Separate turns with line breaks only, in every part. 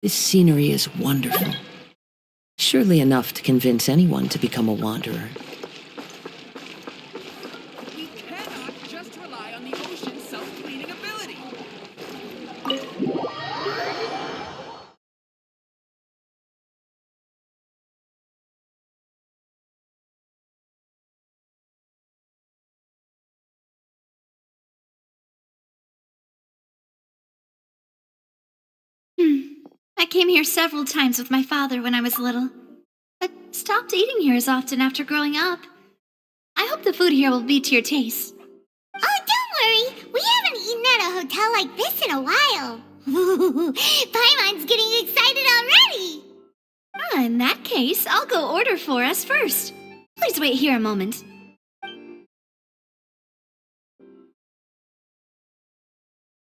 This scenery is wonderful. Surely enough to convince anyone to become a wanderer.
We cannot just rely on the ocean's self-cleaning ability.
I came here several times with my father when I was little, but stopped eating here as often after growing up. I hope the food here will be to your taste.
Oh, don't worry. We haven't eaten at a hotel like this in a while. Paimon's getting excited already.
In that case, I'll go order for us first. Please wait here a moment.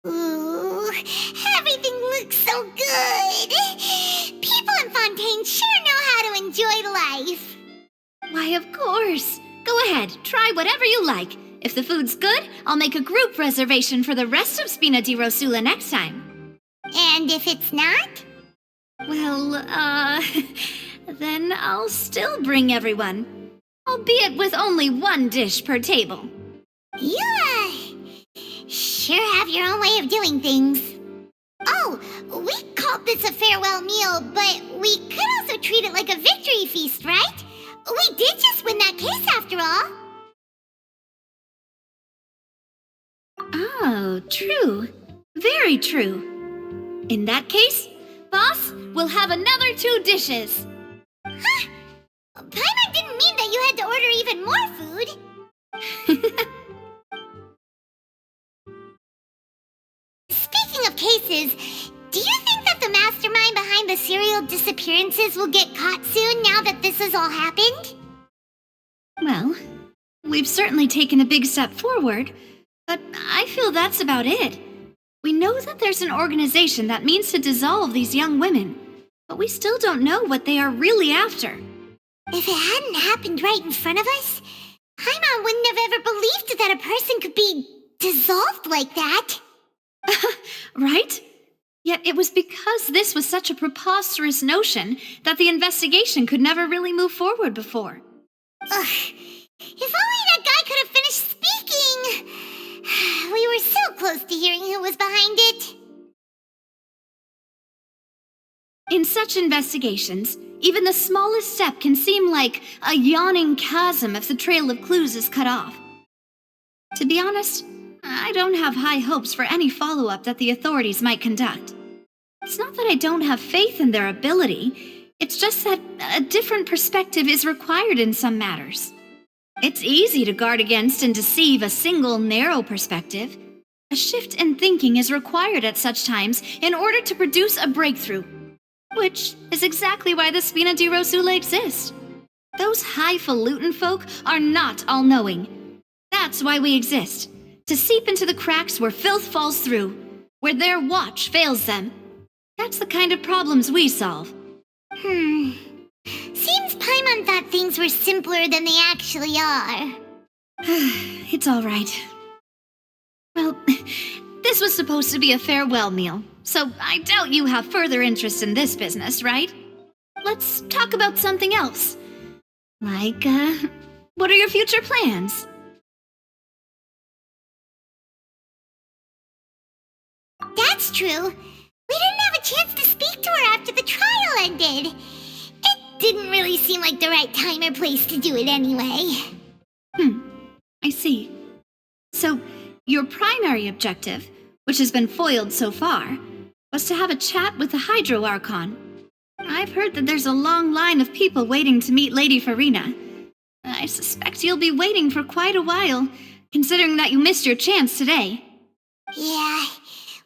Ooh, everything looks so good. People in Fontaine sure know how to enjoy life.
Why, of course. Go ahead, try whatever you like. If the food's good, I'll make a group reservation for the rest of Spina di Rosula next time.
And if it's not?
Well, then I'll still bring everyone. Albeit with only one dish per table.
You, sure have your own way of doing things. Oh, we called this a farewell meal, but we could also treat it like a victory feast, right? We did just win that case after all.
Oh, true. Very true. In that case, boss, we'll have another 2 dishes.
Huh? Paimon didn't mean that you had to order even more food. Speaking of cases, do you think that the mastermind behind the serial disappearances will get caught soon now that this has all happened?
Well, we've certainly taken a big step forward, but I feel that's about it. We know that there's an organization that means to dissolve these young women, but we still don't know what they are really after.
If it hadn't happened right in front of us, Paimon wouldn't have ever believed that a person could be dissolved like that.
Right? Yet it was because this was such a preposterous notion that the investigation could never really move forward before.
Ugh. If only that guy could have finished speaking! We were so close to hearing who was behind it.
In such investigations, even the smallest step can seem like a yawning chasm if the trail of clues is cut off. To be honest, I don't have high hopes for any follow-up that the authorities might conduct. It's not that I don't have faith in their ability, it's just that a different perspective is required in some matters. It's easy to guard against and deceive a single narrow perspective. A shift in thinking is required at such times in order to produce a breakthrough, which is exactly why the Spina di Rosula exists. Those highfalutin folk are not all-knowing. That's why we exist, to seep into the cracks where filth falls through, where their watch fails them. That's the kind of problems we solve.
Seems Paimon thought things were simpler than they actually are.
It's all right. Well, this was supposed to be a farewell meal, so I doubt you have further interest in this business, right? Let's talk about something else. Like, what are your future plans?
That's true. We didn't have a chance to speak to her after the trial ended. It didn't really seem like the right time or place to do it anyway.
I see. So, your primary objective, which has been foiled so far, was to have a chat with the Hydro Archon. I I've heard that there's a long line of people waiting to meet Lady Farina. I suspect you'll be waiting for quite a while, considering that you missed your chance today.
Yeah,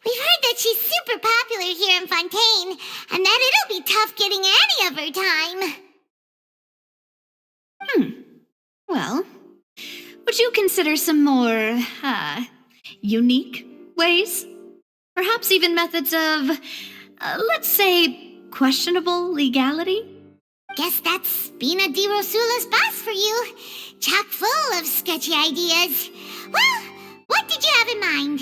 we've heard that she's super popular here in Fontaine, and that it'll be tough getting any of her time.
Well, would you consider some more, unique ways? Perhaps even methods of, let's say, questionable legality?
Guess that's Spina di Rosula's boss for you. Chock full of sketchy ideas. Well, what did you have in mind?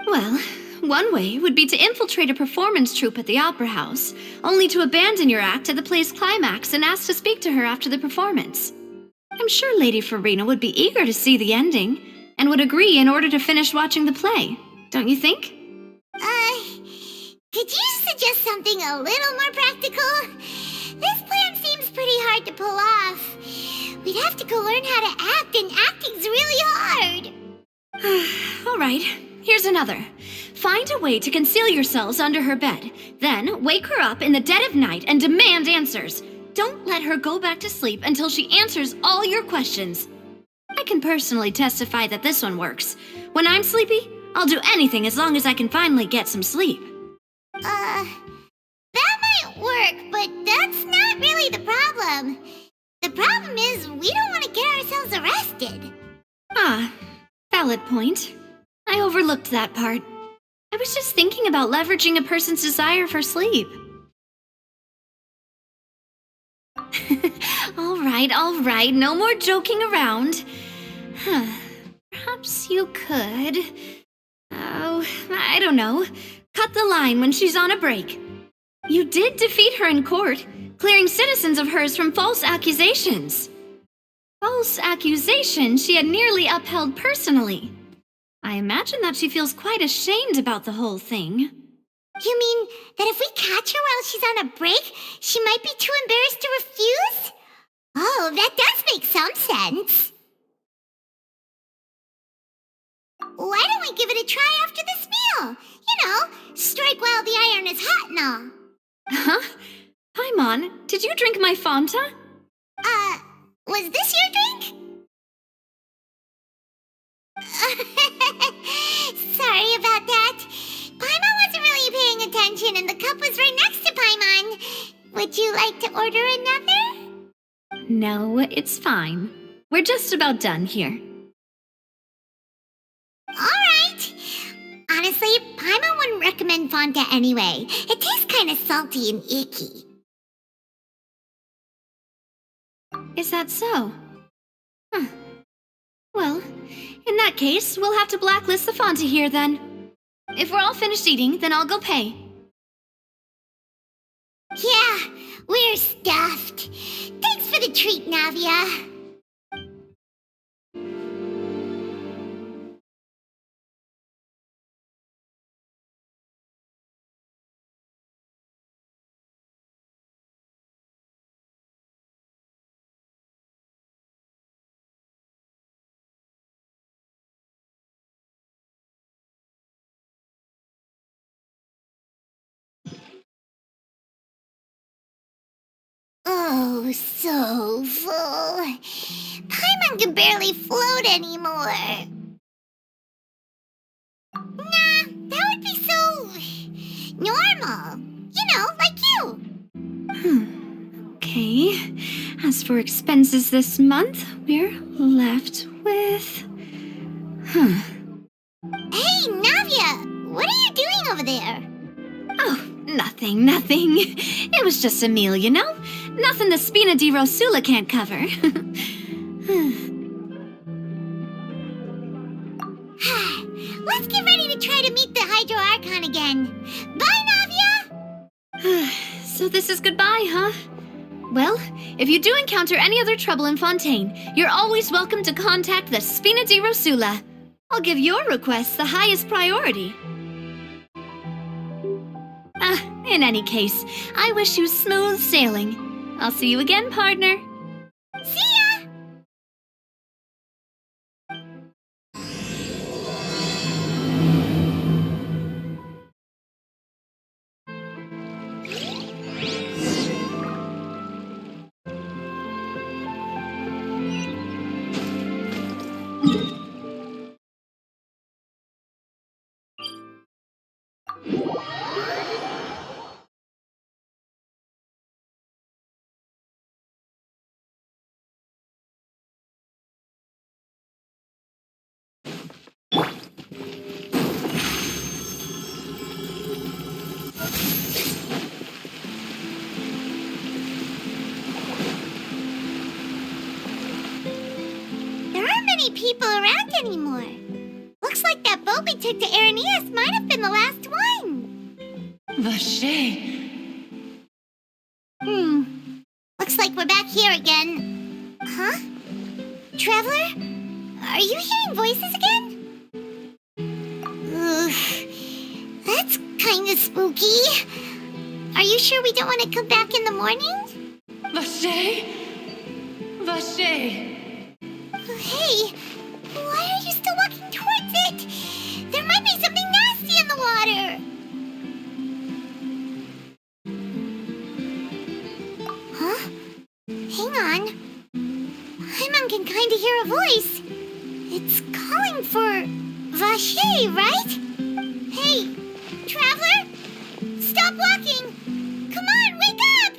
Well, one way would be to infiltrate a performance troupe at the Opera House, only to abandon your act at the play's climax and ask to speak to her after the performance. I'm sure Lady Farina would be eager to see the ending, and would agree in order to finish watching the play, don't you think?
Could you suggest something a little more practical? This plan seems pretty hard to pull off. We'd have to go learn how to act, and acting's really hard.
All right, here's another. Find a way to conceal yourselves under her bed. Then wake her up in the dead of night and demand answers. Don't let her go back to sleep until she answers all your questions. I can personally testify that this one works. When I'm sleepy, I'll do anything as long as I can finally get some sleep.
That might work, but that's not really the problem. The problem is we don't want to get ourselves arrested.
Ah, valid point. I overlooked that part. I was just thinking about leveraging a person's desire for sleep. All right, no more joking around. Perhaps you could... Oh, I don't know. Cut the line when she's on a break. You did defeat her in court, clearing citizens of hers from false accusations. False accusations she had nearly upheld personally. I imagine that she feels quite ashamed about the whole thing.
You mean that if we catch her while she's on a break, she might be too embarrassed to refuse? Oh, that does make some sense. Why don't we give it a try after this meal? You know, strike while the iron is hot and all.
Huh? Paimon, did you drink my Fanta?
Was this your drink? Sorry about that. Paimon wasn't really paying attention and the cup was right next to Paimon. Would you like to order another?
No, it's fine. We're just about done here.
Alright. Honestly, Paimon wouldn't recommend Fanta anyway. It tastes kind of salty and icky.
Is that so? Huh. Well, in that case, we'll have to blacklist the Fanta here then. If we're all finished eating, then I'll go pay.
Yeah, we're stuffed. Thanks for the treat, Navia. Oh, so full. Paimon can barely float anymore. Nah, that would be so... normal. You know, like you.
Okay. As for expenses this month, we're left with...
Hey, Navia, what are you doing over there?
Oh, nothing. It was just a meal, you know? Nothing the Spina di Rosula can't cover.
Let's get ready to try to meet the Hydro Archon again. Bye, Navia!
So this is goodbye, huh? Well, if you do encounter any other trouble in Fontaine, you're always welcome to contact the Spina di Rosula. I'll give your request the highest priority. In any case, I wish you smooth sailing. I'll see you again, partner.
See ya! trip to Aranias might have been the last one.
Vache.
Looks like we're back here again. Huh? Traveler? Are you hearing voices again? Ugh. That's kinda spooky. Are you sure we don't want to come back in the morning?
Vache? Vache.
Hey, why are you still walking towards it? There might be something nasty in the water. Huh? Hang on. Paimon can kinda hear a voice. It's calling for Vache, right? Hey, Traveler! Stop walking! Come on, wake up!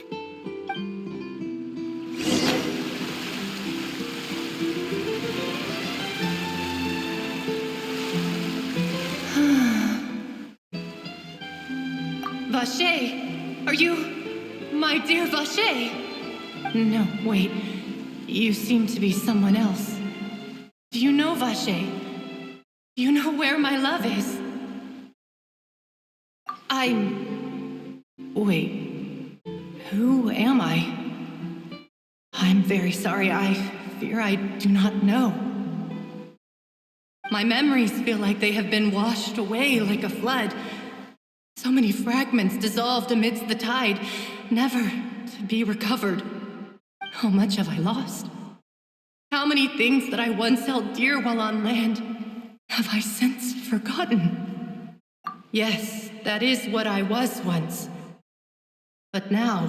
Vache, are you my dear Vache? No, wait. You seem to be someone else. Do you know Vache? Do you know where my love is? Wait. Who am I? I'm very sorry. I fear I do not know. My memories feel like they have been washed away like a flood. So many fragments dissolved amidst the tide, never to be recovered. How much have I lost? How many things that I once held dear while on land have I since forgotten? Yes, that is what I was once. But now,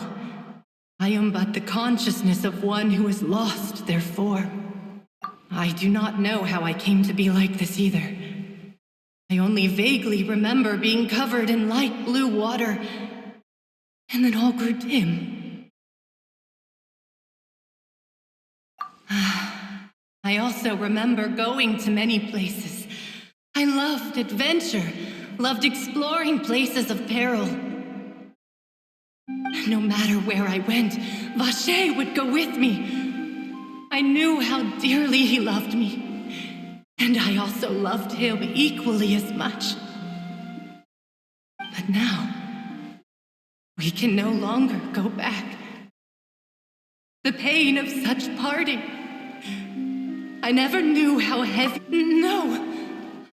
I am but the consciousness of one who is lost, therefore. I do not know how I came to be like this either. I only vaguely remember being covered in light blue water, and then all grew dim. I also remember going to many places. I loved adventure, loved exploring places of peril. No matter where I went, Vache would go with me. I knew how dearly he loved me. And I also loved him equally as much. But now, we can no longer go back. The pain of such parting. I never knew how heavy. No!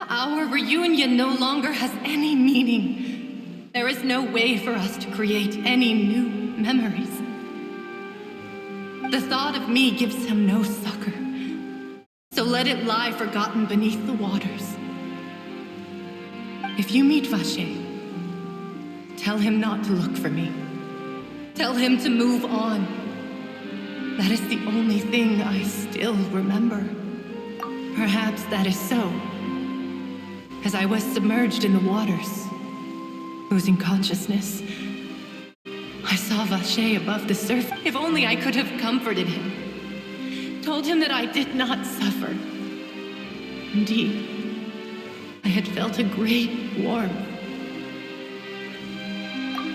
Our reunion no longer has any meaning. There is no way for us to create any new memories. The thought of me gives him no succor. So let it lie forgotten beneath the waters. If you meet Vache, tell him not to look for me. Tell him to move on. That is the only thing I still remember. Perhaps that is so, as I was submerged in the waters, losing consciousness. I saw Vache above the surface. If only I could have comforted him. Told him that I did not suffer. Indeed, I had felt a great warmth.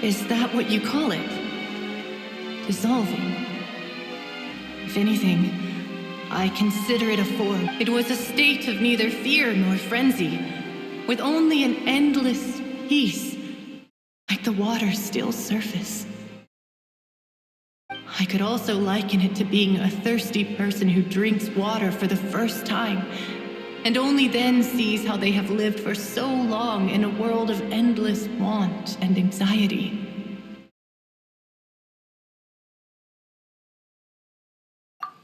Is that what you call it? Dissolving? If anything, I consider it a form. It was a state of neither fear nor frenzy, with only an endless peace, like the water's still surface. I could also liken it to being a thirsty person who drinks water for the first time, and only then sees how they have lived for so long in a world of endless want and anxiety.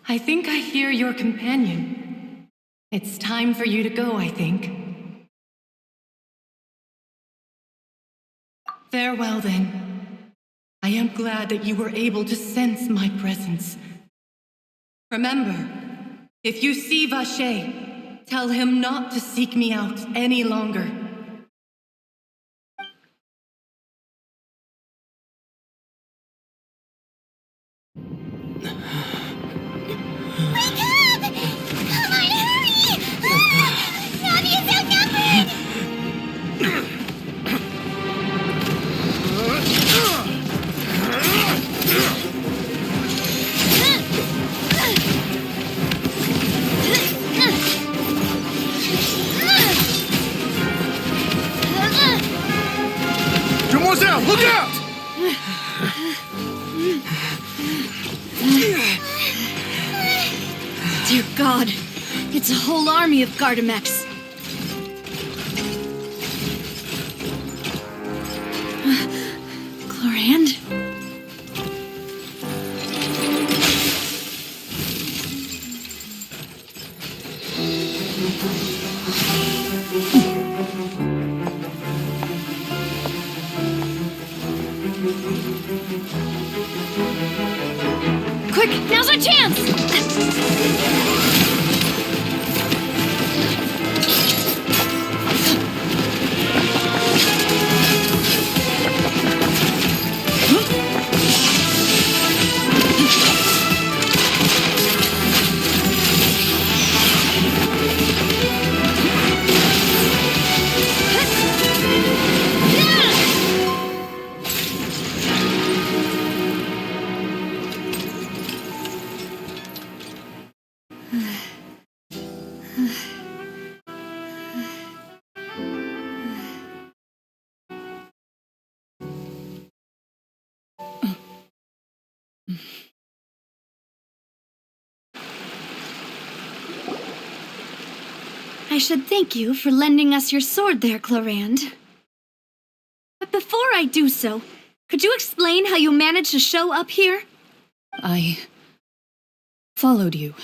I think I hear your companion. It's time for you to go, I think. Farewell, then. I am glad that you were able to sense my presence. Remember, if you see Vache, tell him not to seek me out any longer.
Wake up! Come on, hurry! Navi is outnumbered!
Look out!
Dear God, it's a whole army of Gardamex. Chlorand? Quick, now's our chance! I should thank you for lending us your sword there, Chlorand. But before I do so, could you explain how you managed to show up here?
I followed you.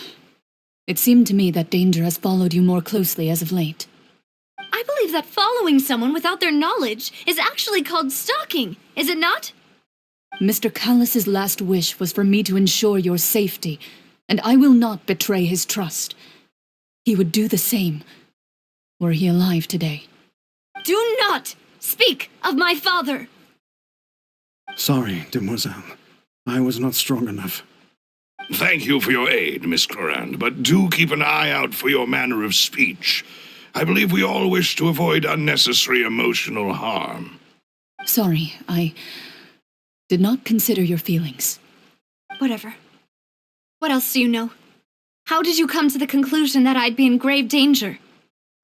It seemed to me that danger has followed you more closely as of late.
I believe that following someone without their knowledge is actually called stalking, is it not?
Mr. Callus's last wish was for me to ensure your safety, and I will not betray his trust. He would do the same, were he alive today.
Do not speak of my father!
Sorry, demoiselle. I was not strong enough.
Thank you for your aid, Miss Clorand, but do keep an eye out for your manner of speech. I believe we all wish to avoid unnecessary emotional harm.
Sorry, I did not consider your feelings.
Whatever. What else do you know? How did you come to the conclusion that I'd be in grave danger?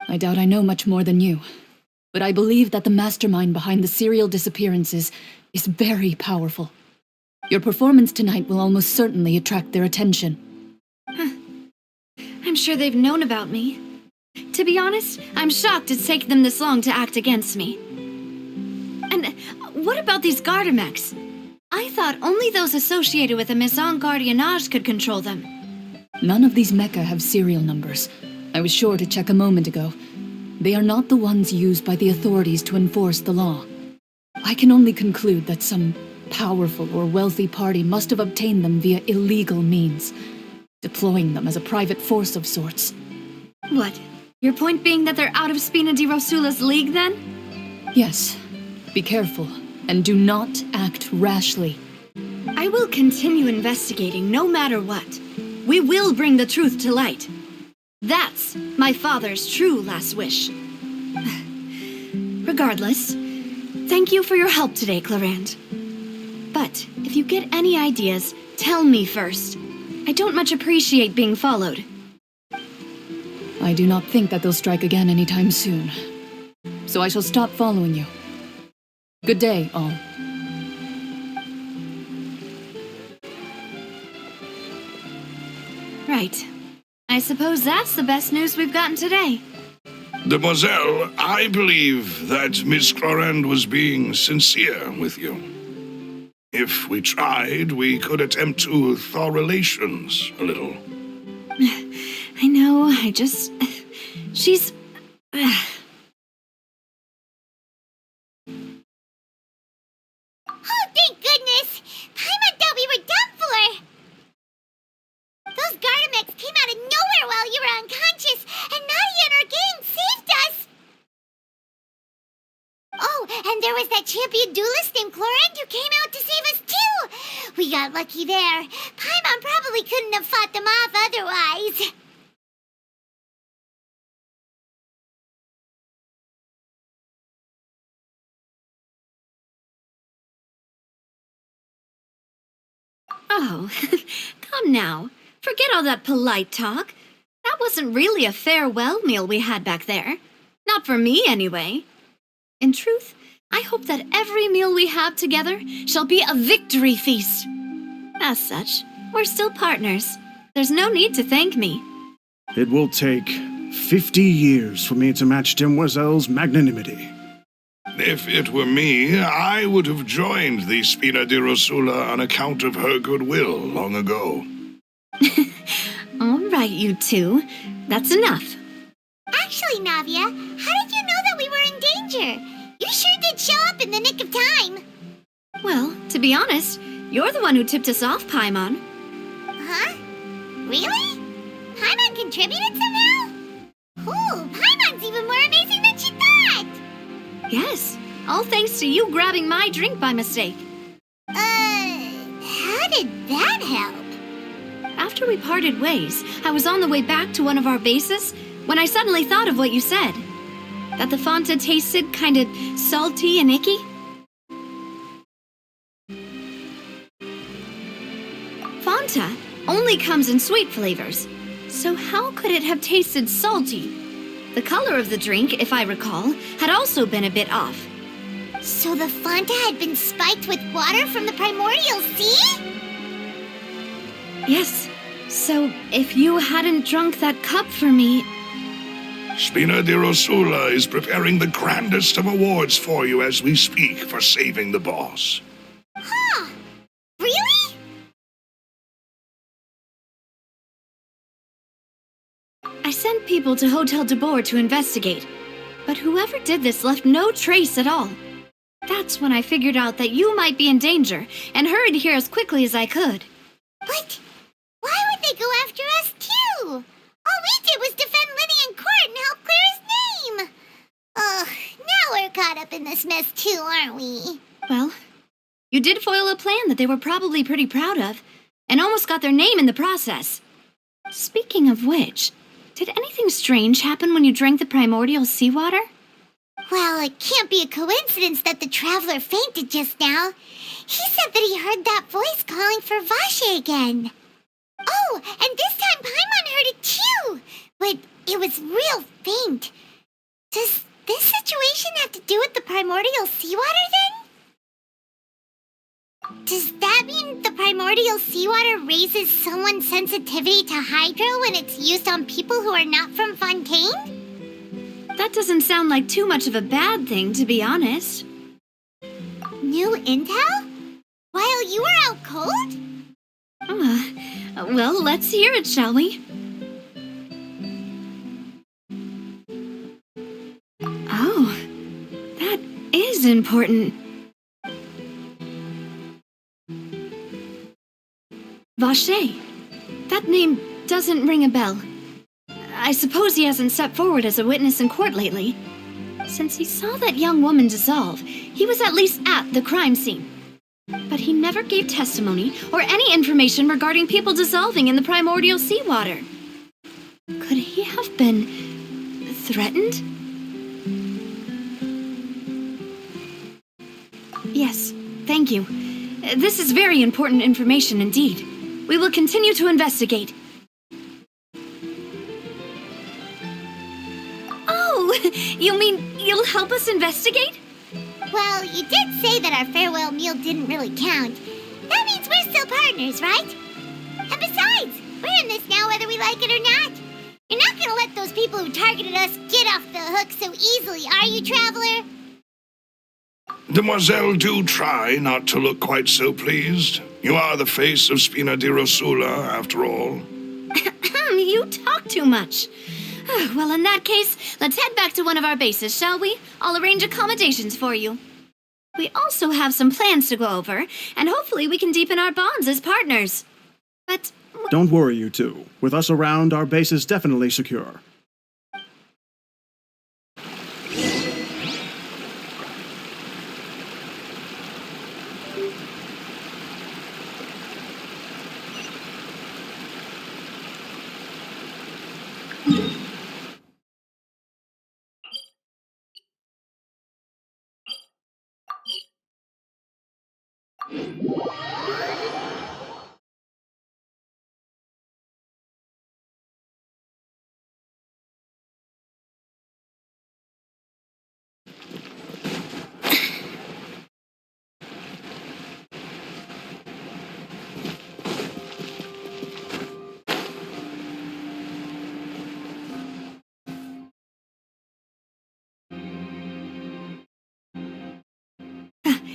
I doubt I know much more than you, but I believe that the mastermind behind the serial disappearances is very powerful. Your performance tonight will almost certainly attract their attention.
I'm sure they've known about me. To be honest, I'm shocked it's taken them this long to act against me. And what about these Gardamex? I thought only those associated with the Maison Gardiennage could control them.
None of these mecha have serial numbers. I was sure to check a moment ago. They are not the ones used by the authorities to enforce the law. I can only conclude that some powerful or wealthy party must have obtained them via illegal means, deploying them as a private force of sorts.
What? Your point being that they're out of Spina di Rosula's league, then?
Yes. Be careful, and do not act rashly.
I will continue investigating no matter what. We will bring the truth to light. That's my father's true last wish. Regardless, thank you for your help today, Clorand. But if you get any ideas, tell me first. I don't much appreciate being followed.
I do not think that they'll strike again anytime soon. So I shall stop following you. Good day, all.
Right. I suppose that's the best news we've gotten today.
Demoiselle, I believe that Miss Clorand was being sincere with you. If we tried, we could attempt to thaw relations a little.
I know, she's...
Oh, thank goodness! Paimon thought we were done for! Those Gardamex came out of nowhere while you were unconscious, and Nadia and her gang saved us! Oh, and there was that champion duelist named Clorand who came out to save us too! We got lucky there. Paimon probably couldn't have fought them off otherwise.
Oh, come now. Forget all that polite talk. That wasn't really a farewell meal we had back there. Not for me, anyway. In truth, I hope that every meal we have together shall be a victory feast. As such, we're still partners. There's no need to thank me.
It will take 50 years for me to match Demoiselle's magnanimity.
If it were me, I would have joined the Spina di Rosula on account of her goodwill long ago.
All right, you two. That's enough.
Actually, Navia, how did you know that we were in danger? You sure did show up in the nick of time.
Well, to be honest, you're the one who tipped us off, Paimon.
Huh? Really? Paimon contributed somehow? Ooh, Paimon's even more amazing than she thought!
Yes, all thanks to you grabbing my drink by mistake.
How did that help?
After we parted ways, I was on the way back to one of our bases when I suddenly thought of what you said. That the Fanta tasted kind of salty and icky. Fanta only comes in sweet flavors, so how could it have tasted salty? The color of the drink, if I recall, had also been a bit off.
So the Fanta had been spiked with water from the primordial sea?
Yes, so if you hadn't drunk that cup for me...
Spina di Rosula is preparing the grandest of awards for you as we speak for saving the boss.
Huh. Really?
I sent people to Hotel de Boer to investigate, but whoever did this left no trace at all. That's when I figured out that you might be in danger and hurried here as quickly as I could.
But why would they go after us too? All we did was defend Lydia in court and help clear his name. Ugh, now we're caught up in this mess too, aren't we?
Well, you did foil a plan that they were probably pretty proud of, and almost got their name in the process. Speaking of which, did anything strange happen when you drank the primordial seawater?
Well, it can't be a coincidence that the traveler fainted just now. He said that he heard that voice calling for Vache again. Oh, and this time Paimon heard it too, but it was real faint. Does this situation have to do with the primordial seawater then? Does that mean the primordial seawater raises someone's sensitivity to hydro when it's used on people who are not from Fontaine?
That doesn't sound like too much of a bad thing, to be honest.
New intel? While you were out cold?
Well, let's hear it, shall we? Oh, that is important. Vache. That name doesn't ring a bell. I suppose he hasn't stepped forward as a witness in court lately. Since he saw that young woman dissolve, he was at least at the crime scene. But he never gave testimony or any information regarding people dissolving in the primordial seawater. Could he have been threatened? Yes, thank you. This is very important information indeed. We will continue to investigate. Oh, you mean you'll help us investigate?
Well, you did say that our farewell meal didn't really count. That means we're still partners, right? And besides, we're in this now whether we like it or not. You're not gonna let those people who targeted us get off the hook so easily, are you, Traveler?
Demoiselle, do try not to look quite so pleased. You are the face of Spina di Rosula, after all.
You talk too much. Well, in that case, let's head back to one of our bases, shall we? I'll arrange accommodations for you. We also have some plans to go over, and hopefully we can deepen our bonds as partners. But...
Don't worry, you two. With us around, our base is definitely secure.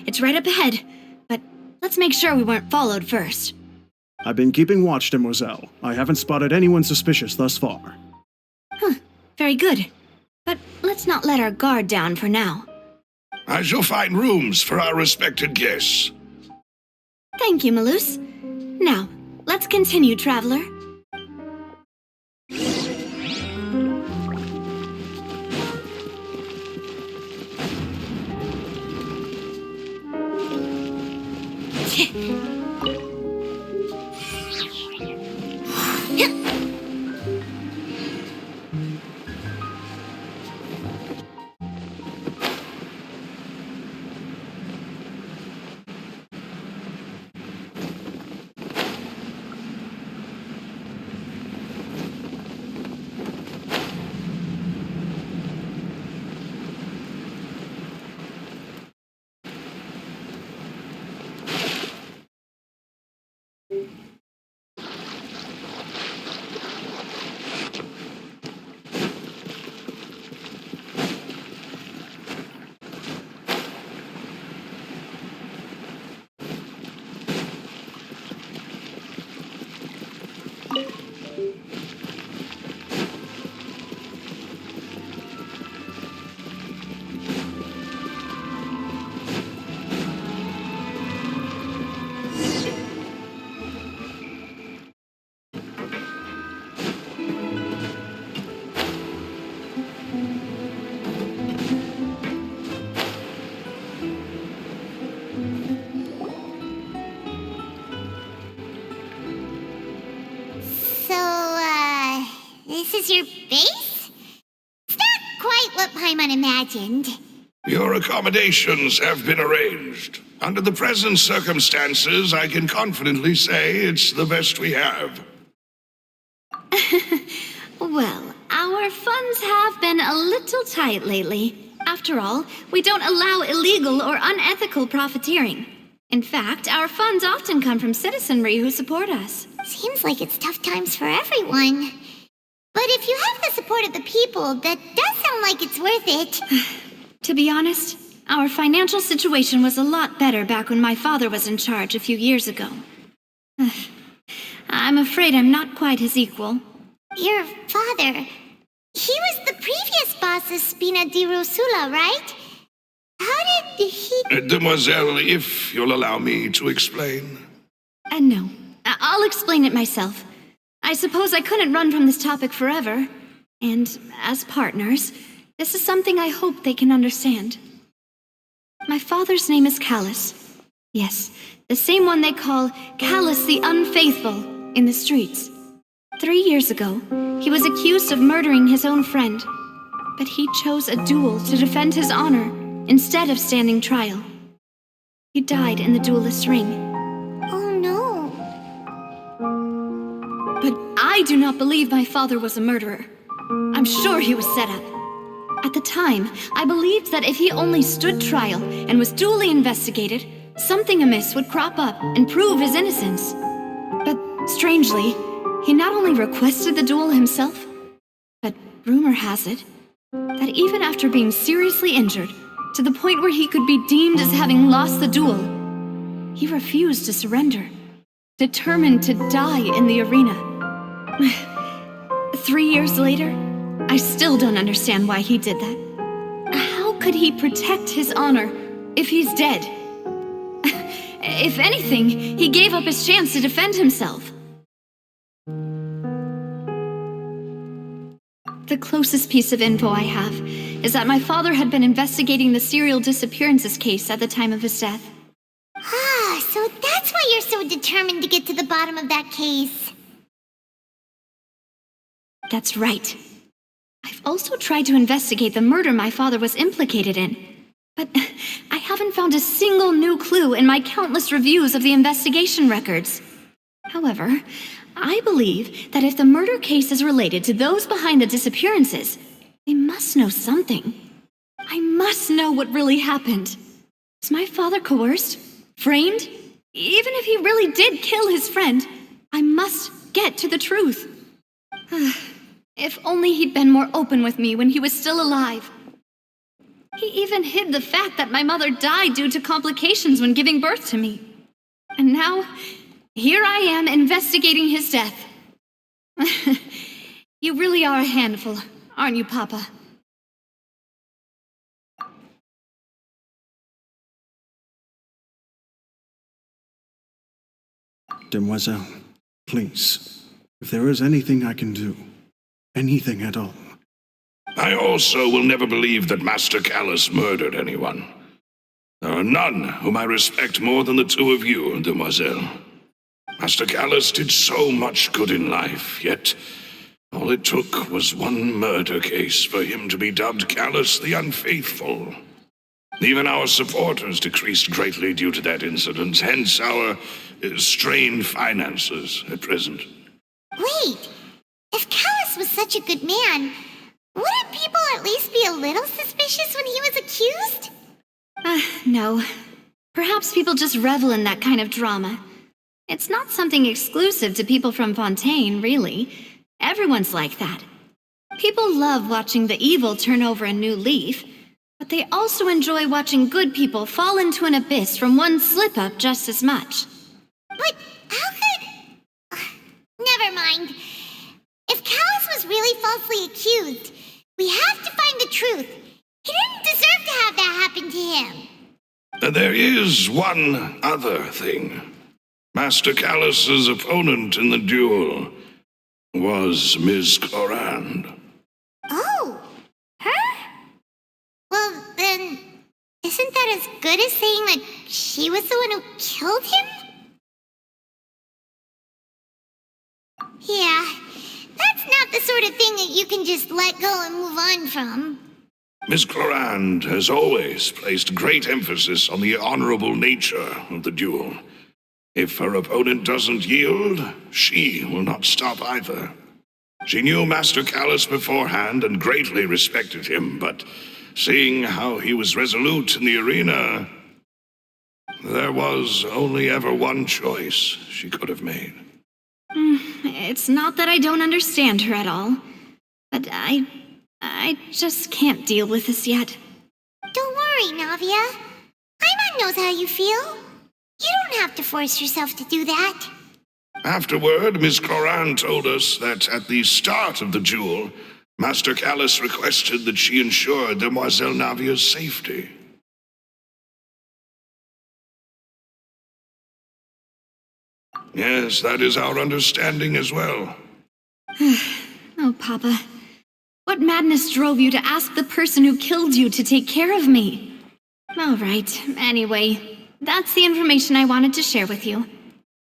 It's right up ahead. But let's make sure we weren't followed first.
I've been keeping watch, Demoiselle. I haven't spotted anyone suspicious thus far.
Very good. But let's not let our guard down for now.
I shall find rooms for our respected guests.
Thank you, Malus. Now, let's continue, Traveler.
This is your base? It's not quite what Paimon imagined.
Your accommodations have been arranged. Under the present circumstances, I can confidently say it's the best we have.
Well, our funds have been a little tight lately. After all, we don't allow illegal or unethical profiteering. In fact, our funds often come from citizenry who support us.
Seems like it's tough times for everyone. But if you have the support of the people, that does sound like it's worth it.
To be honest, our financial situation was a lot better back when my father was in charge a few years ago. I'm afraid I'm not quite his equal.
Your father, he was the previous boss of Spina di Rosula, right? How did he...
Demoiselle, if you'll allow me to explain.
No, I'll explain it myself. I suppose I couldn't run from this topic forever. And as partners, this is something I hope they can understand. My father's name is Callus. Yes, the same one they call Callus the Unfaithful in the streets. 3 years ago, he was accused of murdering his own friend. But he chose a duel to defend his honor instead of standing trial. He died in the duelist's ring.
Oh no.
But I do not believe my father was a murderer. I'm sure he was set up. At the time, I believed that if he only stood trial and was duly investigated, something amiss would crop up and prove his innocence. But strangely, he not only requested the duel himself, but rumor has it that even after being seriously injured, to the point where he could be deemed as having lost the duel, he refused to surrender, determined to die in the arena. 3 years later, I still don't understand why he did that. How could he protect his honor if he's dead? If anything, he gave up his chance to defend himself. The closest piece of info I have is that my father had been investigating the serial disappearances case at the time of his death.
Ah, so that's why you're so determined to get to the bottom of that case.
That's right. I've also tried to investigate the murder my father was implicated in, but I haven't found a single new clue in my countless reviews of the investigation records. However, I believe that if the murder case is related to those behind the disappearances, they must know something. I must know what really happened. Was my father coerced? Framed? Even if he really did kill his friend, I must get to the truth. If only he'd been more open with me when he was still alive. He even hid the fact that my mother died due to complications when giving birth to me. And now, here I am investigating his death. You really are a handful, aren't you, Papa?
Demoiselle, please, if there is anything I can do, anything at all.
I also will never believe that Master Callus murdered anyone. There are none whom I respect more than the two of you, Demoiselle. Master Callus did so much good in life, yet all it took was one murder case for him to be dubbed Callus the Unfaithful. Even our supporters decreased greatly due to that incident, hence our strained finances at present.
Wait, if Callus was such a good man, wouldn't people at least be a little suspicious when he was accused?
No. Perhaps people just revel in that kind of drama. It's not something exclusive to people from Fontaine, really. Everyone's like that. People love watching the evil turn over a new leaf, but they also enjoy watching good people fall into an abyss from one slip-up just as much.
But how could... Never mind. If Callus was really falsely accused, we have to find the truth. He didn't deserve to have that happen to him.
There is one other thing. Master Callus's opponent in the duel was Miss Clorand.
Oh, her? Well, then, isn't that as good as saying that she was the one who killed him? Yeah, that's not the sort of thing that you can just let go and move on from.
Miss Clorand has always placed great emphasis on the honorable nature of the duel. If her opponent doesn't yield, she will not stop either. She knew Master Callus beforehand and greatly respected him, but seeing how he was resolute in the arena, there was only ever one choice she could have made.
It's not that I don't understand her at all, but I just can't deal with this yet.
Don't worry, Navia. Paimon knows how you feel. You don't have to force yourself to do that.
Afterward, Miss Clorand told us that at the start of the duel, Master Callus requested that she ensure Demoiselle Navia's safety. Yes, that is our understanding as well.
Oh, Papa. What madness drove you to ask the person who killed you to take care of me? All right, anyway, that's the information I wanted to share with you.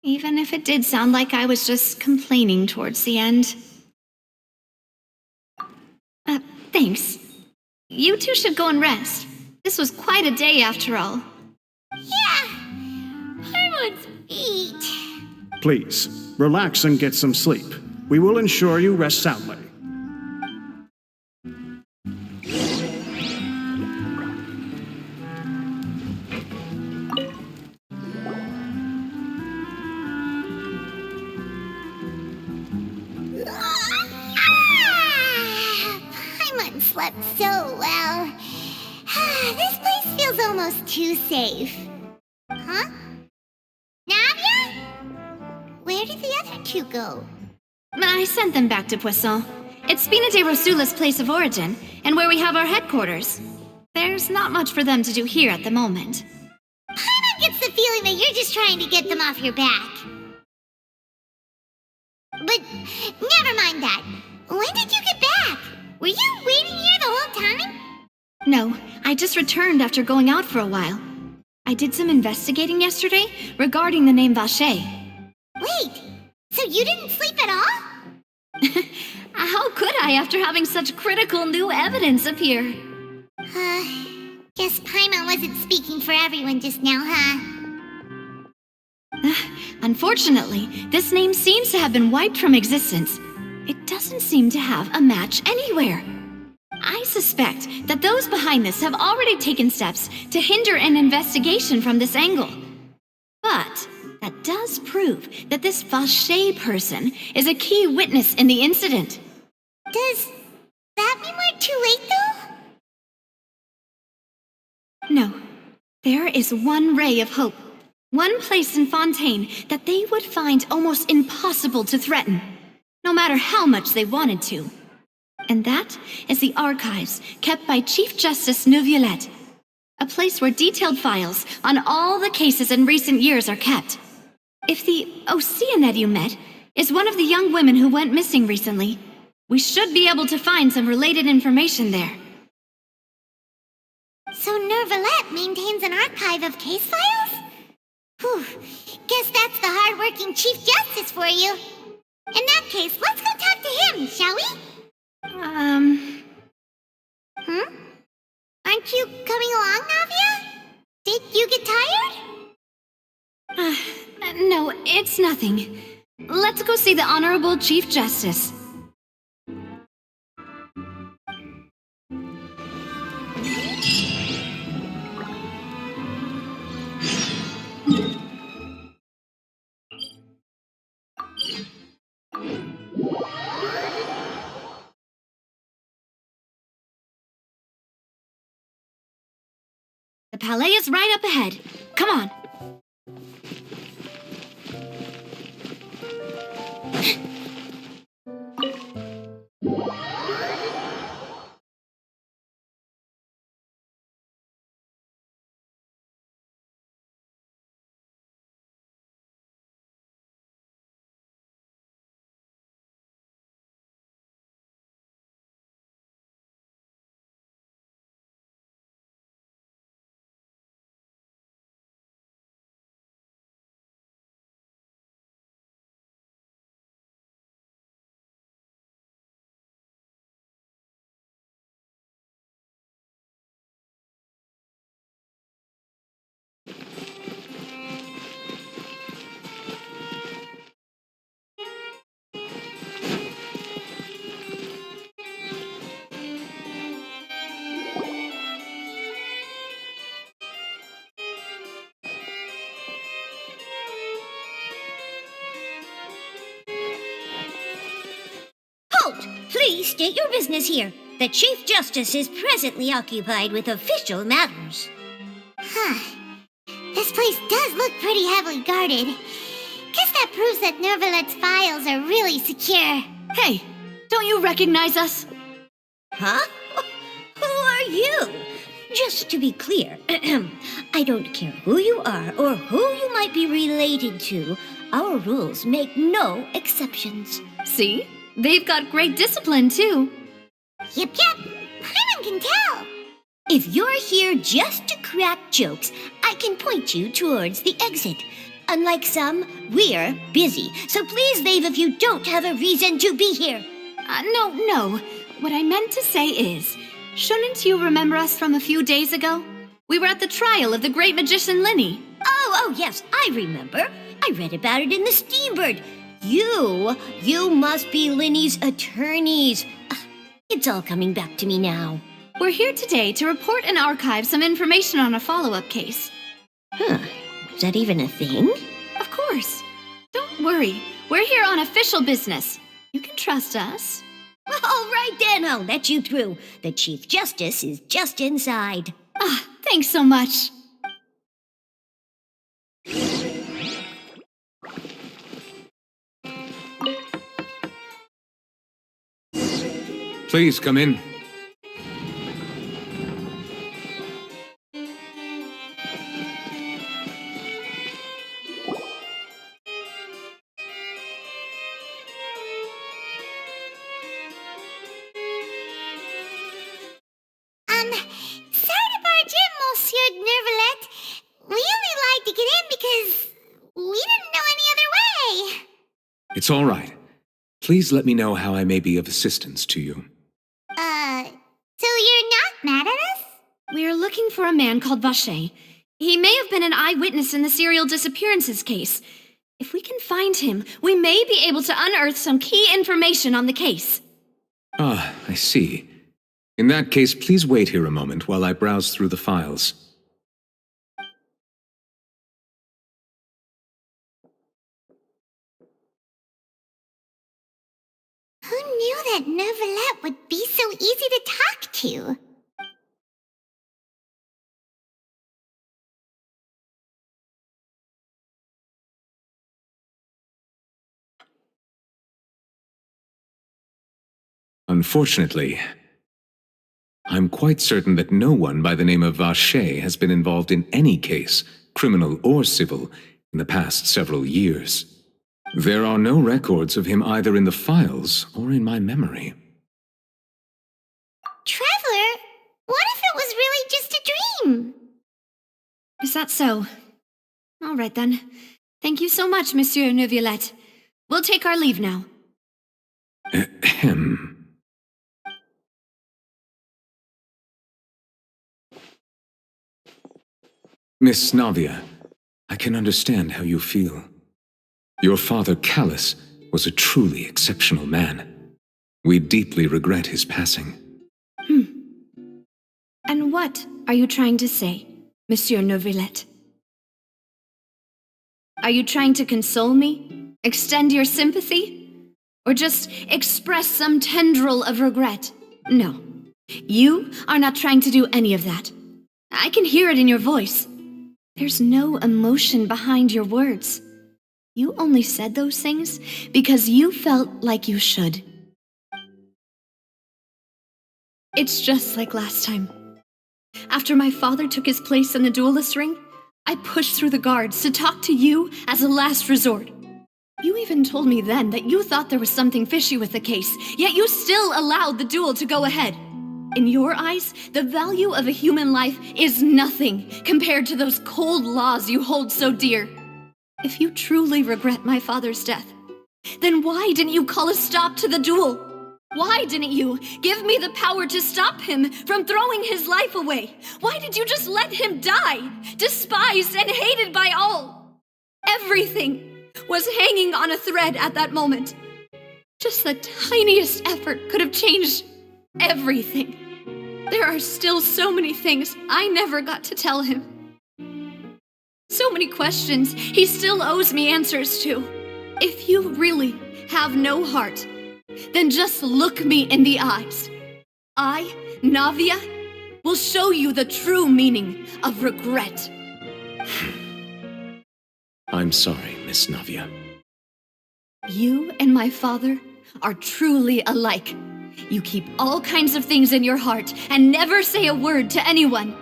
Even if it did sound like I was just complaining towards the end. Thanks. You two should go and rest. This was quite a day after all.
Yeah, Paimon's feet.
Please, relax and get some sleep. We will ensure you rest soundly.
Paimon slept so well. This place feels almost too safe. Huh? Navia? Where did the other two go?
I sent them back to Poisson. It's Spina de Rosula's place of origin, and where we have our headquarters. There's not much for them to do here at the moment.
Paimon gets the feeling that you're just trying to get them off your back. But never mind that. When did you get back? Were you waiting here the whole time?
No, I just returned after going out for a while. I did some investigating yesterday regarding the name Vacher.
Wait, so you didn't sleep at all?
How could I after having such critical new evidence appear?
Guess Paimon wasn't speaking for everyone just now, huh?
Unfortunately, this name seems to have been wiped from existence. It doesn't seem to have a match anywhere. I suspect that those behind this have already taken steps to hinder an investigation from this angle. But that does prove that this Vacher person is a key witness in the incident.
Does that mean we're too late, though?
There is one ray of hope, one place in Fontaine that they would find almost impossible to threaten, no matter how much they wanted to. And that is the archives kept by Chief Justice Neuvillette, a place where detailed files on all the cases in recent years are kept. If the Oceanid you met is one of the young women who went missing recently, we should be able to find some related information there.
So Neuvillette maintains an archive of case files? Whew, guess that's the hard-working Chief Justice for you. In that case, let's go talk to him, shall we? Aren't you coming along, Navia? Did you get tired?
No, it's nothing. Let's go see the Honorable Chief Justice. The Palais is right up ahead. Come on.
Halt! Please state your business here. The Chief Justice is presently occupied with official matters. This place does look pretty heavily guarded. Guess that proves that Neuvillette's files are really secure.
Hey, don't you recognize us?
Huh? Who are you? Just to be clear, I don't care who you are or who you might be related to. Our rules make no exceptions.
See? They've got great discipline, too.
Yep. Anyone can tell. If you're here just to crack jokes, I can point you towards the exit. Unlike some, we're busy, so please leave if you don't have a reason to be here.
No. What I meant to say is, shouldn't you remember us from a few days ago? We were at the trial of the great magician Linny.
Oh, yes, I remember. I read about it in the Steambird. You must be Linny's attorneys. It's all coming back to me now.
We're here today to report and archive some information on a follow-up case.
Is that even a thing?
Of course. Don't worry. We're here on official business. You can trust us.
All right then, I'll let you through. The Chief Justice is just inside.
Thanks so much.
Please come in.
Sorry to barge in, Monsieur Neuvillette. We only lied to get in because we didn't know any other way.
It's all right. Please let me know how I may be of assistance to you.
So you're not mad at us?
We're looking for a man called Vacher. He may have been an eyewitness in the serial disappearances case. If we can find him, we may be able to unearth some key information on the case.
Ah, I see. In that case, please wait here a moment while I browse through the files.
Who knew that Neuvillette would be so easy to talk to?
Unfortunately, I'm quite certain that no one by the name of Vacher has been involved in any case, criminal or civil, in the past several years. There are no records of him either in the files or in my memory.
Traveler, what if it was really just a dream?
Is that so? All right then. Thank you so much, Monsieur Neuvillette. We'll take our leave now.
Ahem. Miss Navia, I can understand how you feel. Your father, Callus, was a truly exceptional man. We deeply regret his passing.
And what are you trying to say, Monsieur Neuvillette? Are you trying to console me? Extend your sympathy? Or just express some tendril of regret? No. You are not trying to do any of that. I can hear it in your voice. There's no emotion behind your words. You only said those things because you felt like you should. It's just like last time. After my father took his place in the duelist ring, I pushed through the guards to talk to you as a last resort. You even told me then that you thought there was something fishy with the case, yet you still allowed the duel to go ahead. In your eyes, the value of a human life is nothing compared to those cold laws you hold so dear. If you truly regret my father's death, then why didn't you call a stop to the duel? Why didn't you give me the power to stop him from throwing his life away? Why did you just let him die, despised and hated by all? Everything was hanging on a thread at that moment. Just the tiniest effort could have changed everything. There are still so many things I never got to tell him. So many questions he still owes me answers to. If you really have no heart, then just look me in the eyes. I, Navia, will show you the true meaning of regret.
I'm sorry, Miss Navia.
You and my father are truly alike. You keep all kinds of things in your heart and never say a word to anyone.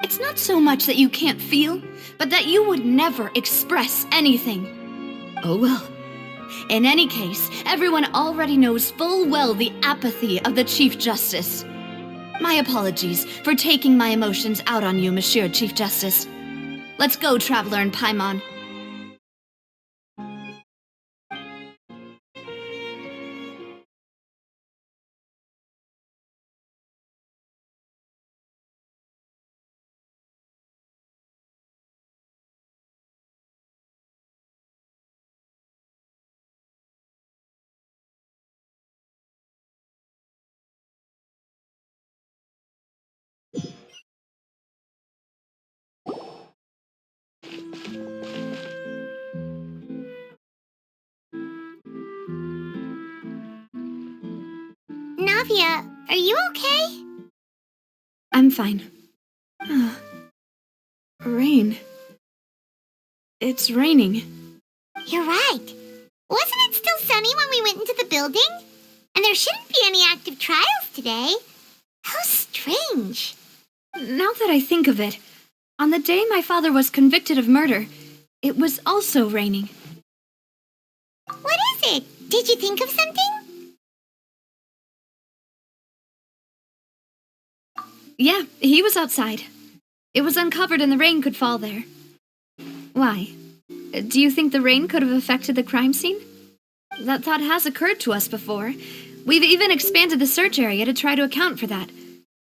It's not so much that you can't feel, but that you would never express anything. Oh well. In any case, everyone already knows full well the apathy of the Chief Justice. My apologies for taking my emotions out on you, Monsieur Chief Justice. Let's go, Traveler and Paimon.
Navia, are you okay?
I'm fine. Rain. It's raining.
You're right. Wasn't it still sunny when we went into the building? And there shouldn't be any active trials today. How strange.
Now that I think of it, on the day my father was convicted of murder, it was also raining.
What is it? Did you think of something?
Yeah, he was outside. It was uncovered and the rain could fall there. Why? Do you think the rain could have affected the crime scene? That thought has occurred to us before. We've even expanded the search area to try to account for that,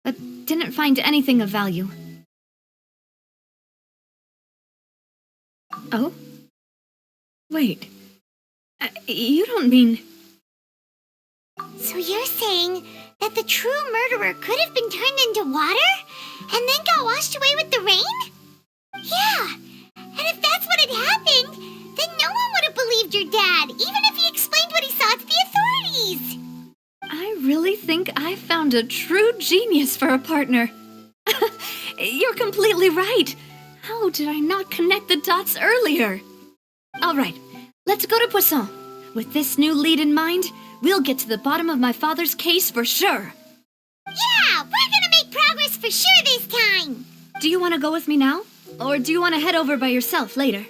but didn't find anything of value. Oh? Wait. You don't mean...
So you're saying that the true murderer could have been turned into water and then got washed away with the rain? Yeah, and if that's what had happened, then no one would have believed your dad, even if he explained what he saw to the authorities.
I really think I found a true genius for a partner. You're completely right. How did I not connect the dots earlier? All right, let's go to Poisson. With this new lead in mind, we'll get to the bottom of my father's case for sure.
Yeah, we're gonna make progress for sure this time.
Do you want to go with me now? Or do you want to head over by yourself later?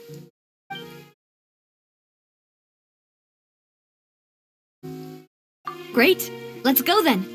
Great. Let's go then.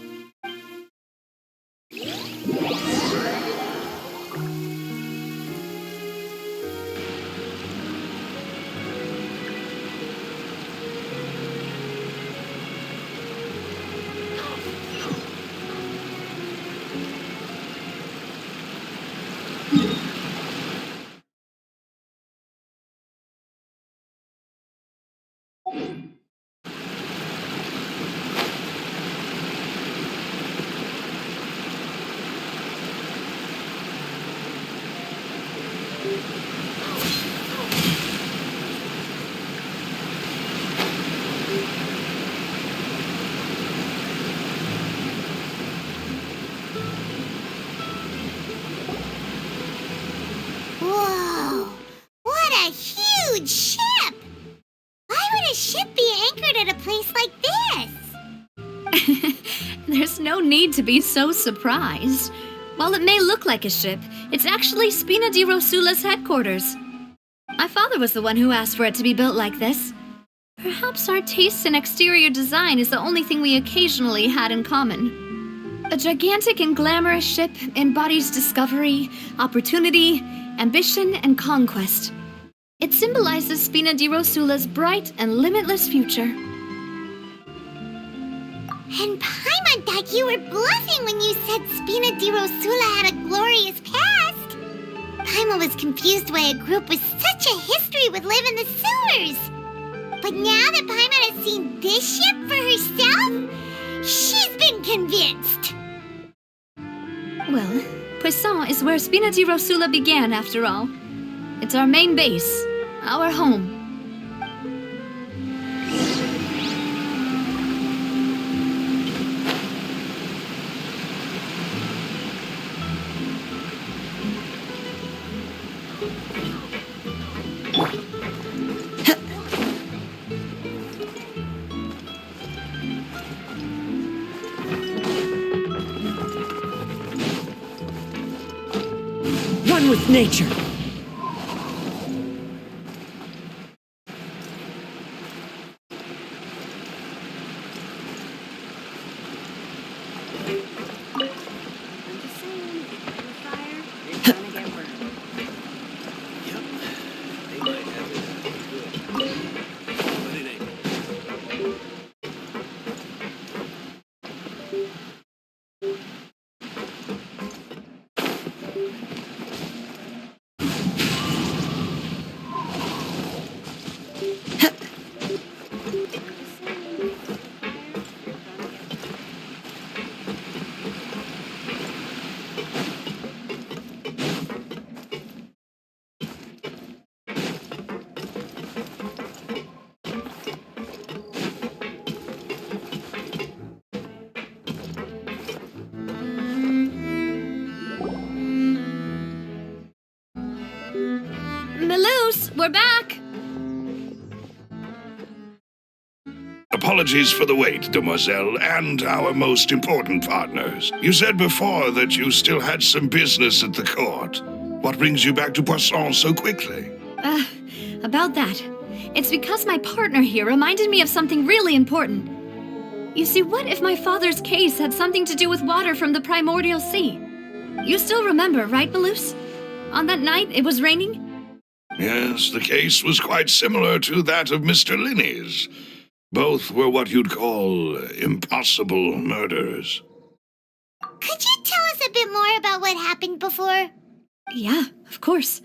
Whoa! What a huge ship! Why would a ship be anchored at a place like this?
There's no need to be so surprised. While it may look like a ship, it's actually Spina di Rosula's headquarters. My father was the one who asked for it to be built like this. Perhaps our taste in exterior design is the only thing we occasionally had in common. A gigantic and glamorous ship embodies discovery, opportunity, ambition, and conquest. It symbolizes Spina di Rosula's bright and limitless future.
And Paimon thought you were bluffing when you said Spina di Rosula had a glorious past. Paimon was confused why a group with such a history would live in the sewers. But now that Paimon has seen this ship for herself, she's been convinced.
Well, Poisson is where Spina di Rosula began, after all. It's our main base, our home.
One with nature.
Melus, we're back!
Apologies for the wait, demoiselle, and our most important partners. You said before that you still had some business at the court. What brings you back to Poisson so quickly?
About that. It's because my partner here reminded me of something really important. You see, what if my father's case had something to do with water from the primordial sea? You still remember, right, Melus? On that night, it was raining?
Yes, the case was quite similar to that of Mr. Linney's. Both were what you'd call impossible murders.
Could you tell us a bit more about what happened before?
Yeah, of course.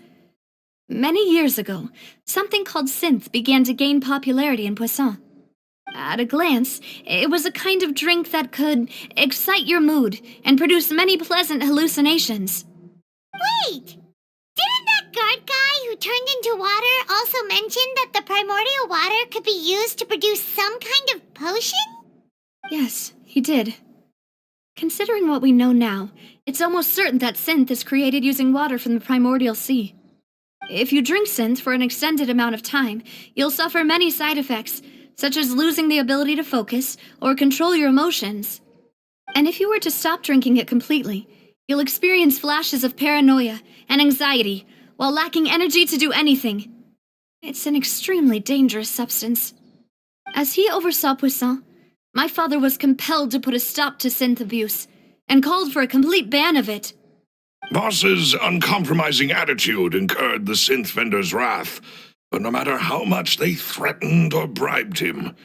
Many years ago, something called synth began to gain popularity in Poisson. At a glance, it was a kind of drink that could excite your mood and produce many pleasant hallucinations.
Wait! Didn't that guard guy who turned into water also mention that the primordial water could be used to produce some kind of potion?
Yes, he did. Considering what we know now, it's almost certain that synth is created using water from the primordial sea. If you drink synth for an extended amount of time, you'll suffer many side effects, such as losing the ability to focus or control your emotions. And if you were to stop drinking it completely, you'll experience flashes of paranoia and anxiety while lacking energy to do anything. It's an extremely dangerous substance. As he oversaw Poisson, my father was compelled to put a stop to synth abuse and called for a complete ban of it.
Boss's uncompromising attitude incurred the synth vendor's wrath, but no matter how much they threatened or bribed him,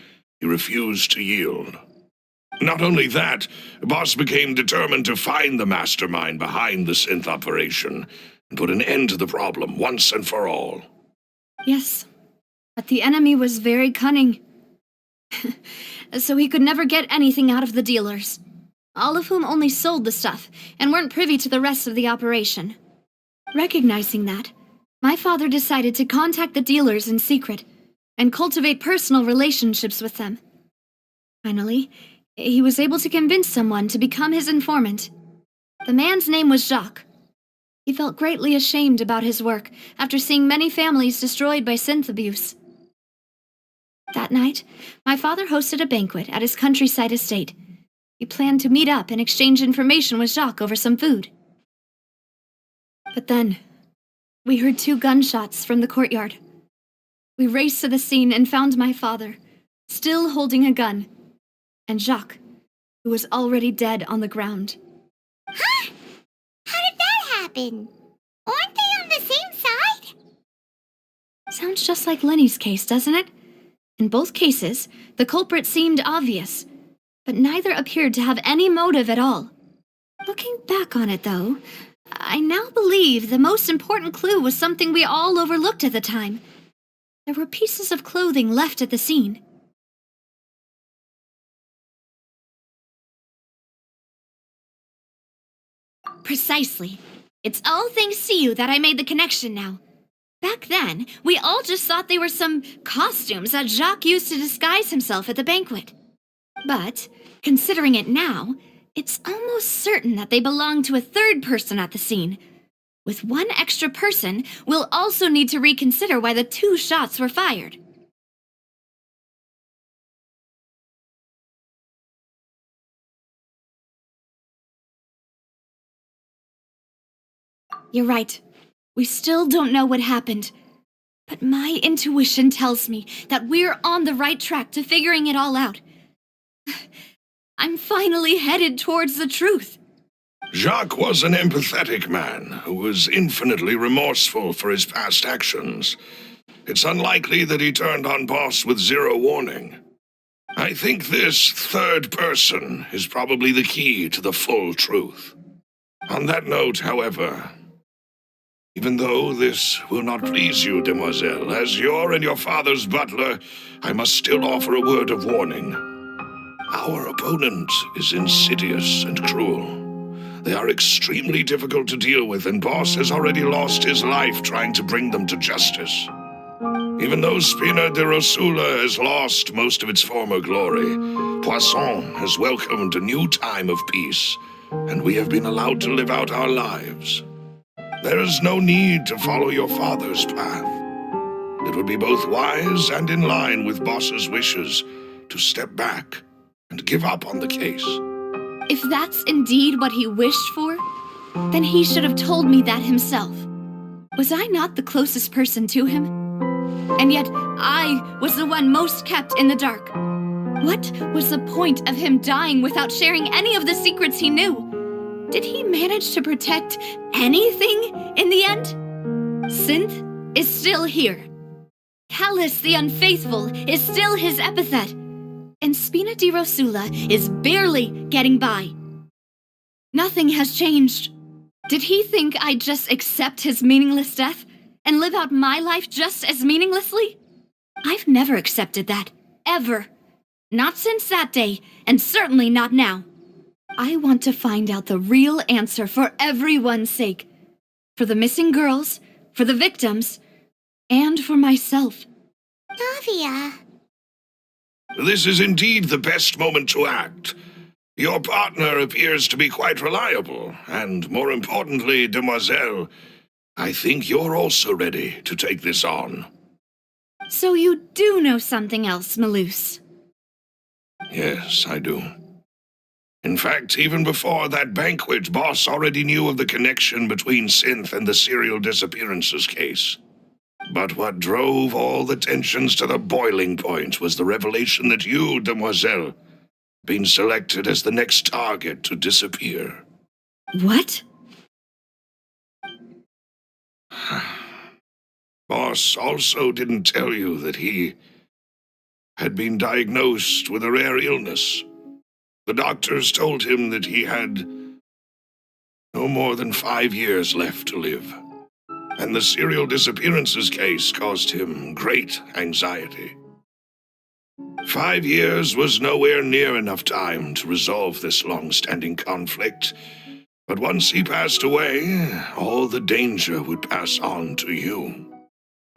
he refused to yield. Not only that, Boss became determined to find the mastermind behind the synth operation and put an end to the problem once and for all.
Yes, but the enemy was very cunning. So he could never get anything out of the dealers, all of whom only sold the stuff and weren't privy to the rest of the operation. Recognizing that, my father decided to contact the dealers in secret and cultivate personal relationships with them. Finally, he was able to convince someone to become his informant. The man's name was Jacques. He felt greatly ashamed about his work after seeing many families destroyed by synth abuse. That night, my father hosted a banquet at his countryside estate. He planned to meet up and exchange information with Jacques over some food. But then, we heard 2 gunshots from the courtyard. We raced to the scene and found my father, still holding a gun, and Jacques, who was already dead on the ground.
Huh? How did that happen? Aren't they on the same side?
Sounds just like Lenny's case, doesn't it? In both cases, the culprit seemed obvious, but neither appeared to have any motive at all. Looking back on it, though, I now believe the most important clue was something we all overlooked at the time. There were pieces of clothing left at the scene. Precisely. It's all thanks to you that I made the connection now. Back then, we all just thought they were some costumes that Jacques used to disguise himself at the banquet. But, considering it now, it's almost certain that they belong to a third person at the scene. With one extra person, we'll also need to reconsider why the 2 shots were fired. You're right. We still don't know what happened. But my intuition tells me that we're on the right track to figuring it all out. I'm finally headed towards the truth.
Jacques was an empathetic man who was infinitely remorseful for his past actions. It's unlikely that he turned on Boss with 0 warning. I think this third person is probably the key to the full truth. On that note, however, even though this will not please you, demoiselle, as your and your father's butler, I must still offer a word of warning. Our opponent is insidious and cruel. They are extremely difficult to deal with, and Boss has already lost his life trying to bring them to justice. Even though Spina de Rosula has lost most of its former glory, Poisson has welcomed a new time of peace, and we have been allowed to live out our lives. There is no need to follow your father's path. It would be both wise and in line with Boss's wishes to step back and give up on the case.
If that's indeed what he wished for, then he should have told me that himself. Was I not the closest person to him? And yet, I was the one most kept in the dark. What was the point of him dying without sharing any of the secrets he knew? Did he manage to protect anything in the end? Synth is still here. Callus the Unfaithful is still his epithet. And Spina di Rosula is barely getting by. Nothing has changed. Did he think I'd just accept his meaningless death and live out my life just as meaninglessly? I've never accepted that, ever. Not since that day, and certainly not now. I want to find out the real answer for everyone's sake. For the missing girls, for the victims, and for myself.
Navia.
This is indeed the best moment to act. Your partner appears to be quite reliable, and more importantly, demoiselle, I think you're also ready to take this on.
So you do know something else, Malus.
Yes, I do. In fact, even before that banquet, Boss already knew of the connection between Synth and the serial disappearances case. But what drove all the tensions to the boiling point was the revelation that you, Demoiselle, been selected as the next target to disappear.
What?
Boss also didn't tell you that he had been diagnosed with a rare illness. The doctors told him that he had no more than 5 years left to live, and the serial disappearances case caused him great anxiety. 5 years was nowhere near enough time to resolve this long-standing conflict, but once he passed away, all the danger would pass on to you.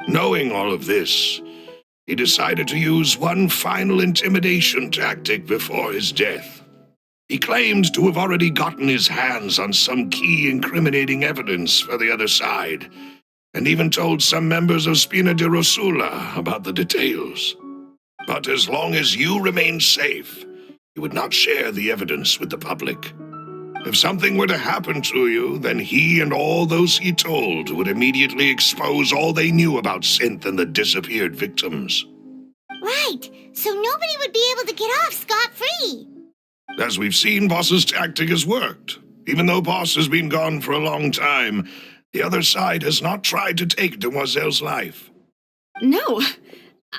Knowing all of this, he decided to use one final intimidation tactic before his death. He claimed to have already gotten his hands on some key incriminating evidence for the other side, and even told some members of Spina di Rosula about the details. But as long as you remained safe, he would not share the evidence with the public. If something were to happen to you, then he and all those he told would immediately expose all they knew about Synth and the disappeared victims.
Right, so nobody would be able to get off scot-free.
As we've seen, Boss's tactic has worked. Even though Boss has been gone for a long time, the other side has not tried to take Demoiselle's life.
No,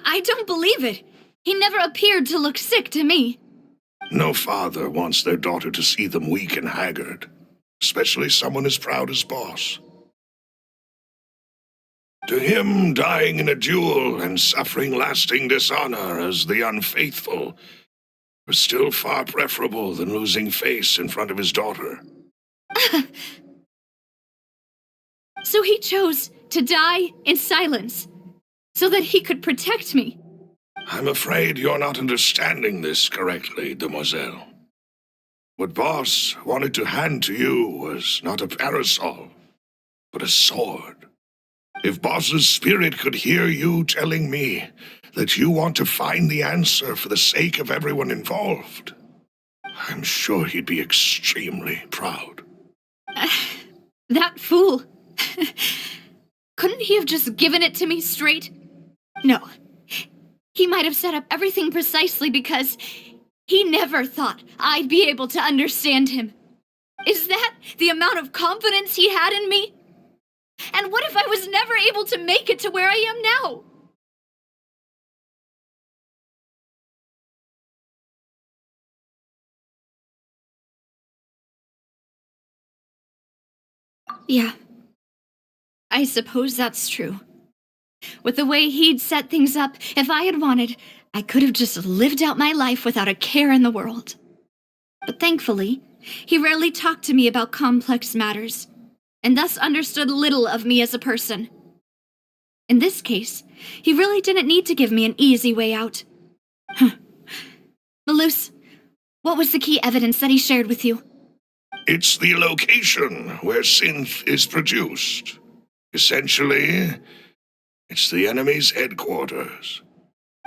I don't believe it. He never appeared to look sick to me.
No father wants their daughter to see them weak and haggard, especially someone as proud as Boss. To him, dying in a duel and suffering lasting dishonor as the unfaithful was still far preferable than losing face in front of his daughter.
So he chose to die in silence, so that he could protect me.
I'm afraid you're not understanding this correctly, Demoiselle. What Boss wanted to hand to you was not a parasol, but a sword. If Boss's spirit could hear you telling me that you want to find the answer for the sake of everyone involved, I'm sure he'd be extremely proud.
That fool. Couldn't he have just given it to me straight? No. He might have set up everything precisely because he never thought I'd be able to understand him. Is that the amount of confidence he had in me? And what if I was never able to make it to where I am now? Yeah. I suppose that's true. With the way he'd set things up, if I had wanted, I could have just lived out my life without a care in the world. But thankfully, he rarely talked to me about complex matters, and thus understood little of me as a person. In this case, he really didn't need to give me an easy way out. Malus, what was the key evidence that he shared with you?
It's the location where Synth is produced. Essentially, it's the enemy's headquarters.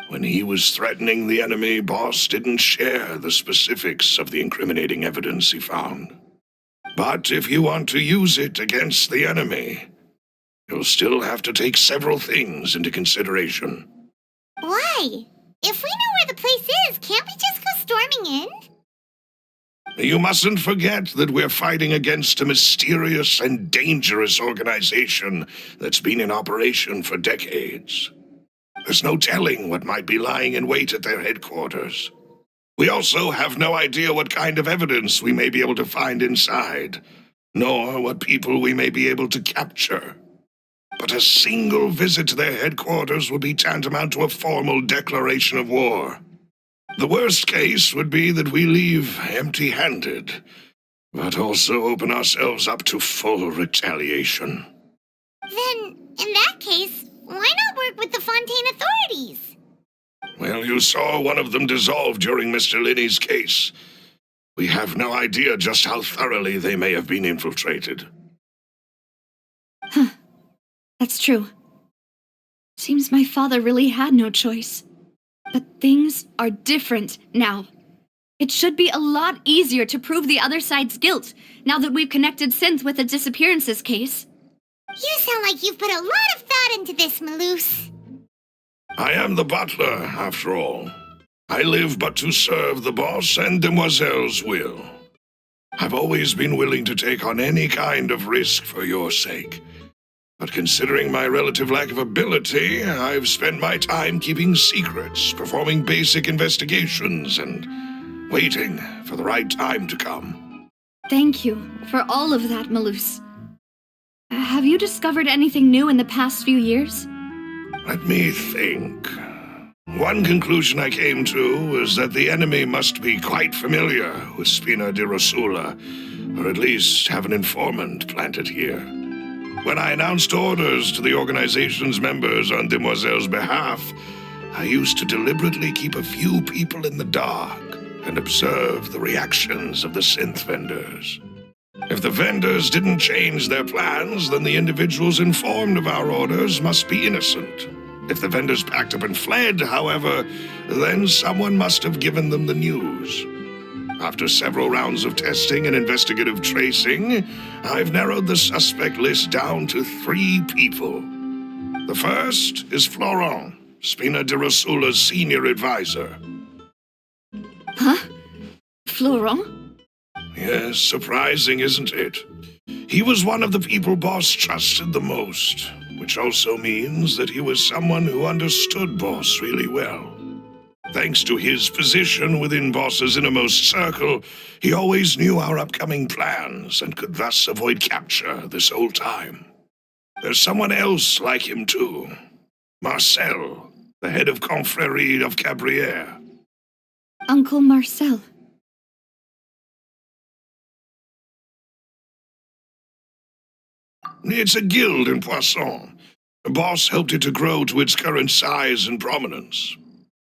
When he was threatening the enemy, Boss didn't share the specifics of the incriminating evidence he found. But if you want to use it against the enemy, you'll still have to take several things into consideration.
Why? If we know where the place is, can't we just go storming in?
You mustn't forget that we're fighting against a mysterious and dangerous organization that's been in operation for decades. There's no telling what might be lying in wait at their headquarters. We also have no idea what kind of evidence we may be able to find inside, nor what people we may be able to capture. But a single visit to their headquarters would be tantamount to a formal declaration of war. The worst case would be that we leave empty-handed, but also open ourselves up to full retaliation.
Then, in that case, why not work with the Fontaine authorities?
Well, you saw one of them dissolve during Mr. Linney's case. We have no idea just how thoroughly they may have been infiltrated.
That's true. Seems my father really had no choice. But things are different now. It should be a lot easier to prove the other side's guilt, now that we've connected Synth with the disappearances case.
You sound like you've put a lot of thought into this, Maloose.
I am the butler, after all. I live but to serve the boss and Demoiselle's will. I've always been willing to take on any kind of risk for your sake. But considering my relative lack of ability, I've spent my time keeping secrets, performing basic investigations, and waiting for the right time to come.
Thank you for all of that, Maloose. Have you discovered anything new in the past few years?
Let me think. One conclusion I came to is that the enemy must be quite familiar with Spina di Rosula, or at least have an informant planted here. When I announced orders to the organization's members on Demoiselle's behalf, I used to deliberately keep a few people in the dark and observe the reactions of the synth vendors. If the vendors didn't change their plans, then the individuals informed of our orders must be innocent. If the vendors packed up and fled, however, then someone must have given them the news. After several rounds of testing and investigative tracing, I've narrowed the suspect list down to 3 people. The first is Florent, Spina di Rosula's senior advisor.
Huh? Florent?
Yes, surprising, isn't it? He was one of the people Boss trusted the most, which also means that he was someone who understood Boss really well. Thanks to his position within Boss's innermost circle, he always knew our upcoming plans and could thus avoid capture this whole time. There's someone else like him too. Marcel, the head of Confrérie of Cabrières.
Uncle Marcel.
It's a guild in Poisson. Boss helped it to grow to its current size and prominence.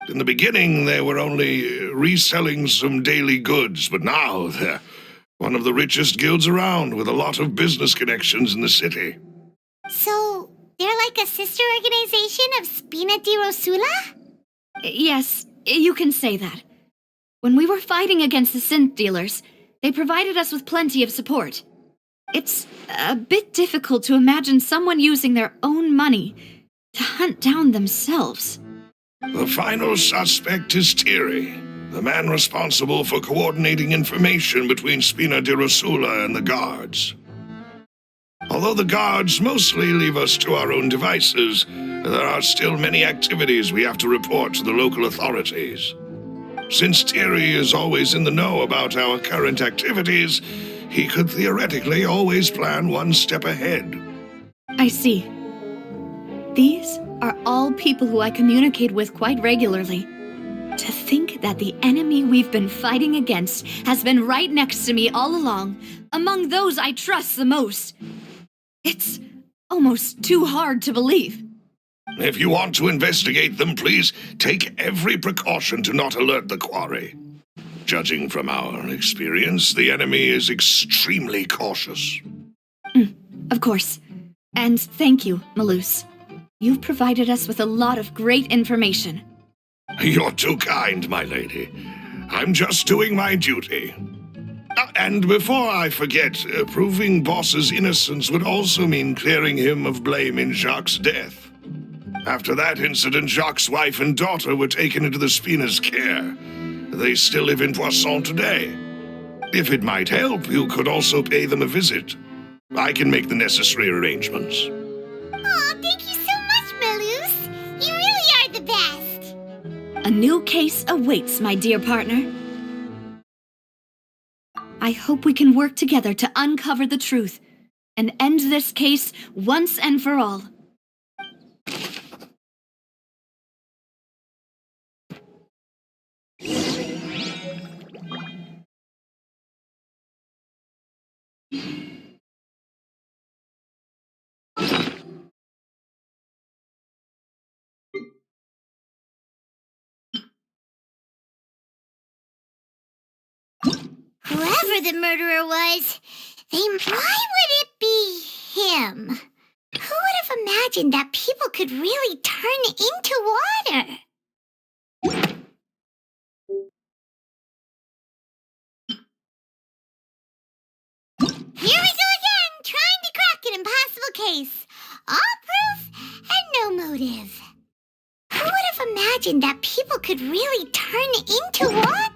In the beginning, they were only reselling some daily goods, but now they're one of the richest guilds around with a lot of business connections in the city.
So, they're like a sister organization of Spina di Rosula?
Yes, you can say that. When we were fighting against the synth dealers, they provided us with plenty of support. It's a bit difficult to imagine someone using their own money to hunt down themselves.
The final suspect is Thierry, the man responsible for coordinating information between Spina di Rosula and the guards. Although the guards mostly leave us to our own devices, there are still many activities we have to report to the local authorities. Since Thierry is always in the know about our current activities, he could theoretically always plan one step ahead.
I see. These are all people who I communicate with quite regularly. To think that the enemy we've been fighting against has been right next to me all along, among those I trust the most. It's almost too hard to believe.
If you want to investigate them, please take every precaution to not alert the quarry. Judging from our experience, the enemy is extremely cautious.
Of course. And thank you, Maloose. You've provided us with a lot of great information.
You're too kind, my lady. I'm just doing my duty. And before I forget, proving Boss's innocence would also mean clearing him of blame in Jacques' death. After that incident, Jacques' wife and daughter were taken into the Spina's care. They still live in Poisson today. If it might help, you could also pay them a visit. I can make the necessary arrangements.
Aw, thank you so much, Maloose. You really are the best.
A new case awaits, my dear partner. I hope we can work together to uncover the truth and end this case once and for all.
Whoever the murderer was, why would it be him? Who would have imagined that people could really turn into water? Here we go again, trying to crack an impossible case. All proof and no motive. Who would have imagined that people could really turn into water?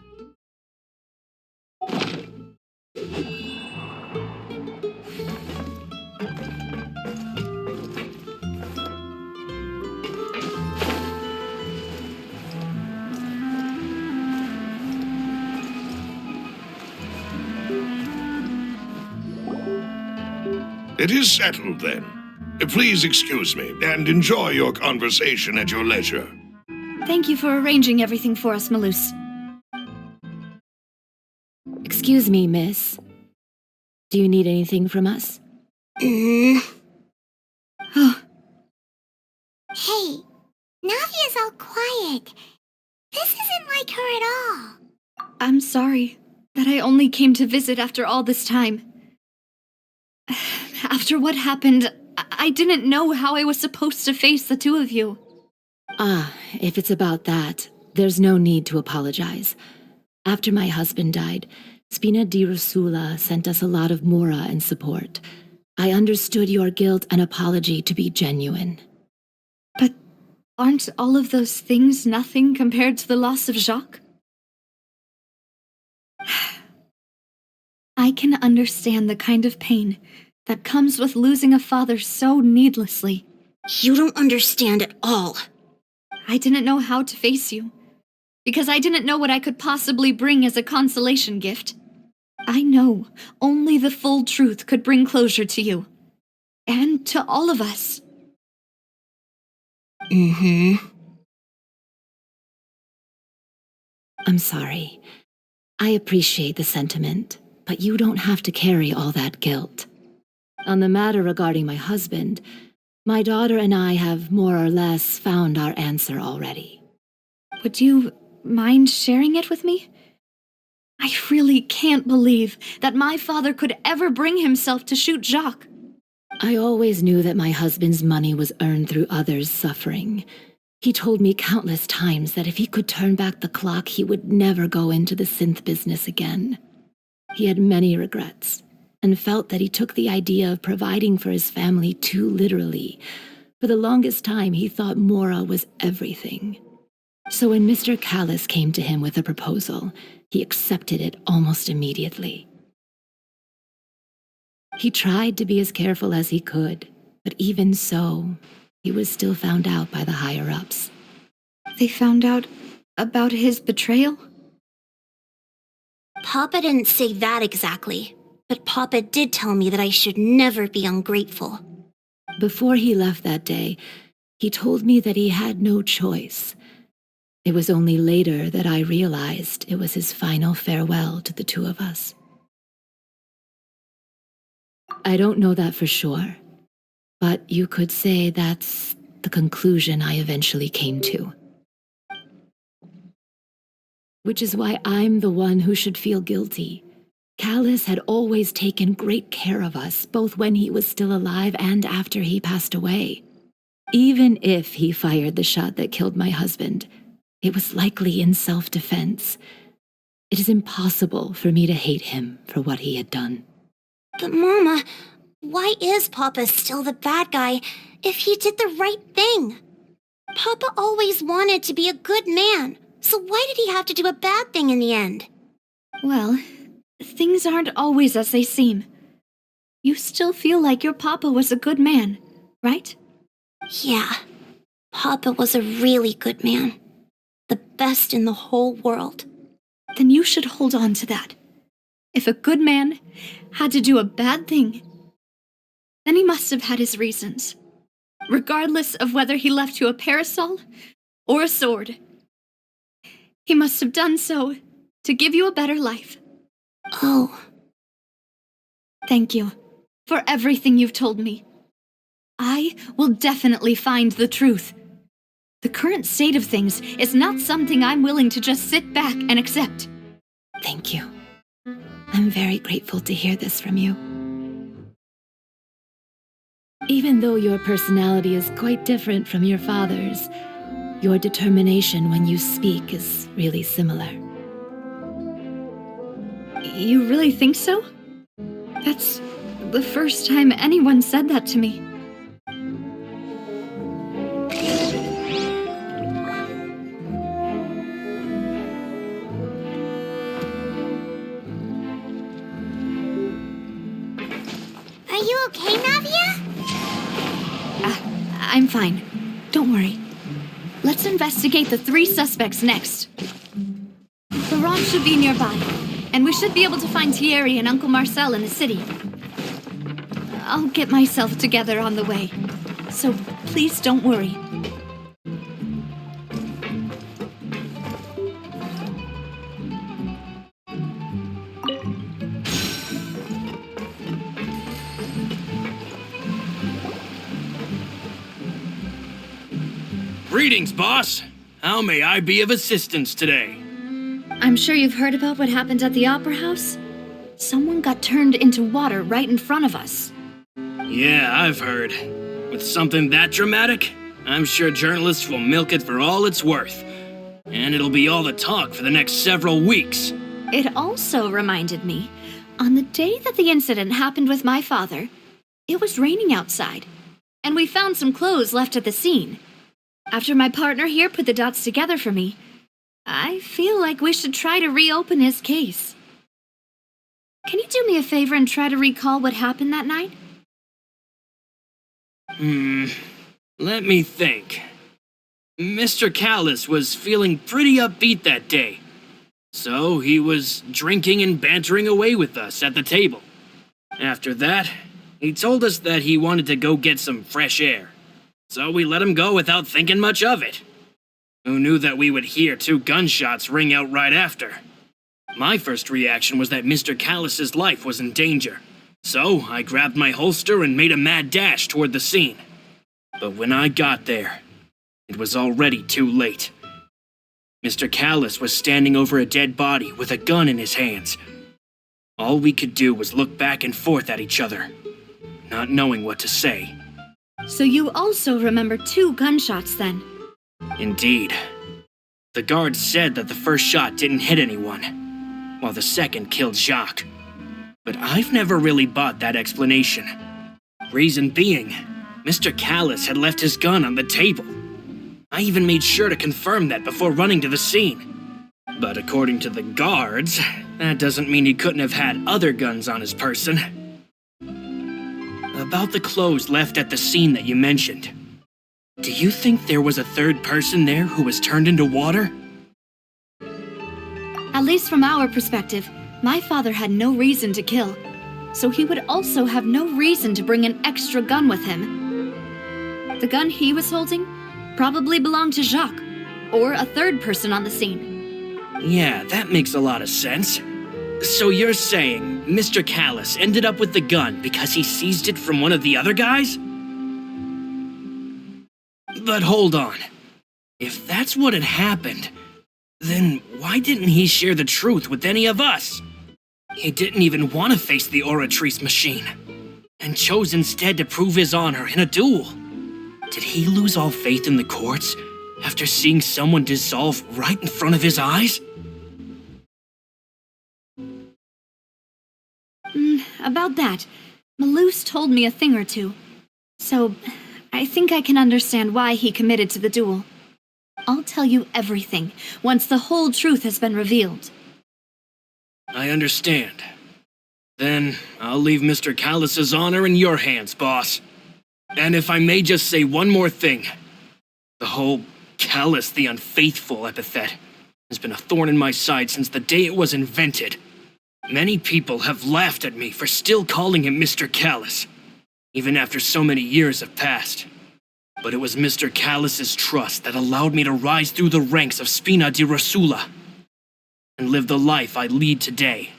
It is settled then. Please excuse me and enjoy your conversation at your leisure.
Thank you for arranging everything for us, Malus.
Excuse me, miss. Do you need anything from us?
Oh,
Hey, Navia's all quiet. This isn't like her at all.
I'm sorry that I only came to visit after all this time. After what happened, I didn't know how I was supposed to face the two of you.
Ah, if it's about that, there's no need to apologize. After my husband died, Spina di Rosula sent us a lot of mora and support. I understood your guilt and apology to be genuine.
But aren't all of those things nothing compared to the loss of Jacques? I can understand the kind of pain that comes with losing a father so needlessly.
You don't understand at all.
I didn't know how to face you, because I didn't know what I could possibly bring as a consolation gift. I know only the full truth could bring closure to you, and to all of us.
I'm sorry. I appreciate the sentiment, but you don't have to carry all that guilt. On the matter regarding my husband, my daughter and I have more or less found our answer already.
Would you mind sharing it with me? I really can't believe that my father could ever bring himself to shoot Jacques.
I always knew that my husband's money was earned through others' suffering. He told me countless times that if he could turn back the clock, he would never go into the synth business again. He had many regrets, and felt that he took the idea of providing for his family too literally. For the longest time, he thought Mora was everything. So when Mr. Callis came to him with a proposal, he accepted it almost immediately. He tried to be as careful as he could, but even so, he was still found out by the higher-ups.
They found out about his betrayal?
Papa didn't say that exactly, but Papa did tell me that I should never be ungrateful.
Before he left that day, he told me that he had no choice. It was only later that I realized it was his final farewell to the two of us. I don't know that for sure, but you could say that's the conclusion I eventually came to. Which is why I'm the one who should feel guilty. Callis had always taken great care of us, both when he was still alive and after he passed away. Even if he fired the shot that killed my husband, it was likely in self-defense. It is impossible for me to hate him for what he had done.
But Mama, why is Papa still the bad guy if he did the right thing? Papa always wanted to be a good man, so why did he have to do a bad thing in the end?
Well, things aren't always as they seem. You still feel like your papa was a good man, right?
Yeah, Papa was a really good man. The best in the whole world.
Then you should hold on to that. If a good man had to do a bad thing, then he must have had his reasons. Regardless of whether he left you a parasol or a sword. He must have done so to give you a better life.
Oh.
Thank you for everything you've told me. I will definitely find the truth. The current state of things is not something I'm willing to just sit back and accept.
Thank you. I'm very grateful to hear this from you. Even though your personality is quite different from your father's, your determination when you speak is really similar.
You really think so? That's the first time anyone said that to me.
Are you okay, Navia?
I'm fine. Don't worry. Let's investigate the 3 suspects next. The Ron should be nearby, and we should be able to find Thierry and Uncle Marcel in the city. I'll get myself together on the way, so please don't worry.
Greetings, boss. How may I be of assistance today?
I'm sure you've heard about what happened at the Opera House. Someone got turned into water right in front of us.
Yeah, I've heard. With something that dramatic, I'm sure journalists will milk it for all it's worth. And it'll be all the talk for the next several weeks.
It also reminded me, on the day that the incident happened with my father, it was raining outside, and we found some clothes left at the scene. After my partner here put the dots together for me, I feel like we should try to reopen his case. Can you do me a favor and try to recall what happened that night?
Let me think. Mr. Callis was feeling pretty upbeat that day. So he was drinking and bantering away with us at the table. After that, he told us that he wanted to go get some fresh air. So we let him go without thinking much of it. Who knew that we would hear 2 gunshots ring out right after? My first reaction was that Mr. Callis's life was in danger. So I grabbed my holster and made a mad dash toward the scene. But when I got there, it was already too late. Mr. Callis was standing over a dead body with a gun in his hands. All we could do was look back and forth at each other, not knowing what to say.
So you also remember 2 gunshots then?
Indeed. The guard said that the first shot didn't hit anyone, while the second killed Jacques. But I've never really bought that explanation. Reason being, Mr. Callis had left his gun on the table. I even made sure to confirm that before running to the scene. But according to the guards, that doesn't mean he couldn't have had other guns on his person. About the clothes left at the scene that you mentioned. Do you think there was a 3rd person there who was turned into water?
At least from our perspective, my father had no reason to kill, so he would also have no reason to bring an extra gun with him. The gun he was holding probably belonged to Jacques, or a 3rd person on the scene.
Yeah, that makes a lot of sense. So you're saying Mr. Callis ended up with the gun because he seized it from one of the other guys? But hold on. If that's what had happened, then why didn't he share the truth with any of us? He didn't even want to face the Oratrice machine, and chose instead to prove his honor in a duel. Did he lose all faith in the courts after seeing someone dissolve right in front of his eyes?
About that, Malouse told me a thing or two, so I think I can understand why he committed to the duel. I'll tell you everything once the whole truth has been revealed.
I understand. Then I'll leave Mr. Callis's honor in your hands, boss. And if I may just say one more thing. The whole Callis the Unfaithful epithet has been a thorn in my side since the day it was invented. Many people have laughed at me for still calling him Mr. Callis, even after so many years have passed. But it was Mr. Callis's trust that allowed me to rise through the ranks of Spina di Rosula and live the life I lead today.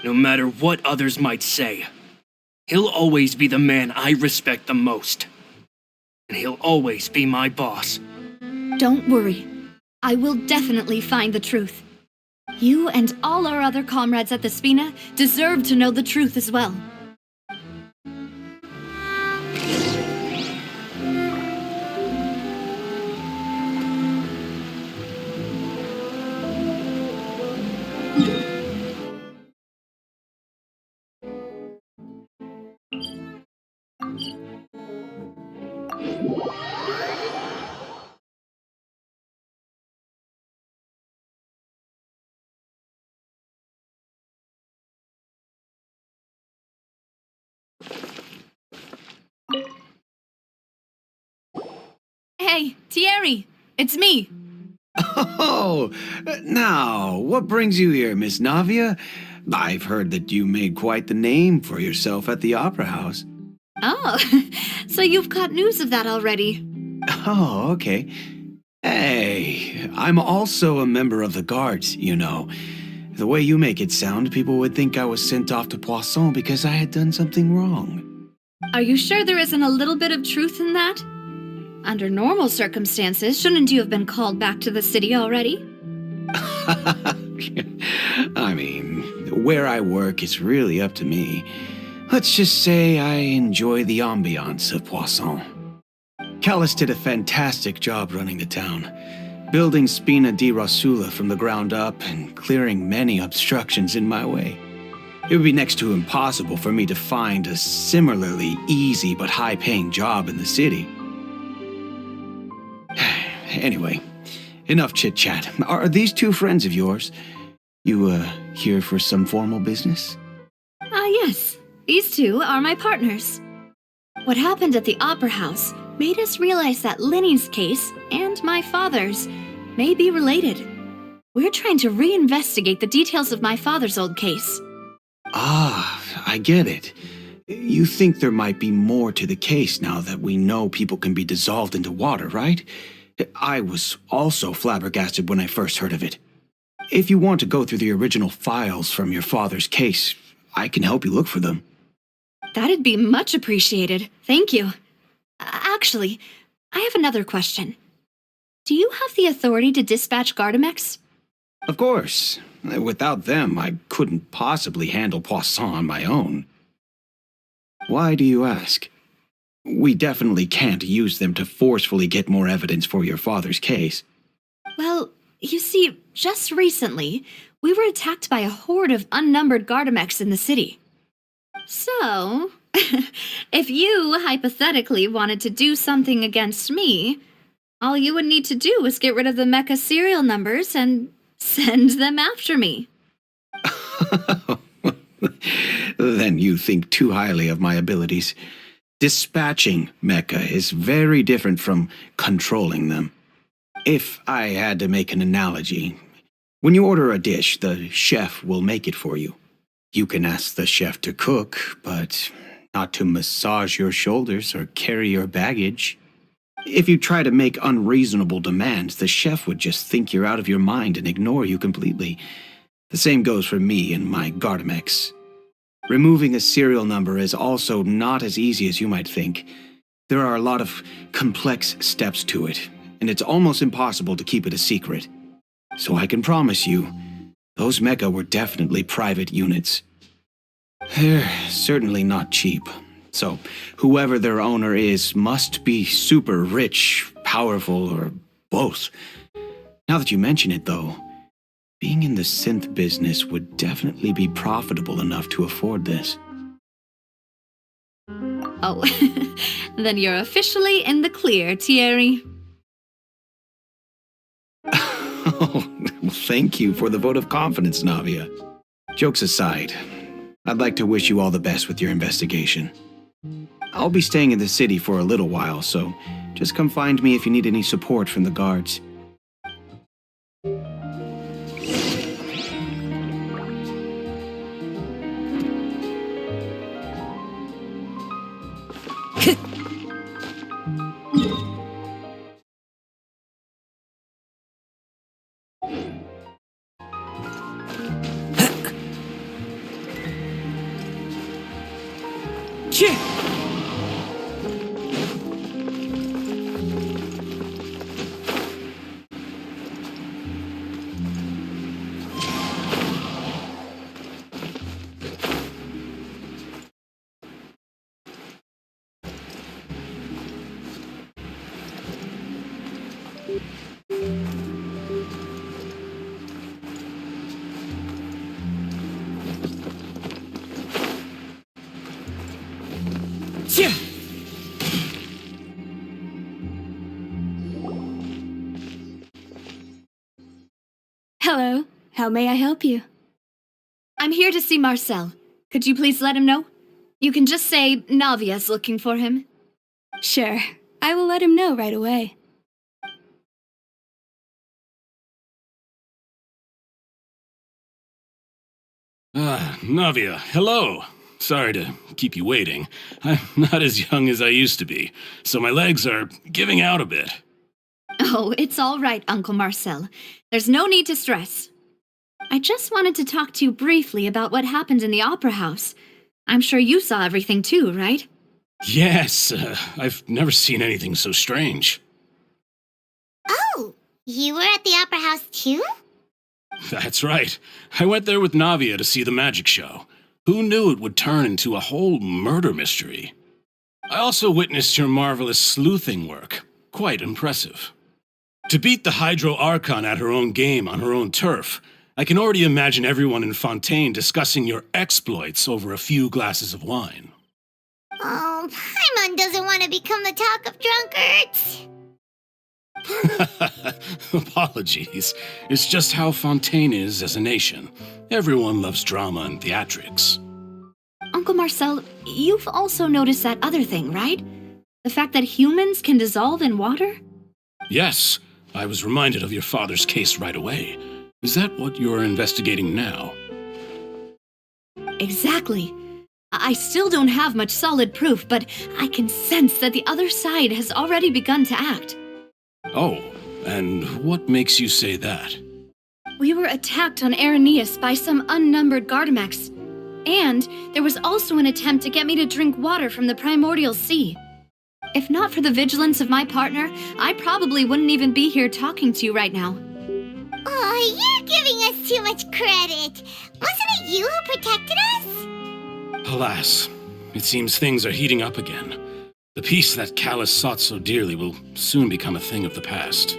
No matter what others might say, he'll always be the man I respect the most. And he'll always be my boss.
Don't worry. I will definitely find the truth. You and all our other comrades at the Spina deserve to know the truth as well.
Hey, Thierry, it's me.
Oh, now, what brings you here, Miss Navia? I've heard that you made quite the name for yourself at the Opera House.
Oh, so you've caught news of that already.
Oh, okay. Hey, I'm also a member of the Guards, you know. The way you make it sound, people would think I was sent off to Poisson because I had done something wrong.
Are you sure there isn't a little bit of truth in that? Under normal circumstances, shouldn't you have been called back to the city already?
I mean, where I work is really up to me. Let's just say I enjoy the ambiance of Poisson. Callis did a fantastic job running the town, building Spina di Rosula from the ground up and clearing many obstructions in my way. It would be next to impossible for me to find a similarly easy but high-paying job in the city. Anyway, enough chit-chat. Are these two friends of yours? You, here for some formal business?
Yes. These two are my partners. What happened at the Opera House made us realize that Linny's case and my father's may be related. We're trying to reinvestigate the details of my father's old case.
Ah, I get it. You think there might be more to the case now that we know people can be dissolved into water, right? I was also flabbergasted when I first heard of it. If you want to go through the original files from your father's case, I can help you look for them.
That'd be much appreciated. Thank you. Actually, I have another question. Do you have the authority to dispatch Gardamex?
Of course. Without them, I couldn't possibly handle Poisson on my own. Why do you ask? We definitely can't use them to forcefully get more evidence for your father's case.
Well, you see, just recently, we were attacked by a horde of unnumbered Gardamex in the city. So, if you hypothetically wanted to do something against me, all you would need to do is get rid of the mecha serial numbers and send them after me.
Then you think too highly of my abilities. Dispatching mecha is very different from controlling them. If I had to make an analogy, when you order a dish, the chef will make it for you. You can ask the chef to cook, but not to massage your shoulders or carry your baggage. If you try to make unreasonable demands, the chef would just think you're out of your mind and ignore you completely. The same goes for me and my Gardamex. Removing a serial number is also not as easy as you might think. There are a lot of complex steps to it, and it's almost impossible to keep it a secret. So I can promise you, those mecha were definitely private units. They're certainly not cheap. So whoever their owner is must be super rich, powerful, or both. Now that you mention it, though, being in the synth business would definitely be profitable enough to afford this.
Oh, then you're officially in the clear, Thierry.
Oh, well, thank you for the vote of confidence, Navia. Jokes aside, I'd like to wish you all the best with your investigation. I'll be staying in the city for a little while, so just come find me if you need any support from the guards.
Hello, how may I help you?
I'm here to see Marcel. Could you please let him know? You can just say Navia's looking for him.
Sure, I will let him know right away.
Navia, hello. Sorry to keep you waiting. I'm not as young as I used to be, so my legs are giving out a bit.
Oh, it's all right, Uncle Marcel. There's no need to stress. I just wanted to talk to you briefly about what happened in the Opera House. I'm sure you saw everything too, right?
Yes, I've never seen anything so strange.
Oh, you were at the Opera House too?
That's right. I went there with Navia to see the magic show. Who knew it would turn into a whole murder mystery? I also witnessed your marvelous sleuthing work. Quite impressive. To beat the Hydro Archon at her own game on her own turf, I can already imagine everyone in Fontaine discussing your exploits over a few glasses of wine.
Oh, Paimon doesn't want to become the talk of drunkards.
Apologies. It's just how Fontaine is as a nation. Everyone loves drama and theatrics.
Uncle Marcel, you've also noticed that other thing, right? The fact that humans can dissolve in water?
Yes, I was reminded of your father's case right away. Is that what you're investigating now?
Exactly. I still don't have much solid proof, but I can sense that the other side has already begun to act.
Oh, and what makes you say that?
We were attacked on Araneus by some unnumbered Gardamex. And there was also an attempt to get me to drink water from the primordial sea. If not for the vigilance of my partner, I probably wouldn't even be here talking to you right now.
Oh, you're giving us too much credit. Wasn't it you who protected us?
Alas, it seems things are heating up again. The peace that Callus sought so dearly will soon become a thing of the past.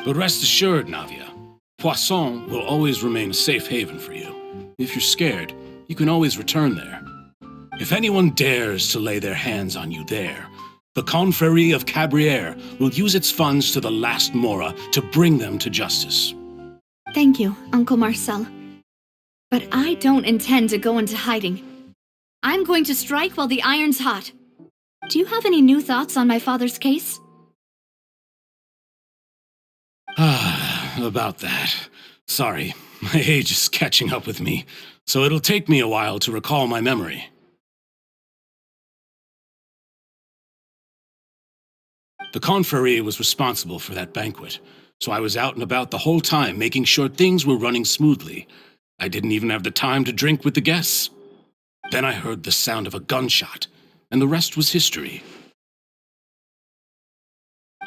But rest assured, Navia, Poisson will always remain a safe haven for you. If you're scared, you can always return there. If anyone dares to lay their hands on you there, the Confrérie of Cabrières will use its funds to the last Mora to bring them to justice.
Thank you, Uncle Marcel. But I don't intend to go into hiding. I'm going to strike while the iron's hot. Do you have any new thoughts on my father's case?
About that. Sorry, my age is catching up with me, so it'll take me a while to recall my memory. The Confrérie was responsible for that banquet, so I was out and about the whole time making sure things were running smoothly. I didn't even have the time to drink with the guests. Then I heard the sound of a gunshot, and the rest was history.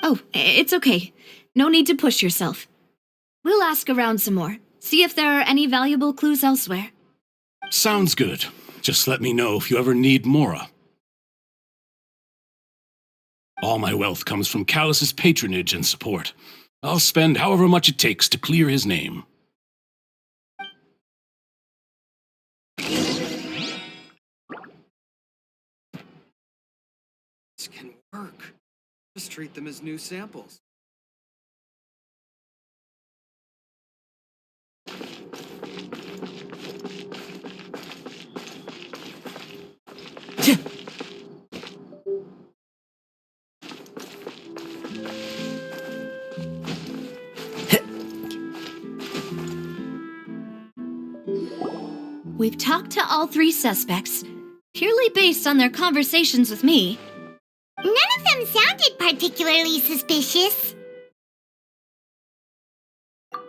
Oh, it's okay. No need to push yourself. We'll ask around some more, see if there are any valuable clues elsewhere.
Sounds good. Just let me know if you ever need Mora. All my wealth comes from Callus's patronage and support. I'll spend however much it takes to clear his name.
This can work. Just treat them as new samples.
We've talked to all three suspects, purely based on their conversations with me.
None of them sounded particularly suspicious.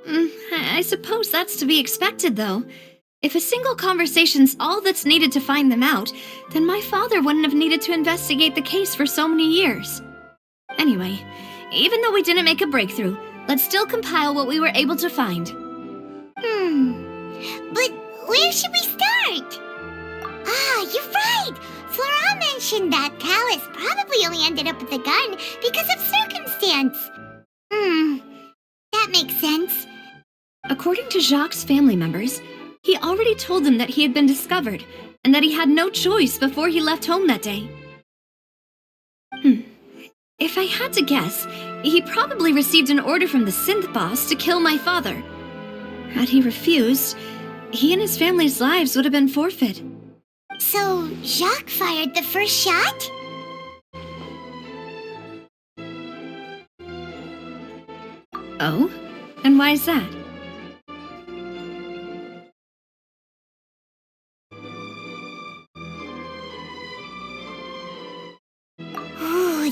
I suppose that's to be expected, though. If a single conversation's all that's needed to find them out, then my father wouldn't have needed to investigate the case for so many years. Anyway, even though we didn't make a breakthrough, let's still compile what we were able to find.
But where should we start? Ah, you're right! Flora mentioned that Callus probably only ended up with the gun because of circumstance. That makes sense.
According to Jacques' family members, he already told them that he had been discovered, and that he had no choice before he left home that day. If I had to guess, he probably received an order from the synth boss to kill my father. Had he refused, he and his family's lives would have been forfeit.
So, Jacques fired the first shot?
Oh? And why is that?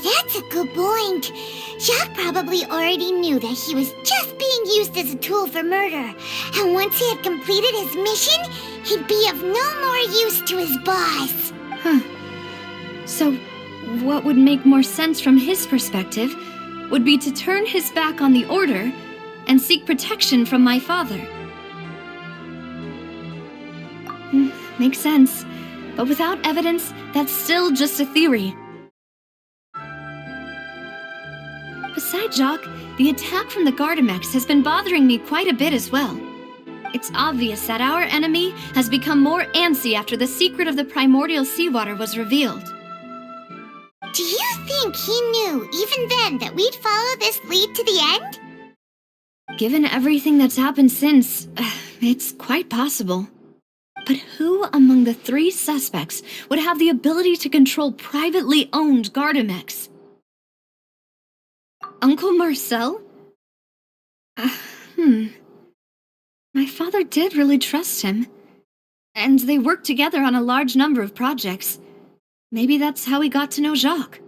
that's a good point. Jacques probably already knew that he was just being used as a tool for murder. And once he had completed his mission, he'd be of no more use to his boss.
Huh. So, what would make more sense from his perspective would be to turn his back on the Order and seek protection from my father. Makes sense. But without evidence, that's still just a theory. Besides Jacques, the attack from the Gardamex has been bothering me quite a bit as well. It's obvious that our enemy has become more antsy after the secret of the primordial seawater was revealed.
Do you think he knew, even then, that we'd follow this lead to the end?
Given everything that's happened since, it's quite possible. But who among the 3 suspects would have the ability to control privately owned Gardamex? Uncle Marcel? My father did really trust him. And they worked together on a large number of projects. Maybe that's how he got to know Jacques.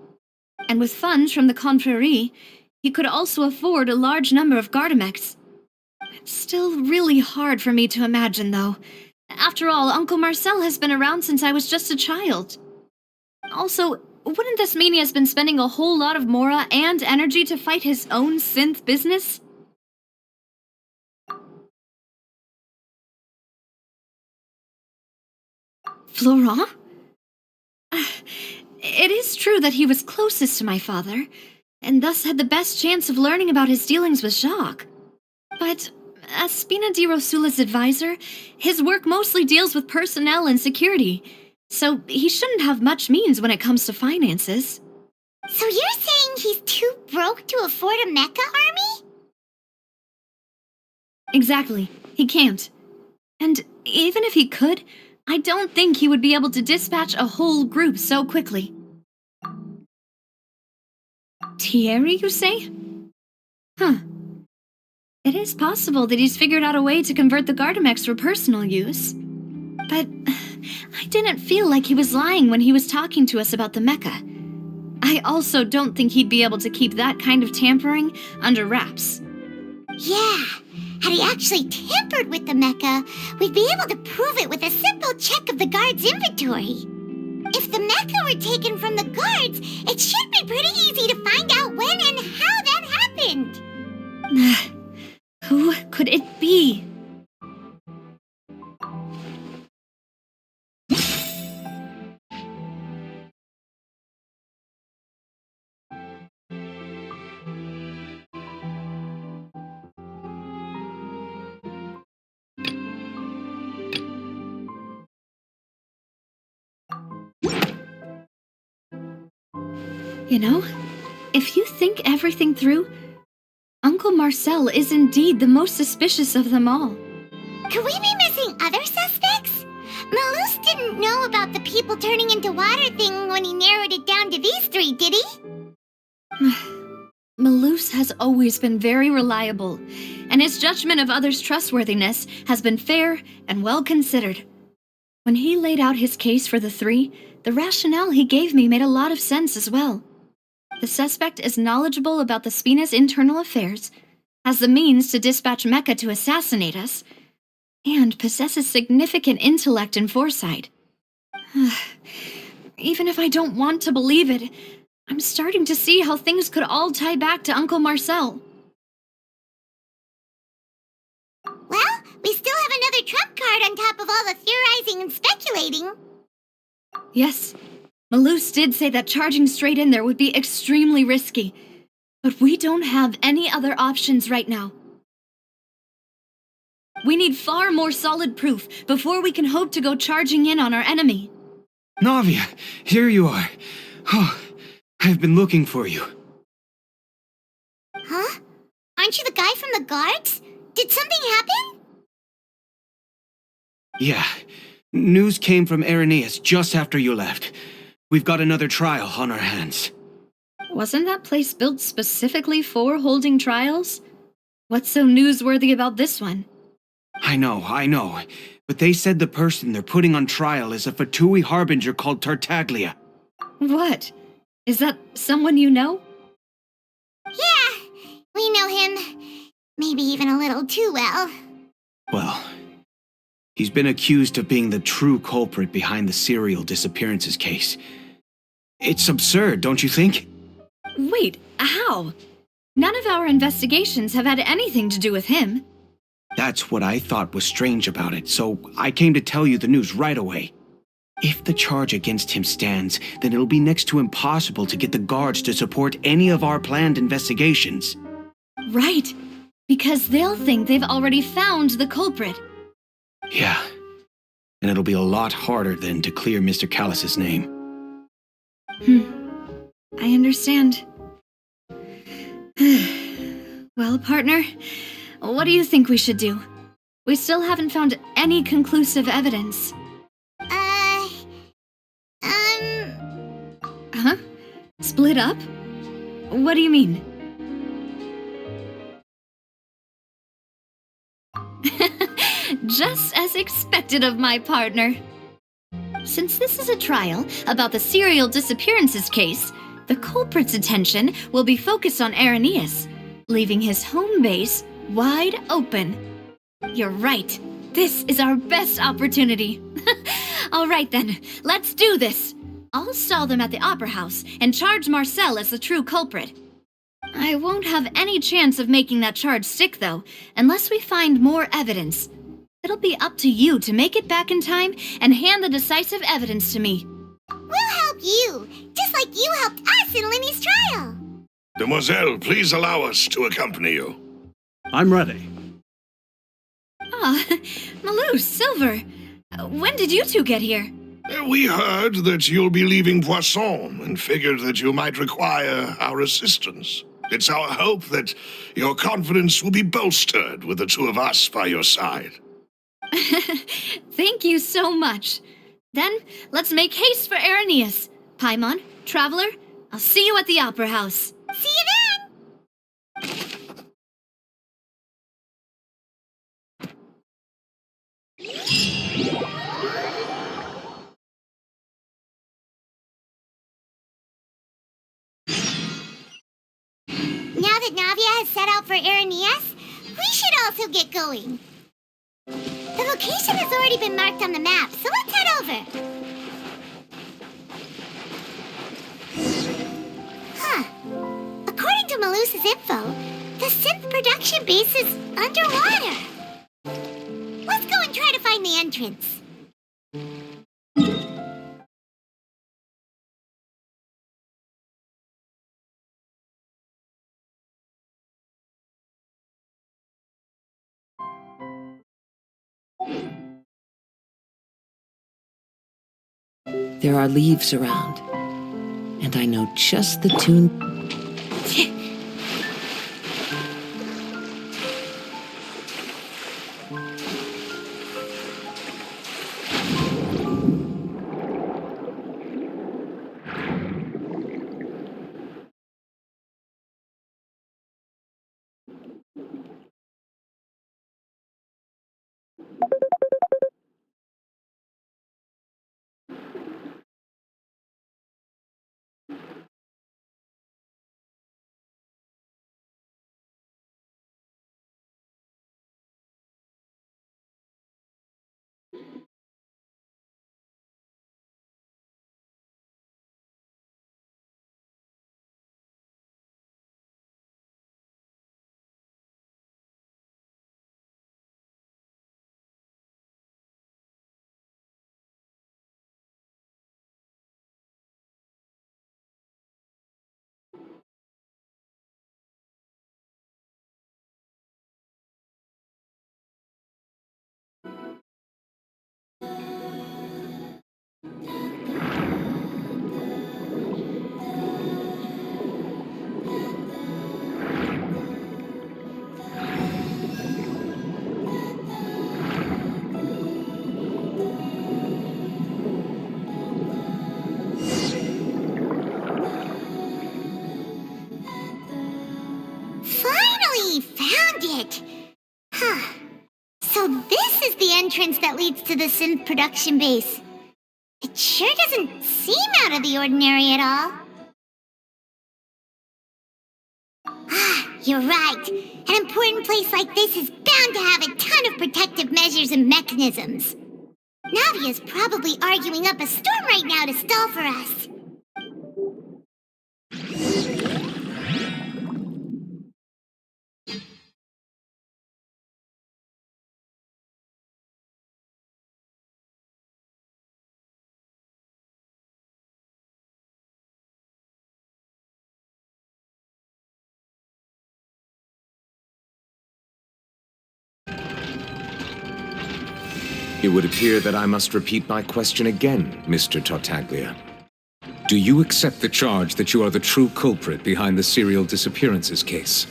And with funds from the Confrérie, he could also afford a large number of Gardamex. It's still really hard for me to imagine, though. After all, Uncle Marcel has been around since I was just a child. Also, wouldn't this mean he has been spending a whole lot of mora and energy to fight his own synth business? Florent? It is true that he was closest to my father, and thus had the best chance of learning about his dealings with Jacques. But as Spina di Rosula's advisor, his work mostly deals with personnel and security, so he shouldn't have much means when it comes to finances.
So you're saying he's too broke to afford a mecha army?
Exactly. He can't. And even if he could, I don't think he would be able to dispatch a whole group so quickly. Thierry, you say? Huh. It is possible that he's figured out a way to convert the Gardamex for personal use. But I didn't feel like he was lying when he was talking to us about the mecha. I also don't think he'd be able to keep that kind of tampering under wraps.
Yeah, had he actually tampered with the mecha, we'd be able to prove it with a simple check of the guard's inventory. If the mecha were taken from the guards, it should be pretty easy to find out when and how that happened.
Who could it be? You know, if you think everything through, Uncle Marcel is indeed the most suspicious of them all.
Could we be missing other suspects? Malus didn't know about the people turning into water thing when he narrowed it down to these 3, did he?
Malus has always been very reliable, and his judgment of others' trustworthiness has been fair and well considered. When he laid out his case for the 3, the rationale he gave me made a lot of sense as well. The suspect is knowledgeable about the Spina's internal affairs, has the means to dispatch Mecha to assassinate us, and possesses significant intellect and foresight. Even if I don't want to believe it, I'm starting to see how things could all tie back to Uncle Marcel.
Well, we still have another trump card on top of all the theorizing and speculating.
Yes, Malus did say that charging straight in there would be extremely risky, but we don't have any other options right now. We need far more solid proof before we can hope to go charging in on our enemy.
Navia, here you are. Oh, I've been looking for you.
Huh? Aren't you the guy from the guards? Did something happen?
Yeah. News came from Irenaeus just after you left. We've got another trial on our hands.
Wasn't that place built specifically for holding trials? What's so newsworthy about this one?
I know. But they said the person they're putting on trial is a Fatui harbinger called Tartaglia.
What? Is that someone you know?
Yeah, we know him. Maybe even a little too well.
Well, he's been accused of being the true culprit behind the serial disappearances case. It's absurd, don't you think?
Wait, how? None of our investigations have had anything to do with him.
That's what I thought was strange about it, so I came to tell you the news right away. If the charge against him stands, then it'll be next to impossible to get the guards to support any of our planned investigations.
Right, because they'll think they've already found the culprit.
Yeah, and it'll be a lot harder then to clear Mr. Callus's name.
I understand. Well, partner, what do you think we should do? We still haven't found any conclusive evidence. Huh? Split up? What do you mean? Just as expected of my partner. Since this is a trial about the serial disappearances case, the culprit's attention will be focused on Irenaeus, leaving his home base wide open. You're right. This is our best opportunity. All right then, let's do this. I'll stall them at the Opera House and charge Marcel as the true culprit. I won't have any chance of making that charge stick, though, unless we find more evidence. It'll be up to you to make it back in time and hand the decisive evidence to me.
We'll help you, just like you helped us in Linny's trial.
Demoiselle, please allow us to accompany you.
I'm ready.
Ah, Malou, Silver. When did you two get here?
We heard that you'll be leaving Poisson and figured that you might require our assistance. It's our hope that your confidence will be bolstered with the two of us by your side.
Thank you so much. Then, let's make haste for Irenaeus. Paimon, Traveler, I'll see you at the Opera House.
See you then! Now that Navia has set out for Irenaeus, we should also get going. The location has already been marked on the map, so let's head over. Huh. According to Malus's info, the synth production base is underwater. Let's go and try to find the entrance.
There are leaves around, and I know just the tune. Finally found it! Huh. So this is the entrance that leads to the synth production base. It sure doesn't seem out of the ordinary at all. You're right. An important place like this is bound to have a ton of protective measures and mechanisms. Navia's probably arguing up a storm right now to stall for us.
It would appear that I must repeat my question again, Mr. Tartaglia. Do you accept the charge that you are the true culprit behind the serial disappearances case?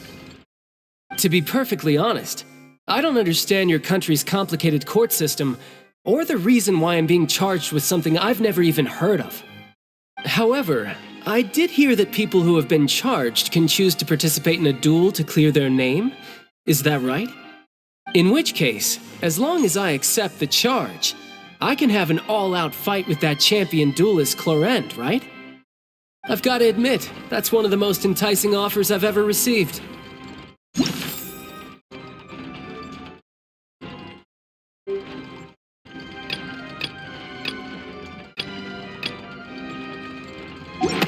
To be perfectly honest, I don't understand your country's complicated court system, or the reason why I'm being charged with something I've never even heard of. However, I did hear that people who have been charged can choose to participate in a duel to clear their name. Is that right? In which case, as long as I accept the charge, I can have an all-out fight with that champion duelist Clorend, right? I've got to admit, that's one of the most enticing offers I've ever received.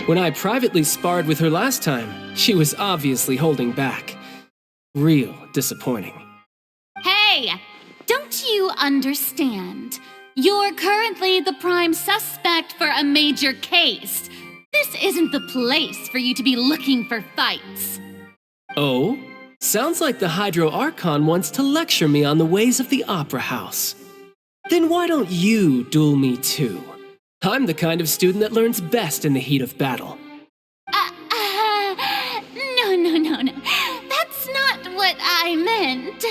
When I privately sparred with her last time, she was obviously holding back. Real disappointing.
Hey! Don't you understand? You're currently the prime suspect for a major case. This isn't the place for you to be looking for fights.
Oh? Sounds like the Hydro Archon wants to lecture me on the ways of the Opera House. Then why don't you duel me too? I'm the kind of student that learns best in the heat of battle.
No. That's not what I meant.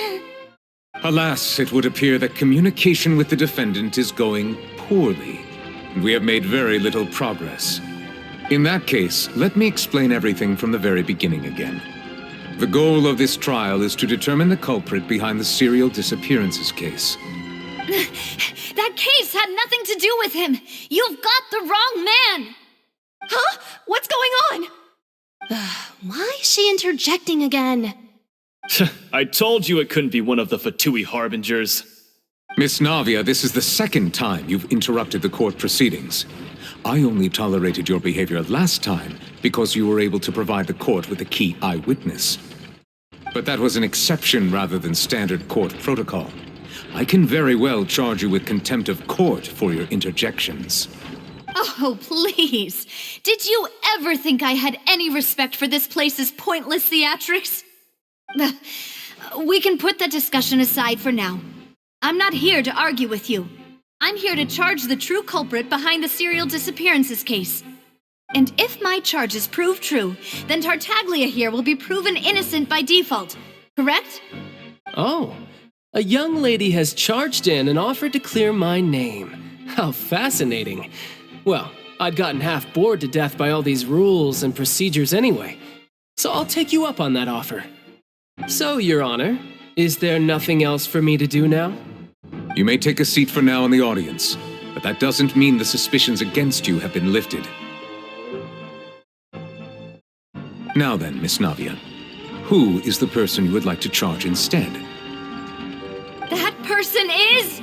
Alas, it would appear that communication with the defendant is going poorly, and we have made very little progress. In that case, let me explain everything from the very beginning again. The goal of this trial is to determine the culprit behind the serial disappearances case.
That case had nothing to do with him. You've got the wrong man.
Huh? What's going on? Why is she interjecting again?
I told you it couldn't be one of the Fatui harbingers.
Miss Navia, this is the second time you've interrupted the court proceedings. I only tolerated your behavior last time because you were able to provide the court with a key eyewitness. But that was an exception rather than standard court protocol. I can very well charge you with contempt of court for your interjections.
Oh, please. Did you ever think I had any respect for this place's pointless theatrics? We can put that discussion aside for now. I'm not here to argue with you. I'm here to charge the true culprit behind the serial disappearances case. And if my charges prove true, then Tartaglia here will be proven innocent by default, correct?
Oh, a young lady has charged in and offered to clear my name. How fascinating. Well, I'd gotten half bored to death by all these rules and procedures anyway, so I'll take you up on that offer. So, Your Honor, is there nothing else for me to do now?
You may take a seat for now in the audience, but that doesn't mean the suspicions against you have been lifted. Now then, Miss Navia, who is the person you would like to charge instead?
That person is...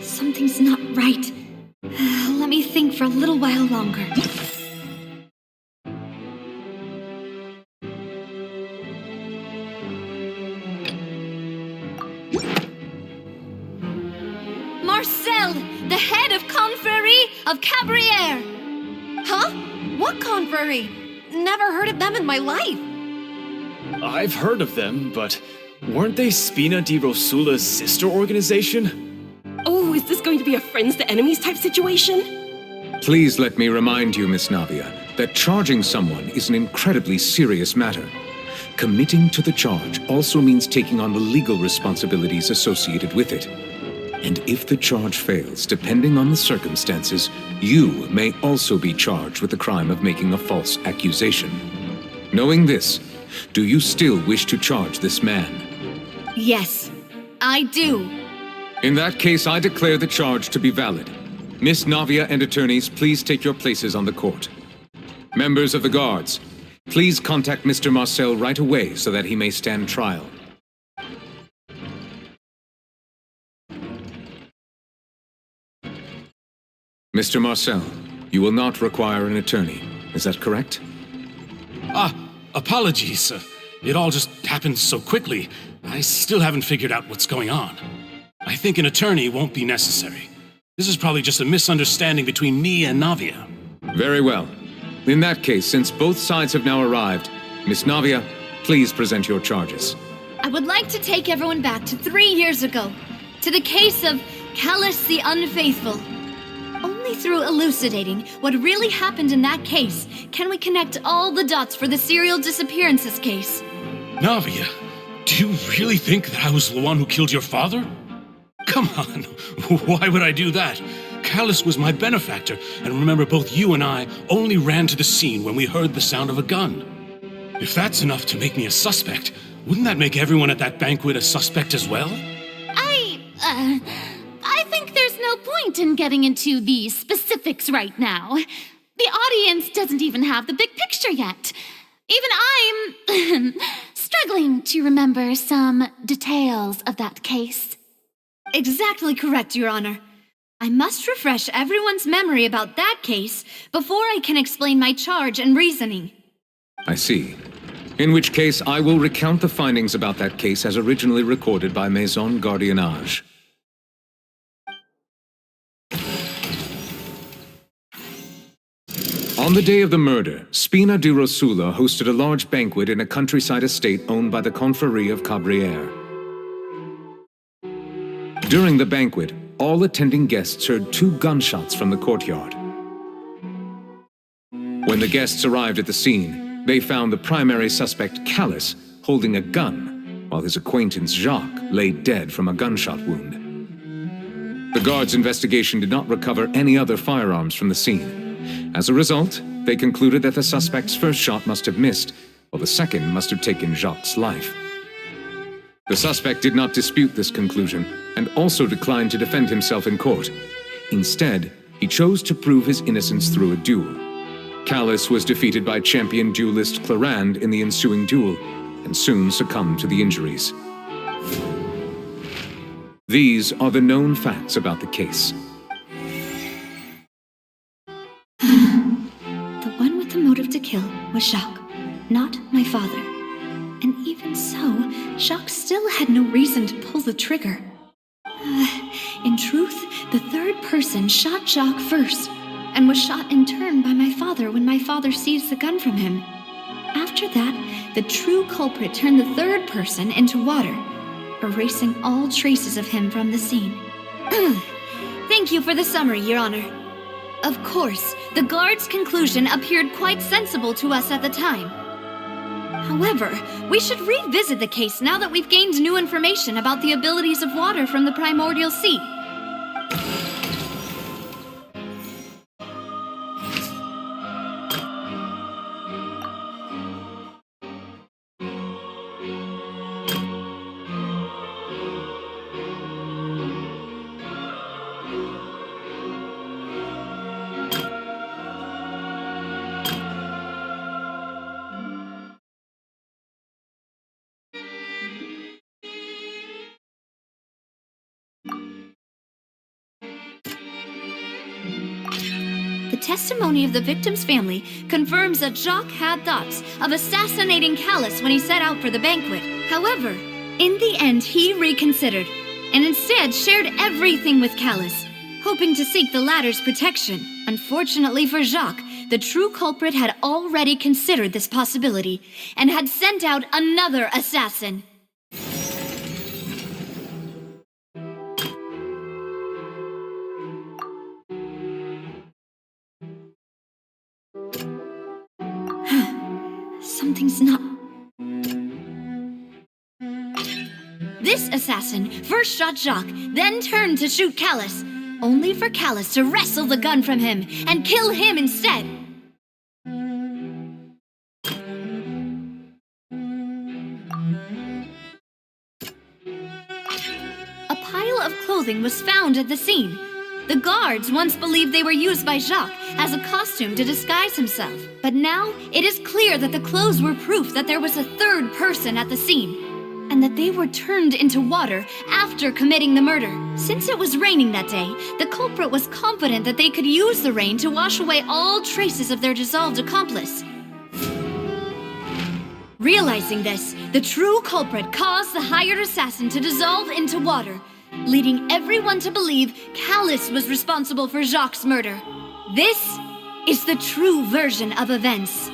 Something's not right. Let me think for a little while longer. Marcel, the head of Confrérie of Cabrières!
Huh? What confrérie? Never heard of them in my life.
I've heard of them, but weren't they Spina di Rosula's sister organization?
Oh, is this going to be a friends to enemies type situation?
Please let me remind you, Miss Navia, that charging someone is an incredibly serious matter. Committing to the charge also means taking on the legal responsibilities associated with it. And if the charge fails, depending on the circumstances, you may also be charged with the crime of making a false accusation. Knowing this, do you still wish to charge this man?
Yes, I do.
In that case, I declare the charge to be valid. Miss Navia and attorneys, please take your places on the court. Members of the guards, please contact Mr. Marcel right away so that he may stand trial. Mr. Marcel, you will not require an attorney. Is that correct?
Apologies. It all just happened so quickly. I still haven't figured out what's going on. I think an attorney won't be necessary. This is probably just a misunderstanding between me and Navia.
Very well. In that case, since both sides have now arrived, Miss Navia, please present your charges.
I would like to take everyone back to 3 years ago, to the case of Callus the Unfaithful. Only through elucidating what really happened in that case can we connect all the dots for the serial disappearances case.
Navia, do you really think that I was the one who killed your father? Come on, why would I do that? Callus was my benefactor, and remember, both you and I only ran to the scene when we heard the sound of a gun. If that's enough to make me a suspect, wouldn't that make everyone at that banquet a suspect as well?
I think there's no point in getting into the specifics right now. The audience doesn't even have the big picture yet. Even I'm struggling to remember some details of that case.
Exactly correct, Your Honor. I must refresh everyone's memory about that case before I can explain my charge and reasoning.
I see. In which case, I will recount the findings about that case as originally recorded by Maison Gardiennage. On the day of the murder, Spina di Rosula hosted a large banquet in a countryside estate owned by the Confrérie of Cabrières. During the banquet, all attending guests heard 2 gunshots from the courtyard. When the guests arrived at the scene, they found the primary suspect, Callus, holding a gun, while his acquaintance Jacques lay dead from a gunshot wound. The guards' investigation did not recover any other firearms from the scene. As a result, they concluded that the suspect's first shot must have missed, while the second must have taken Jacques' life. The suspect did not dispute this conclusion, and also declined to defend himself in court. Instead, he chose to prove his innocence through a duel. Callus was defeated by champion duelist Clarand in the ensuing duel, and soon succumbed to the injuries. These are the known facts about the case.
The one with the motive to kill was Jacques, not my father. And even so, Jacques still had no reason to pull the trigger. In truth, the third person shot Jacques first, and was shot in turn by my father when my father seized the gun from him. After that, the true culprit turned the third person into water, erasing all traces of him from the scene. Thank you for the summary, Your Honor. Of course, the guard's conclusion appeared quite sensible to us at the time. However, we should revisit the case now that we've gained new information about the abilities of water from the primordial sea. The testimony of the victim's family confirms that Jacques had thoughts of assassinating Callus when he set out for the banquet. However, in the end, he reconsidered, and instead shared everything with Callus, hoping to seek the latter's protection. Unfortunately for Jacques, the true culprit had already considered this possibility, and had sent out another assassin. Something's not... This assassin first shot Jacques, then turned to shoot Callus, only for Callus to wrestle the gun from him and kill him instead. A pile of clothing was found at the scene. The guards once believed they were used by Jacques as a costume to disguise himself. But now it is clear that the clothes were proof that there was a third person at the scene, and that they were turned into water after committing the murder. Since it was raining that day, the culprit was confident that they could use the rain to wash away all traces of their dissolved accomplice. Realizing this, the true culprit caused the hired assassin to dissolve into water, leading everyone to believe Callus was responsible for Jacques' murder. This is the true version of events.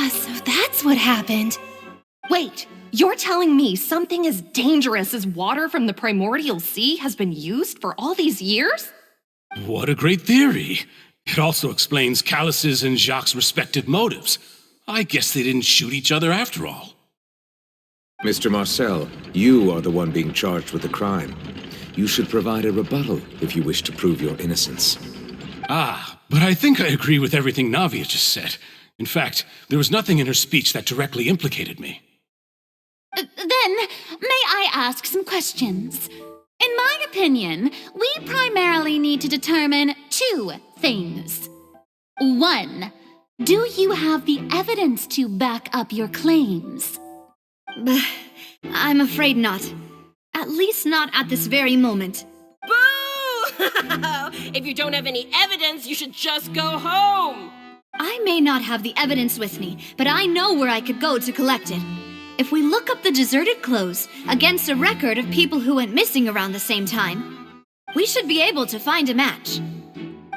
So that's what happened. Wait, you're telling me something as dangerous as water from the primordial sea has been used for all these years?
What a great theory. It also explains Callus's and Jacques' respective motives. I guess they didn't shoot each other after all.
Mr. Marcel, you are the one being charged with the crime. You should provide a rebuttal if you wish to prove your innocence.
But I think I agree with everything Navia just said. In fact, there was nothing in her speech that directly implicated me.
Then, may I ask some questions? In my opinion, we primarily need to determine two things. One, do you have the evidence to back up your claims?
I'm afraid not. At least not at this very moment.
Boo! If you don't have any evidence, you should just go home!
I may not have the evidence with me, but I know where I could go to collect it. If we look up the deserted clothes against a record of people who went missing around the same time, we should be able to find a match.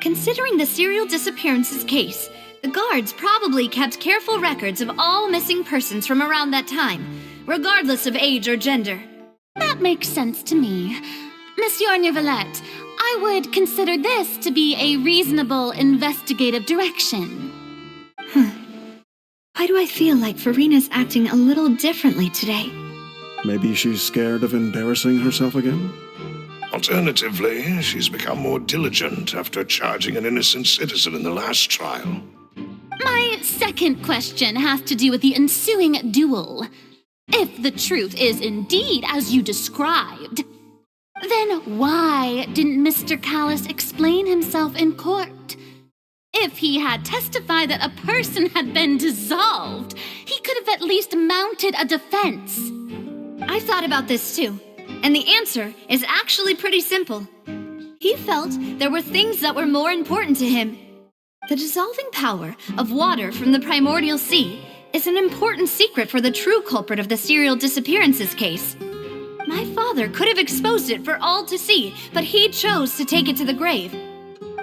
Considering the serial disappearances case, the guards probably kept careful records of all missing persons from around that time, regardless of age or gender.
That makes sense to me. Monsieur Neuvillette, I would consider this to be a reasonable investigative direction.
Why do I feel like Farina's acting a little differently today?
Maybe she's scared of embarrassing herself again?
Alternatively, she's become more diligent after charging an innocent citizen in the last trial.
My second question has to do with the ensuing duel. If the truth is indeed as you described, then why didn't Mr. Callus explain himself in court? If he had testified that a person had been dissolved, he could have at least mounted a defense.
I've thought about this too, and the answer is actually pretty simple. He felt there were things that were more important to him. The dissolving power of water from the primordial sea is an important secret for the true culprit of the serial disappearances case. My father could have exposed it for all to see, but he chose to take it to the grave.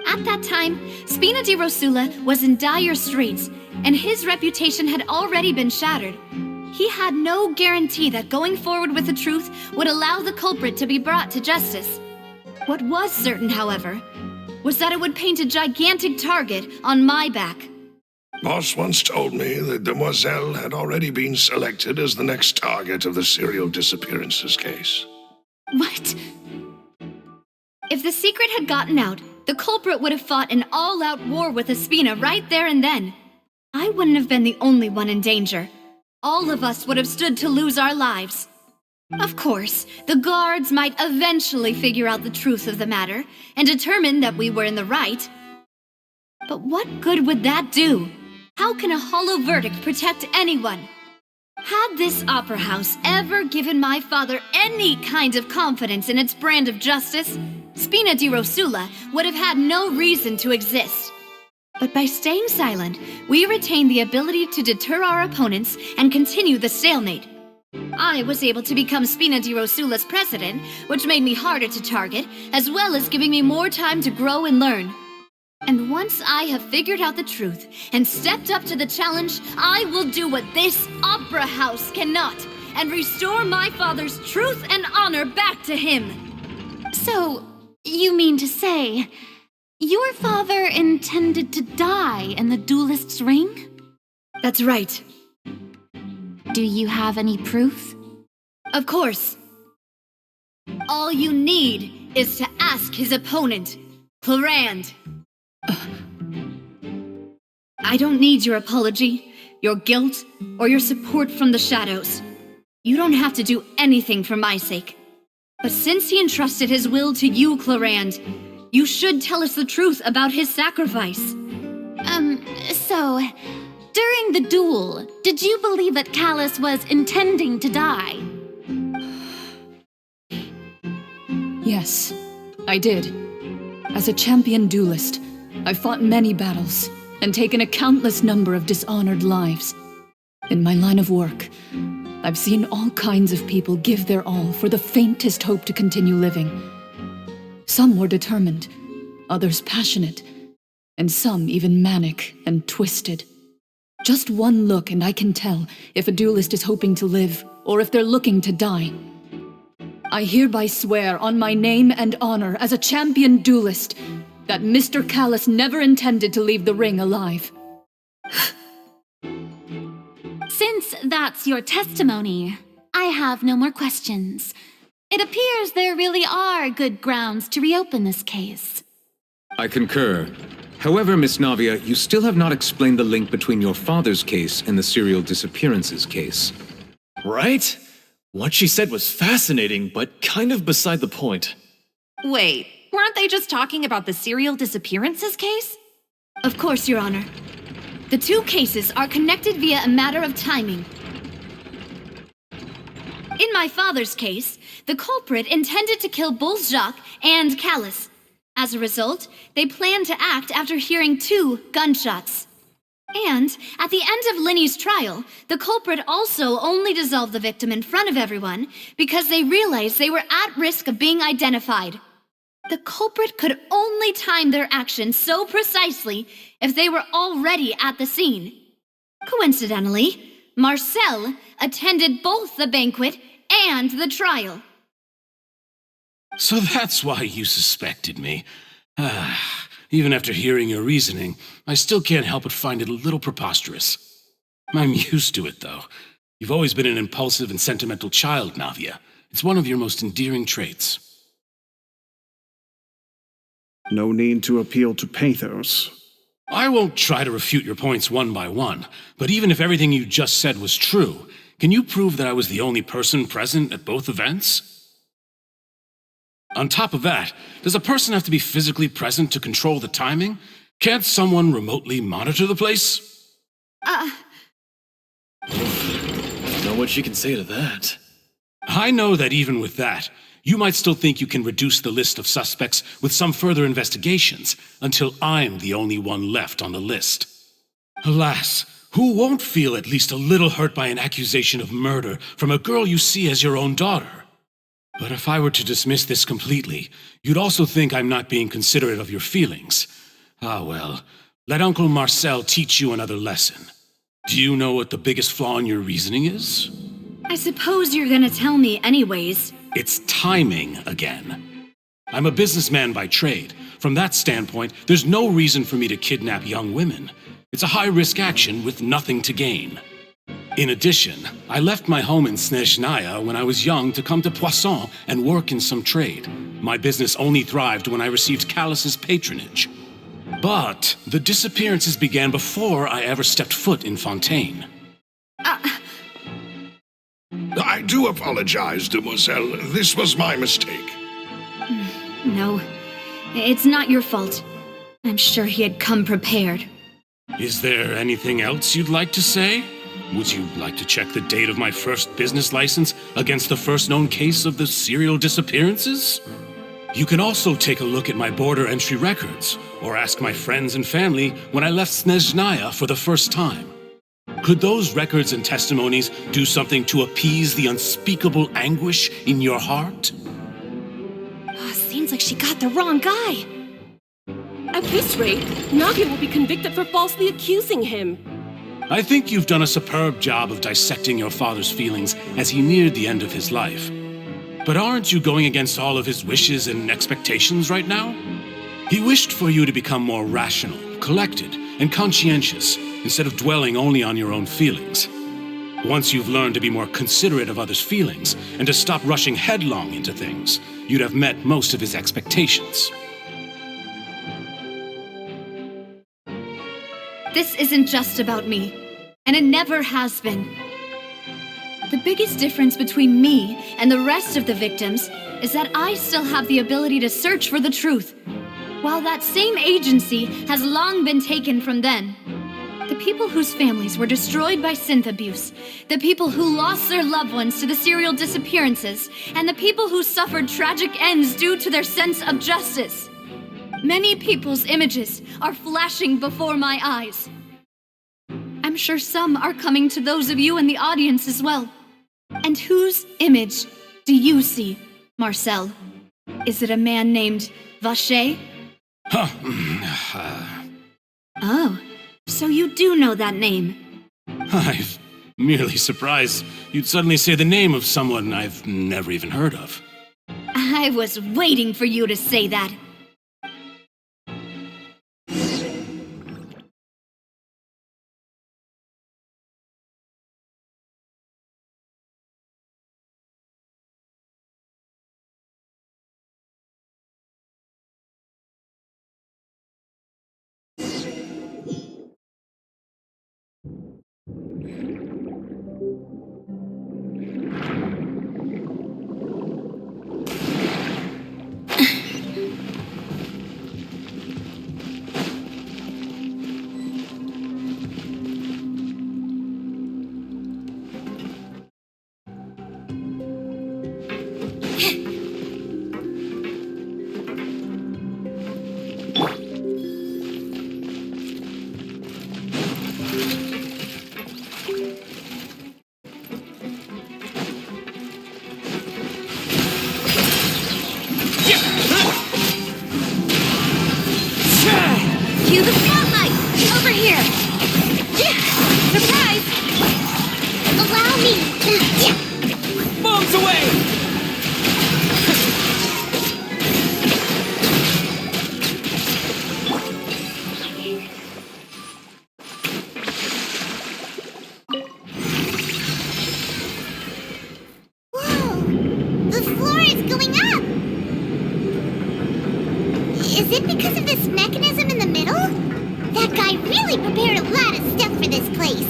At that time, Spina di Rosula was in dire straits, and his reputation had already been shattered. He had no guarantee that going forward with the truth would allow the culprit to be brought to justice. What was certain, however, was that it would paint a gigantic target on my back.
Boss once told me that Demoiselle had already been selected as the next target of the serial disappearances case.
What?
If the secret had gotten out, the culprit would have fought an all-out war with Espina right there and then. I wouldn't have been the only one in danger. All of us would have stood to lose our lives. Of course, the guards might eventually figure out the truth of the matter and determine that we were in the right. But what good would that do? How can a hollow verdict protect anyone? Had this opera house ever given my father any kind of confidence in its brand of justice, Spina di Rosula would have had no reason to exist. But by staying silent, we retained the ability to deter our opponents and continue the stalemate. I was able to become Spina di Rosula's president, which made me harder to target, as well as giving me more time to grow and learn. And once I have figured out the truth and stepped up to the challenge, I will do what this opera house cannot. and restore my father's truth and honor back to him.
So, you mean to say, your father intended to die in the duelist's ring?
That's right.
Do you have any proof?
Of course. All you need is to ask his opponent, Clarand. I don't need your apology, your guilt, or your support from the shadows. You don't have to do anything for my sake. But since he entrusted his will to you, Clarand, you should tell us the truth about his sacrifice.
So, during the duel, did you believe that Callus was intending to die?
Yes, I did. As a champion duelist, I fought many battles and taken a countless number of dishonored lives. In my line of work, I've seen all kinds of people give their all for the faintest hope to continue living. Some were determined, others passionate, and some even manic and twisted. Just one look and I can tell if a duelist is hoping to live or if they're looking to die. I hereby swear on my name and honor as a champion duelist that Mr. Callus never intended to leave the ring alive.
Since that's your testimony, I have no more questions. It appears there really are good grounds to reopen this case.
I concur. However, Miss Navia, you still have not explained the link between your father's case and the serial disappearances case.
Right? What she said was fascinating, but kind of beside the point.
Wait, weren't they just talking about the serial disappearances case?
Of course, Your Honor. The two cases are connected via a matter of timing. In my father's case, the culprit intended to kill both Jacques and Callus. As a result, they planned to act after hearing 2 gunshots. And at the end of Linny's trial, the culprit also only dissolved the victim in front of everyone because they realized they were at risk of being identified. The culprit could only time their actions so precisely if they were already at the scene. Coincidentally, Marcel attended both the banquet and the trial.
So that's why you suspected me. Even after hearing your reasoning, I still can't help but find it a little preposterous. I'm used to it, though. You've always been an impulsive and sentimental child, Navia. It's one of your most endearing traits.
No need to appeal to pathos.
I won't try to refute your points one by one, but even if everything you just said was true, can you prove that I was the only person present at both events? On top of that, does a person have to be physically present to control the timing? Can't someone remotely monitor the place?
Know what she can say to that.
I know that even with that, you might still think you can reduce the list of suspects with some further investigations until I'm the only one left on the list. Alas, who won't feel at least a little hurt by an accusation of murder from a girl you see as your own daughter? But if I were to dismiss this completely, you'd also think I'm not being considerate of your feelings. Ah well, let Uncle Marcel teach you another lesson. Do you know what the biggest flaw in your reasoning is?
I suppose you're gonna tell me anyways.
It's timing again. I'm a businessman by trade. From that standpoint, there's no reason for me to kidnap young women. It's a high-risk action with nothing to gain. In addition, I left my home in Snezhnaya when I was young to come to Poisson and work in some trade. My business only thrived when I received Callus's patronage. But the disappearances began before I ever stepped foot in Fontaine.
I do apologize, demoiselle. This was my mistake.
No, it's not your fault. I'm sure he had come prepared.
Is there anything else you'd like to say? Would you like to check the date of my first business license against the first known case of the serial disappearances? You can also take a look at my border entry records, or ask my friends and family when I left Snezhnaya for the first time. Could those records and testimonies do something to appease the unspeakable anguish in your heart?
Seems like she got the wrong guy. At this rate, Navia will be convicted for falsely accusing him.
I think you've done a superb job of dissecting your father's feelings as he neared the end of his life. But aren't you going against all of his wishes and expectations right now? He wished for you to become more rational, collected, and conscientious instead of dwelling only on your own feelings. Once you've learned to be more considerate of others' feelings and to stop rushing headlong into things, you'd have met most of his expectations.
This isn't just about me, and it never has been. The biggest difference between me and the rest of the victims is that I still have the ability to search for the truth, while that same agency has long been taken from them. The people whose families were destroyed by synth abuse, the people who lost their loved ones to the serial disappearances, and the people who suffered tragic ends due to their sense of justice. Many people's images are flashing before my eyes. I'm sure some are coming to those of you in the audience as well. And whose image do you see, Marcel? Is it a man named Vacher? Oh, so you do know that name.
I'm merely surprised you'd suddenly say the name of someone I've never even heard of.
I was waiting for you to say that. Cue the spotlight! Over here! Surprise!
Allow me!
Bombs away!
The floor is going up! Is it because of this mechanism in the middle? That guy really prepared a lot of stuff for this place.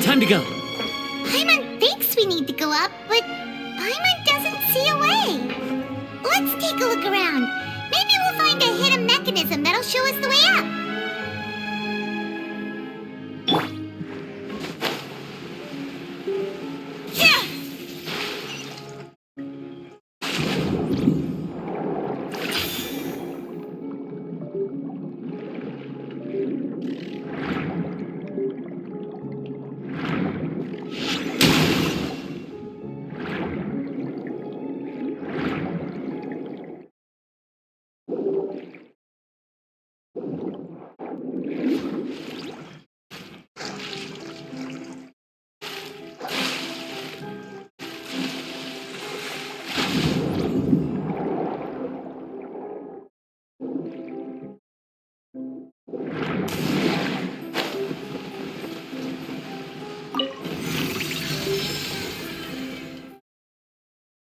Time to go.
Paimon thinks we need to go up, but Paimon doesn't see a way. Let's take a look around. Maybe we'll find a hidden mechanism that'll show us the way up.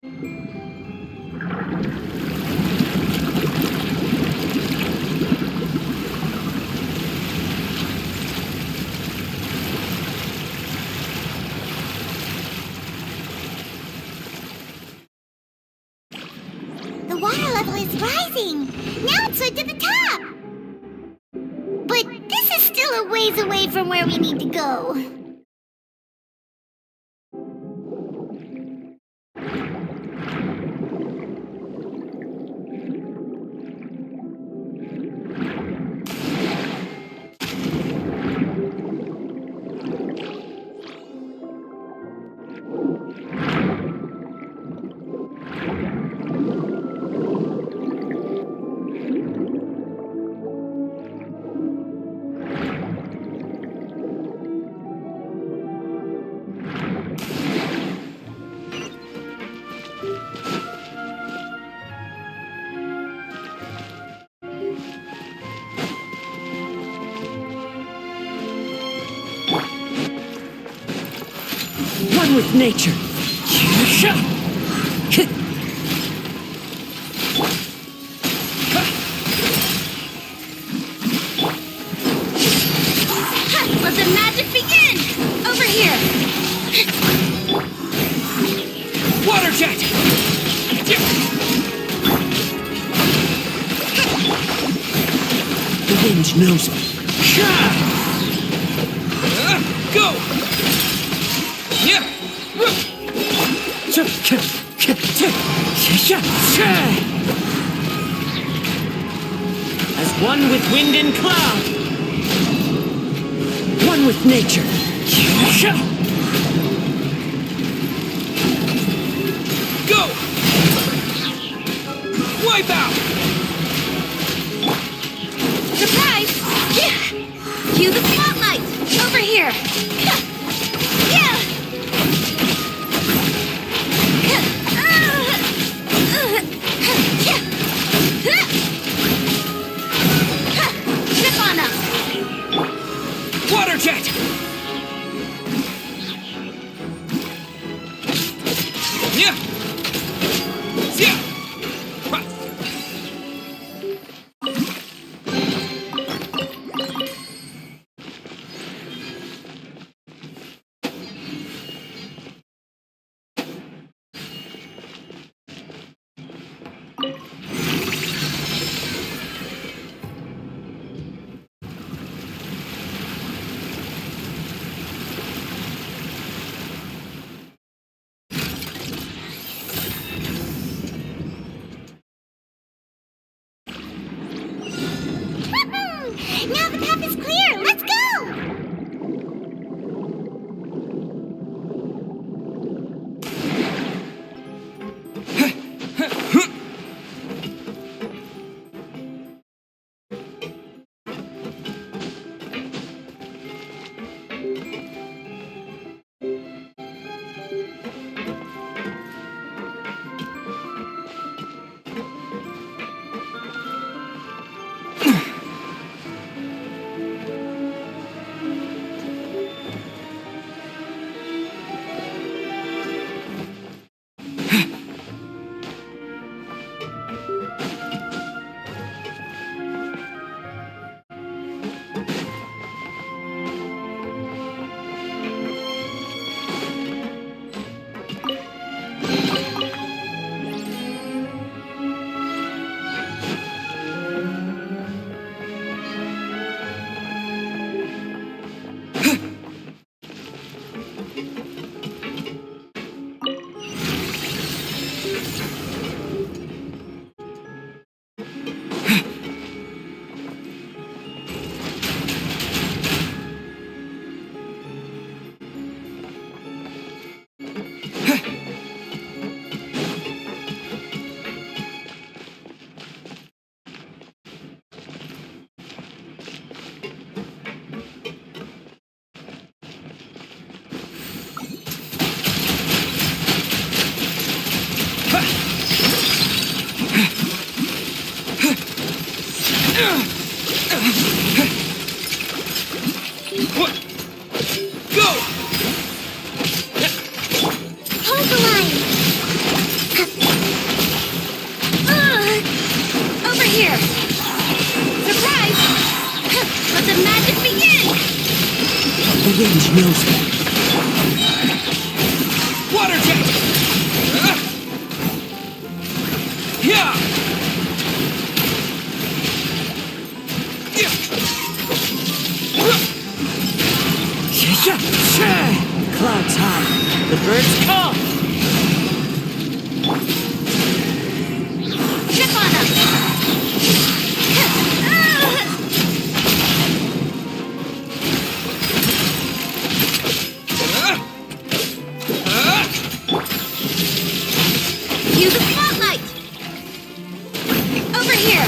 The water level is rising. Now it's right to the top. But this is still a ways away from where we need to go.
One with nature.
Let the magic begin! Over here!
Water jet! The wind knows me.
Go! Yeah!
As one with wind and cloud. One with nature.
Go! Wipe out!
Surprise! Cue the spotlight! Over here! Yeah! Step on up!
Water jet! Yeah! Yeah!
Now the path is clear! Let's go!
here! Surprise! Let the magic begin!
The range knows me.
Water jet! Yeah!
Clouds high. The birds come.
Ship on them! Use a spotlight! Over here!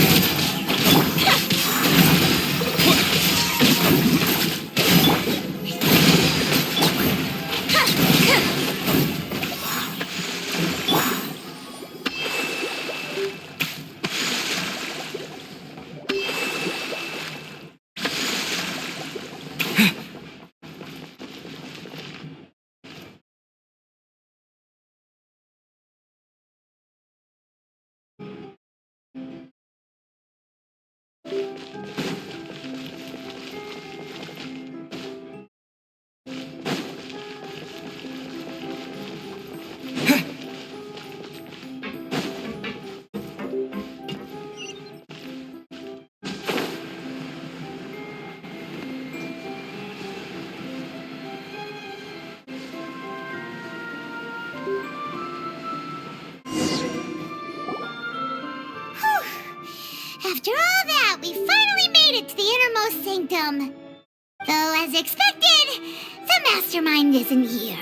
After all that, we finally made it to the innermost sanctum. Though, as expected, the mastermind isn't here.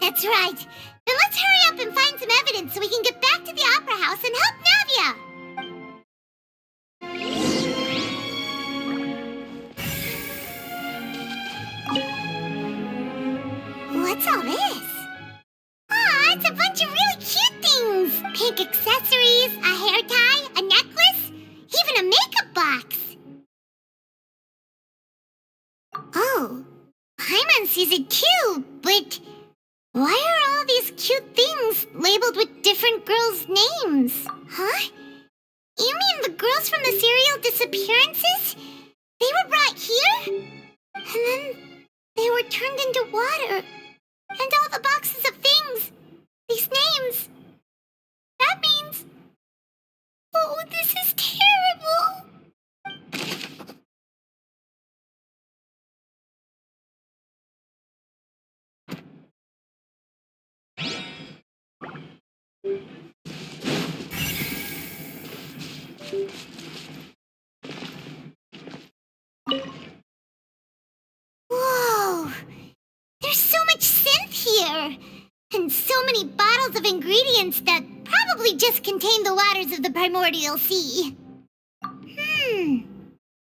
That's right. Then let's hurry up and find some evidence so we can get back to the Opera House and help Navia. What's all this? Aw, it's a bunch of really cute things. Pink accessories, a hair tie, a necklace, even a makeup box. Oh, Paimon sees it too, but why are all these cute things labeled with different girls' names? Huh? You mean the girls from the serial disappearances? They were brought here? And then they were turned into water. And all the boxes of things, these names. That means... Oh, this is terrible. Whoa! There's so much synth here! And so many bottles of ingredients that probably just contain the waters of the primordial sea.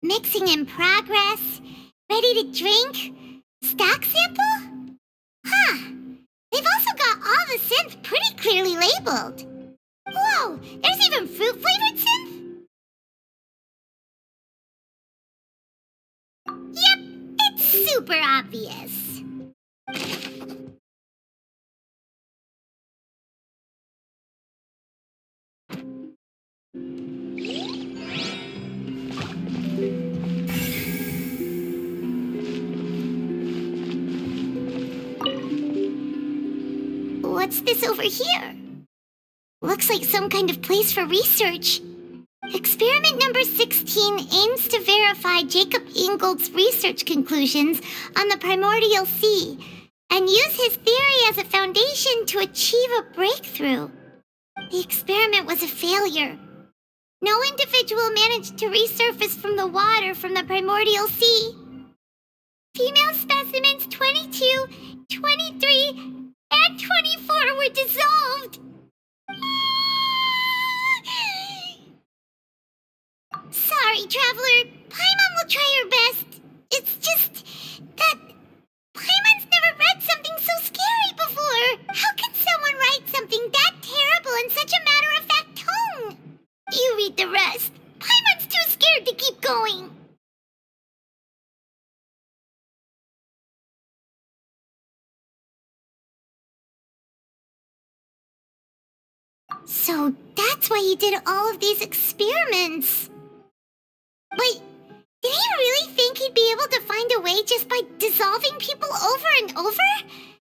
Mixing in progress? Ready to drink? Stock sample? Huh. They've also got all the synth pretty clearly labeled. Whoa! There's even fruit-flavored synth? Yep, it's super obvious. What's this over here? Looks like some kind of place for research. Experiment number 16 aims to verify Jacob Ingold's research conclusions on the primordial sea and use his theory as a foundation to achieve a breakthrough. The experiment was a failure. No individual managed to resurface from the water from the primordial sea. Female specimens 22, 23, and 24 were dissolved. Sorry, Traveler. Paimon will try her best. It's just that Paimon's never read something so scary before. How can someone write something that terrible in such a matter-of-fact tone? You read the rest. Paimon's too scared to keep going. So that's why he did all of these experiments. Wait, did he really think he'd be able to find a way just by dissolving people over and over?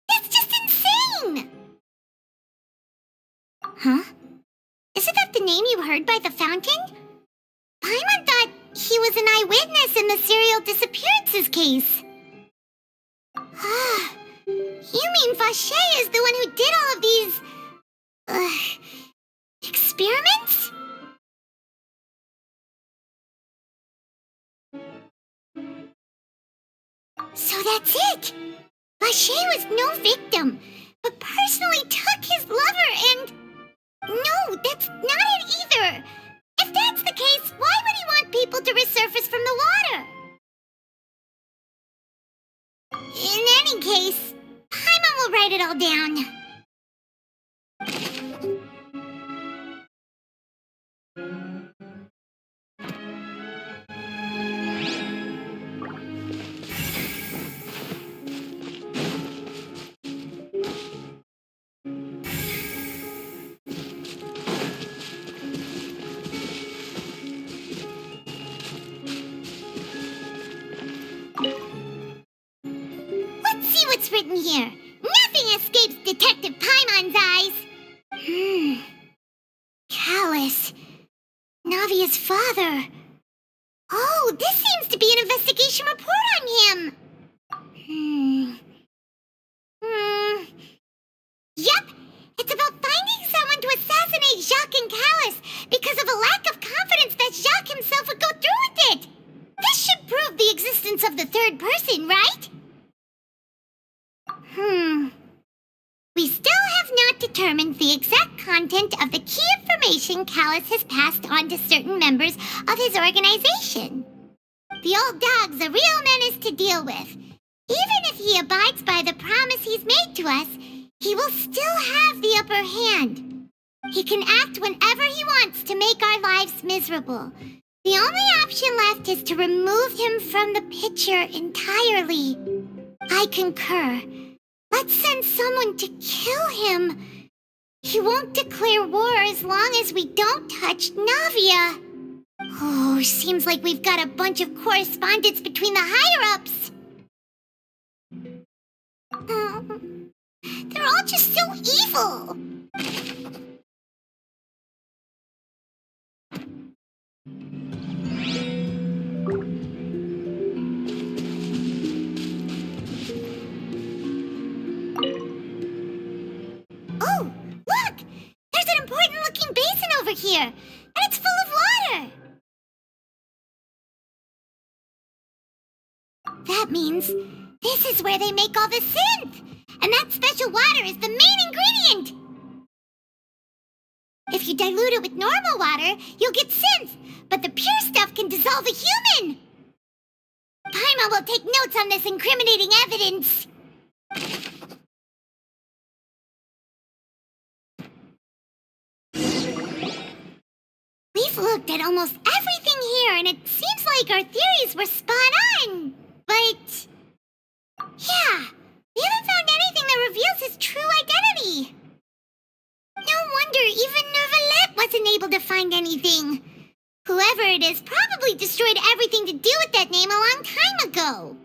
That's just insane! Huh? Isn't that the name you heard by the fountain? Paimon thought he was an eyewitness in the serial disappearances case. You mean Vacher is the one who did all of these... experiments? So that's it! Vacher was no victim, but personally took his lover and... No, that's not it either! If that's the case, why would he want people to resurface from the water? In any case, Paimon will write it all down. Let's see what's written here. Nothing escapes Detective Paimon's eyes. Callus. Navia's father. Oh, this seems to be an investigation report on him. Yep, it's about finding someone to assassinate Jacques and Callus because of a lack of confidence that Jacques himself would go through with it. This should prove the existence of the third person, right? We still have not determined the exact content of the key information Callus has passed on to certain members of his organization. The old dog's a real menace to deal with. Even if he abides by the promise he's made to us, he will still have the upper hand. He can act whenever he wants to make our lives miserable. The only option left is to remove him from the picture entirely. I concur. Let's send someone to kill him. He won't declare war as long as we don't touch Navia. Oh, seems like we've got a bunch of correspondence between the higher-ups. They're all just so evil. Oh, look! There's an important-looking basin over here, and it's full of water. That means this is where they make all the synth, and that special water is the main ingredient. If you dilute it with normal water, you'll get synth, but the pure stuff can dissolve a human. Paimon will take notes on this incriminating evidence. We've looked at almost everything here, and it seems like our theories were spot on. But... yeah, we haven't found anything that reveals his true identity. No wonder even Neuvillette wasn't able to find anything. Whoever it is probably destroyed everything to do with that name a long time ago.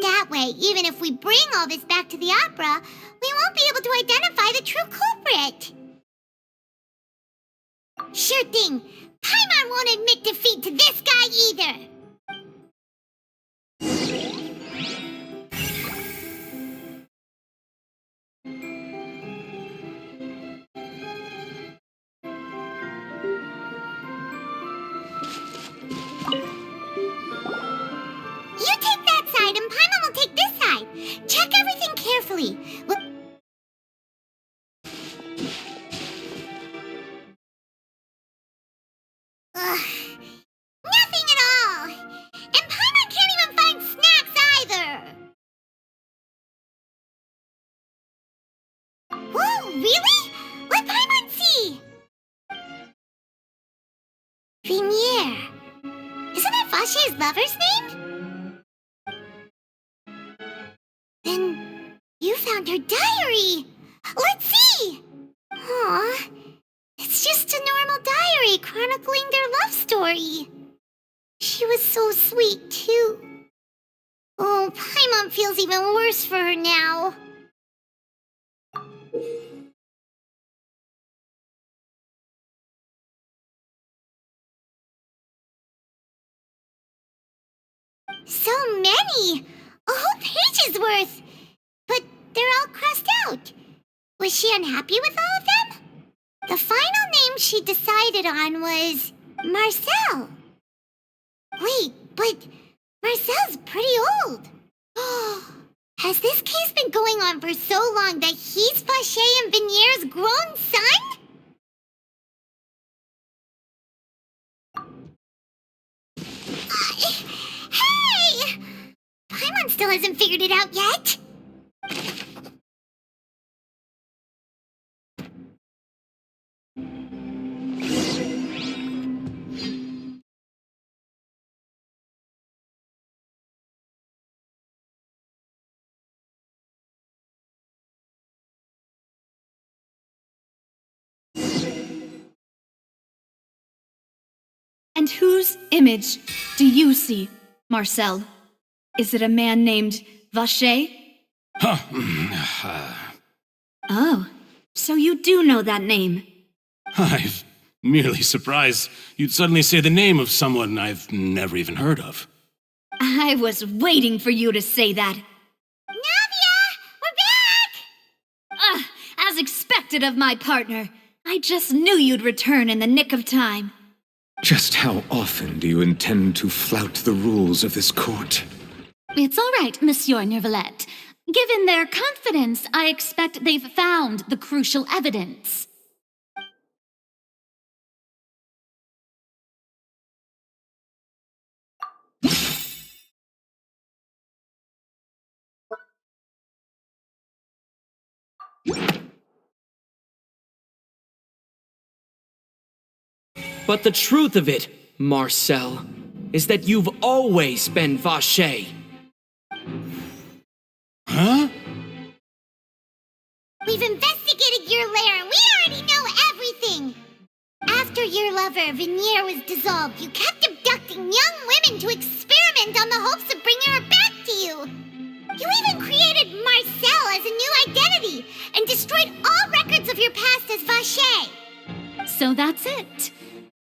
That way, even if we bring all this back to the opera, we won't be able to identify the true culprit. Sure thing. Paimon won't admit defeat to this guy either. You take that side and Paimon will take this side. Check everything carefully. Nothing at all. And Paimon can't even find snacks either. Whoa, really? Let Paimon see. Vinier. Isn't that Vacher's lover's name? Then you found her diary. Let's see. Aw, it's It's just a normal diary chronicling their love story. She was so sweet, too. Oh, Paimon feels even worse for her now. So many! A whole page's worth! But they're all crossed out. Was she unhappy with all of them? The final name she decided on was Marcel. Wait, but Marcel's pretty old. Has this case been going on for so long that he's Vacher and Vinier's grown son? Hey! Paimon still hasn't figured it out yet.
And whose image do you see, Marcel? Is it a man named Vacher? Oh, so you do know that name.
I'm merely surprised you'd suddenly say the name of someone I've never even heard of.
I was waiting for you to say that.
Navia! We're back!
As expected of my partner. I just knew you'd return in the nick of time.
Just how often do you intend to flout the rules of this court?
It's all right, Monsieur Nervalette. Given their confidence, I expect they've found the crucial evidence.
But the truth of it, Marcel, is that you've always been Vacher.
Huh?
We've investigated your lair and we already know everything! After your lover, Vinier, was dissolved, you kept abducting young women to experiment on the hopes of bringing her back to you! You even created Marcel as a new identity and destroyed all records of your past as Vacher!
So that's it.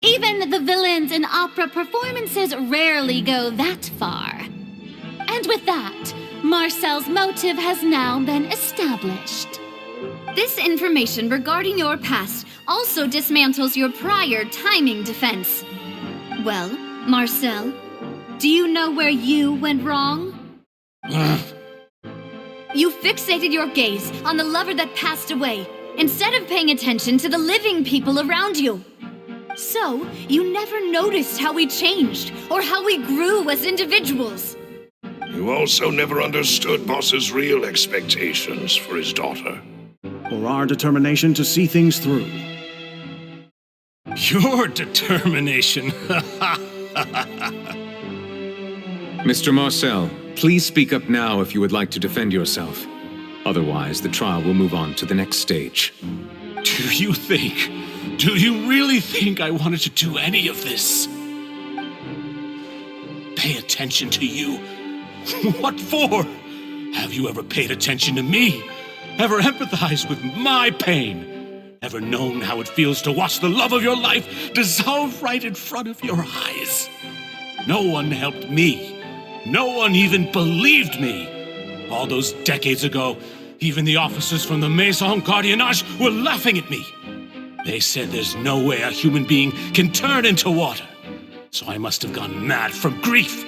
Even the villains in opera performances rarely go that far. And with that, Marcel's motive has now been established.
This information regarding your past also dismantles your prior timing defense. Well, Marcel, do you know where you went wrong? You fixated your gaze on the lover that passed away, instead of paying attention to the living people around you. So, you never noticed how we changed, or how we grew as individuals.
You also never understood Boss's real expectations for his daughter.
Or our determination to see things through.
Your determination.
Mr. Marcel, please speak up now if you would like to defend yourself. Otherwise, the trial will move on to the next stage.
Do you really think I wanted to do any of this? Pay attention to you? What for? Have you ever paid attention to me? Ever empathized with my pain? Ever known how it feels to watch the love of your life dissolve right in front of your eyes? No one helped me. No one even believed me. All those decades ago, even the officers from the Maison Gardiennage were laughing at me. They said there's no way a human being can turn into water. So I must have gone mad from grief.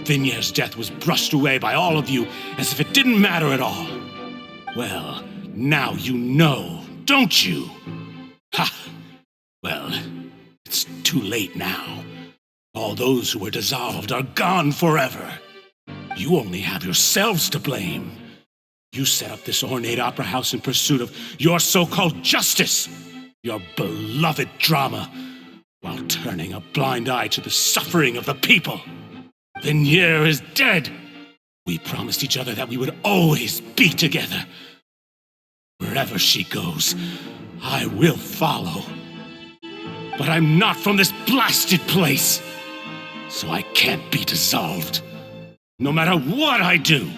Vinier's death was brushed away by all of you as if it didn't matter at all. Well, now you know, don't you? Ha! Well, it's too late now. All those who were dissolved are gone forever. You only have yourselves to blame. You set up this ornate opera house in pursuit of your so-called justice, your beloved drama, while turning a blind eye to the suffering of the people. Vinier is dead. We promised each other that we would always be together. Wherever she goes, I will follow. but I'm not from this blasted place. So I can't be dissolved, no matter what I do.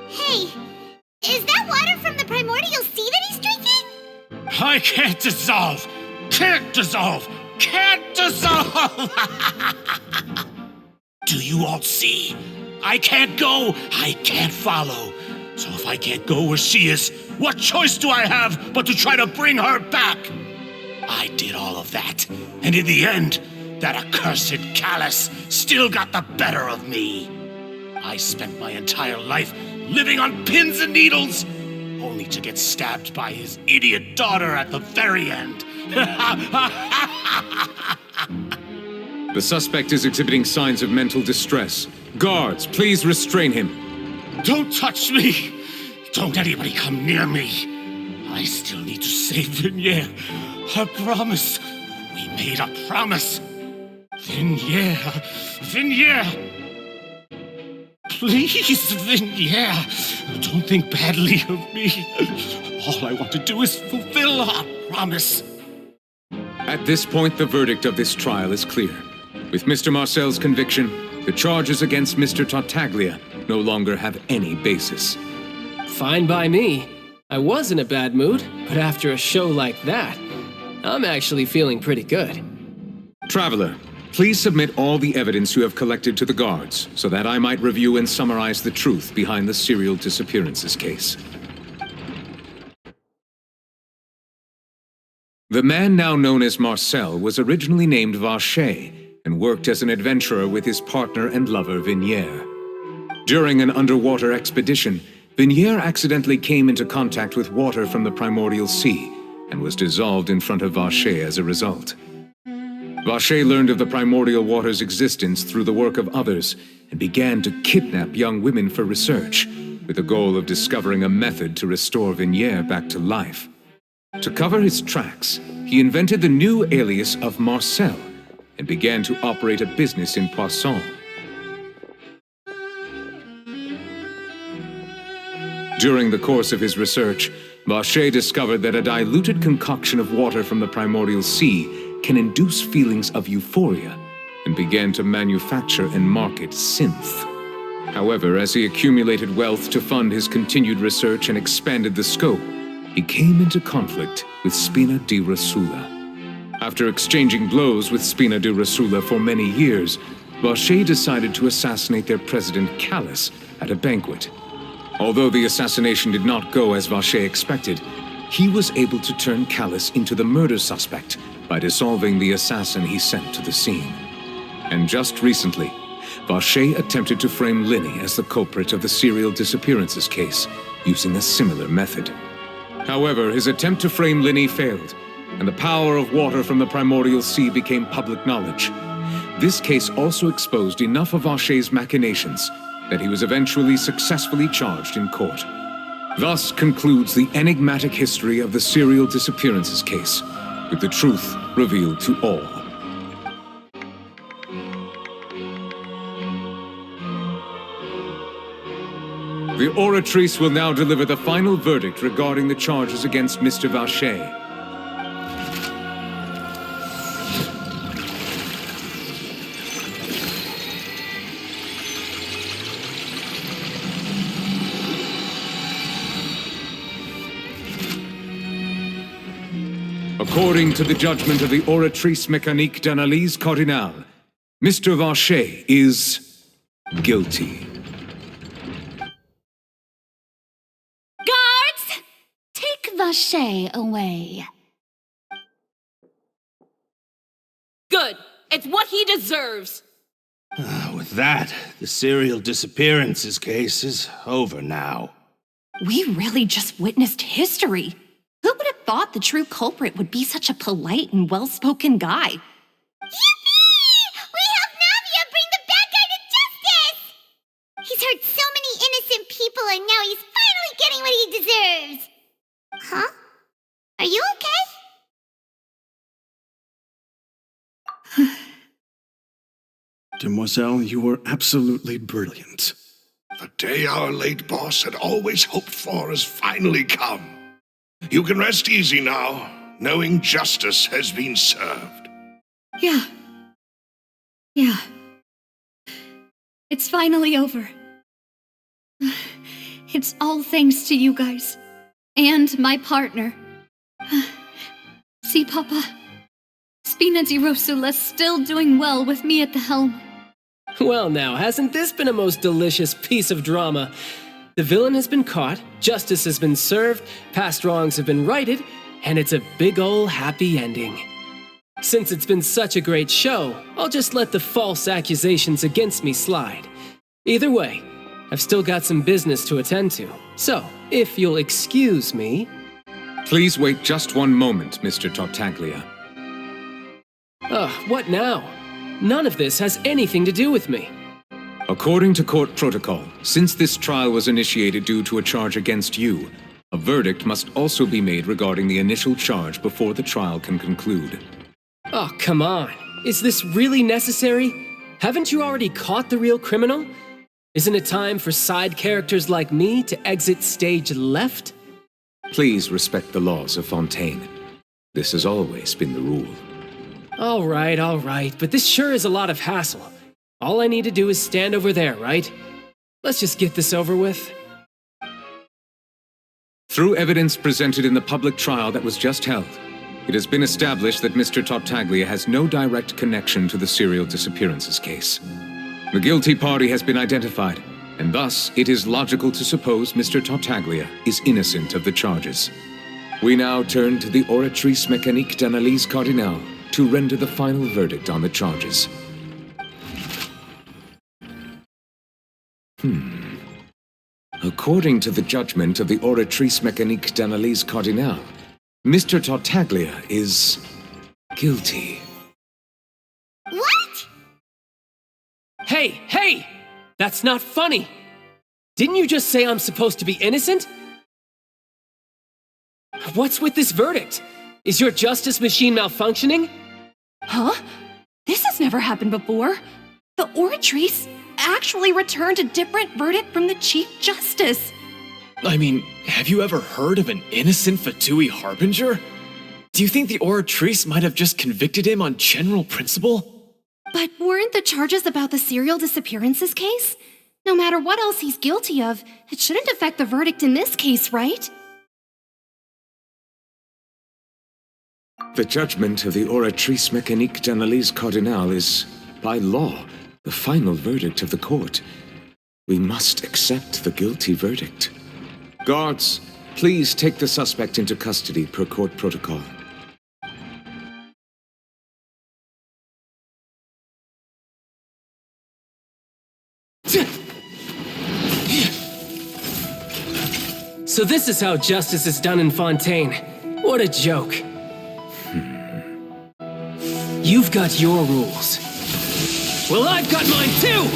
Hey, is that water from the primordial sea that he's drinking?
I can't dissolve! Can't dissolve! Can't dissolve! Do you all see? I can't go, I can't follow. So if I can't go where she is, what choice do I have but to try to bring her back? I did all of that, and in the end, that accursed Callus still got the better of me. I spent my entire life living on pins and needles, only to get stabbed by his idiot daughter at the very end.
The suspect is exhibiting signs of mental distress. Guards, please restrain him.
Don't touch me! Don't anybody come near me! I still need to save Vignier. I promise. We made a promise. Vignier. Please, Vignier. Don't think badly of me. All I want to do is fulfill our promise.
At this point, the verdict of this trial is clear. With Mr. Marcel's conviction, the charges against Mr. Tartaglia no longer have any basis.
Fine by me. I was in a bad mood, but after a show like that, I'm actually feeling pretty good.
Traveler, please submit all the evidence you have collected to the guards, so that I might review and summarize the truth behind the serial disappearances case. The man now known as Marcel was originally named Vacher and worked as an adventurer with his partner and lover Vignier. During an underwater expedition, Vignier accidentally came into contact with water from the primordial sea and was dissolved in front of Vacher as a result. Vacher learned of the primordial water's existence through the work of others and began to kidnap young women for research, with the goal of discovering a method to restore Vignier back to life. To cover his tracks, he invented the new alias of Marcel and began to operate a business in Poisson. During the course of his research, Vacher discovered that a diluted concoction of water from the primordial sea can induce feelings of euphoria, and began to manufacture and market synth. However, as he accumulated wealth to fund his continued research and expanded the scope, he came into conflict with Spina di Rosula. After exchanging blows with Spina di Rosula for many years, Vacher decided to assassinate their president Callus at a banquet. Although the assassination did not go as Vacher expected, he was able to turn Callus into the murder suspect by dissolving the assassin he sent to the scene. And just recently, Vacher attempted to frame Linny as the culprit of the serial disappearances case, using a similar method. However, his attempt to frame Linny failed, and the power of water from the primordial sea became public knowledge. This case also exposed enough of Vacher's machinations that he was eventually successfully charged in court. Thus concludes the enigmatic history of the serial disappearances case, with the truth revealed to all. The Oratrice will now deliver the final verdict regarding the charges against Mr. Vacher. According to the judgment of the Oratrice Mécanique d'Analyse Cardinale, Mr. Vacher is guilty.
Guards! Take Vacher away.
Good. It's what he deserves.
With that, the serial disappearances case is over now.
We really just witnessed history. Who would have thought the true culprit would be such a polite and well-spoken guy?
Yippee! We helped Navia bring the bad guy to justice! He's hurt so many innocent people and now he's finally getting what he deserves! Huh? Are you okay?
Demoiselle, you were absolutely brilliant.
The day our late boss had always hoped for has finally come. You can rest easy now, knowing justice has been served.
Yeah. It's finally over. It's all thanks to you guys. And my partner. See, Papa? Spina di Rosula's still doing well with me at the helm.
Well now, hasn't this been a most delicious piece of drama? The villain has been caught, justice has been served, past wrongs have been righted, and it's a big ol' happy ending. Since it's been such a great show, I'll just let the false accusations against me slide. Either way, I've still got some business to attend to, so if you'll excuse me...
Please wait just one moment, Mr. Tartaglia.
What now? None of this has anything to do with me.
According to court protocol, since this trial was initiated due to a charge against you, a verdict must also be made regarding the initial charge before the trial can conclude.
Oh, come on. Is this really necessary? Haven't you already caught the real criminal? Isn't it time for side characters like me to exit stage left?
Please respect the laws of Fontaine. This has always been the rule.
All right, but this sure is a lot of hassle. All I need to do is stand over there, right? Let's just get this over with.
Through evidence presented in the public trial that was just held, it has been established that Mr. Tartaglia has no direct connection to the serial disappearances case. The guilty party has been identified, and thus it is logical to suppose Mr. Tartaglia is innocent of the charges. We now turn to the Oratrice Mécanique d'Analyse Cardinale to render the final verdict on the charges. According to the judgment of the Oratrice Mécanique d'Analyse Cardinale, Mr. Tartaglia is guilty.
What?
Hey! That's not funny! Didn't you just say I'm supposed to be innocent? What's with this verdict? Is your justice machine malfunctioning?
Huh? This has never happened before. The Oratrice actually returned a different verdict from the Chief Justice.
I mean, have you ever heard of an innocent Fatui Harbinger? Do you think the Oratrice might have just convicted him on general principle?
But weren't the charges about the serial disappearances case? No matter what else he's guilty of, it shouldn't affect the verdict in this case, right?
The judgment of the Oratrice Mécanique d'Analyse Cardinale is, by law, the final verdict of the court. We must accept the guilty verdict. Guards, please take the suspect into custody per court protocol.
So this is how justice is done in Fontaine. What a joke. You've got your rules. Well, I've got mine too!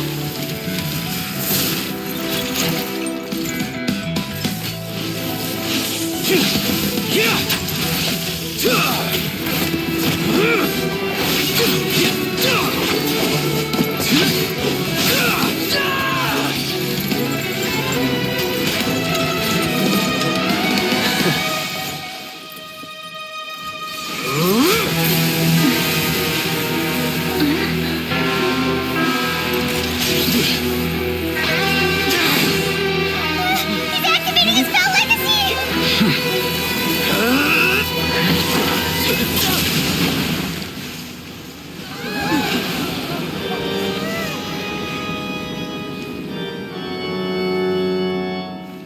He's activating his spell legacy!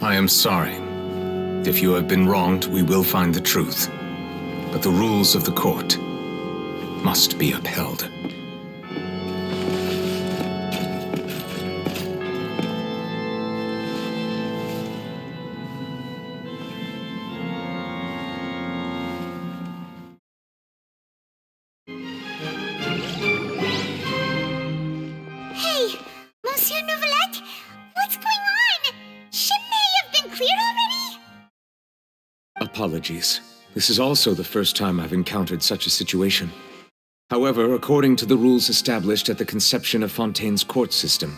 I am sorry. If you have been wronged, we will find the truth. But the rules of the court must be upheld.
Hey, Monsieur Novelette, what's going on? Shouldn't they have been cleared already?
Apologies. This is also the first time I've encountered such a situation. However, according to the rules established at the conception of Fontaine's court system,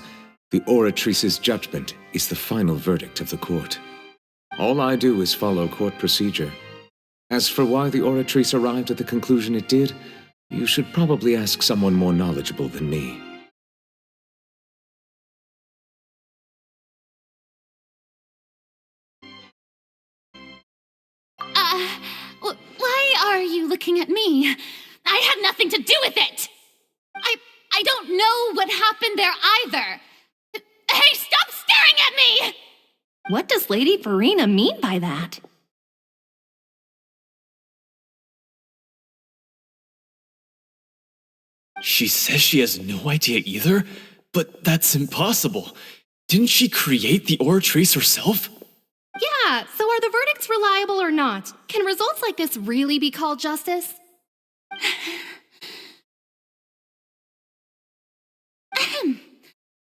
the Oratrice's judgment is the final verdict of the court. All I do is follow court procedure, As for why the Oratrice arrived at the conclusion it did, you should probably ask someone more knowledgeable than me.
Why are you looking at me? I had nothing to do with it! I don't know what happened there either! Hey, stop staring at me!
What does Lady Farina mean by that?
She says she has no idea either, but that's impossible. Didn't she create the Oratrice herself?
Yeah, so are the verdicts reliable or not? Can results like this really be called justice?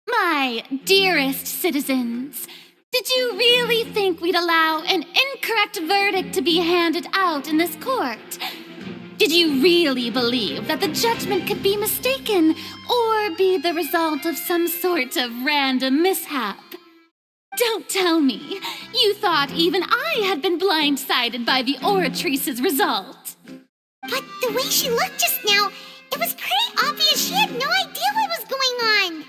My dearest citizens, did you really think we'd allow an incorrect verdict to be handed out in this court? Did you really believe that the judgment could be mistaken or be the result of some sort of random mishap? Don't tell me you thought even I had been blindsided by the Oratrice's result.
But the way she looked just now, it was pretty obvious she had no idea what was going on.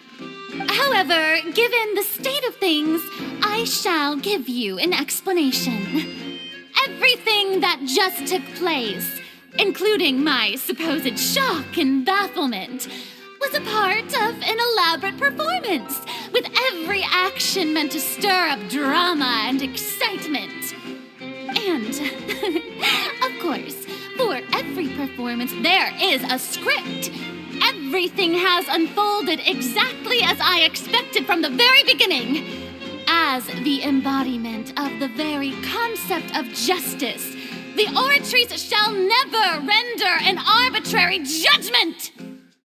However, given the state of things, I shall give you an explanation. Everything that just took place, including my supposed shock and bafflement, was a part of an elaborate performance, with every action meant to stir up drama and excitement. And, of course, for every performance, there is a script. Everything has unfolded exactly as I expected from the very beginning. As the embodiment of the very concept of justice, the Oratrice shall never render an arbitrary judgment!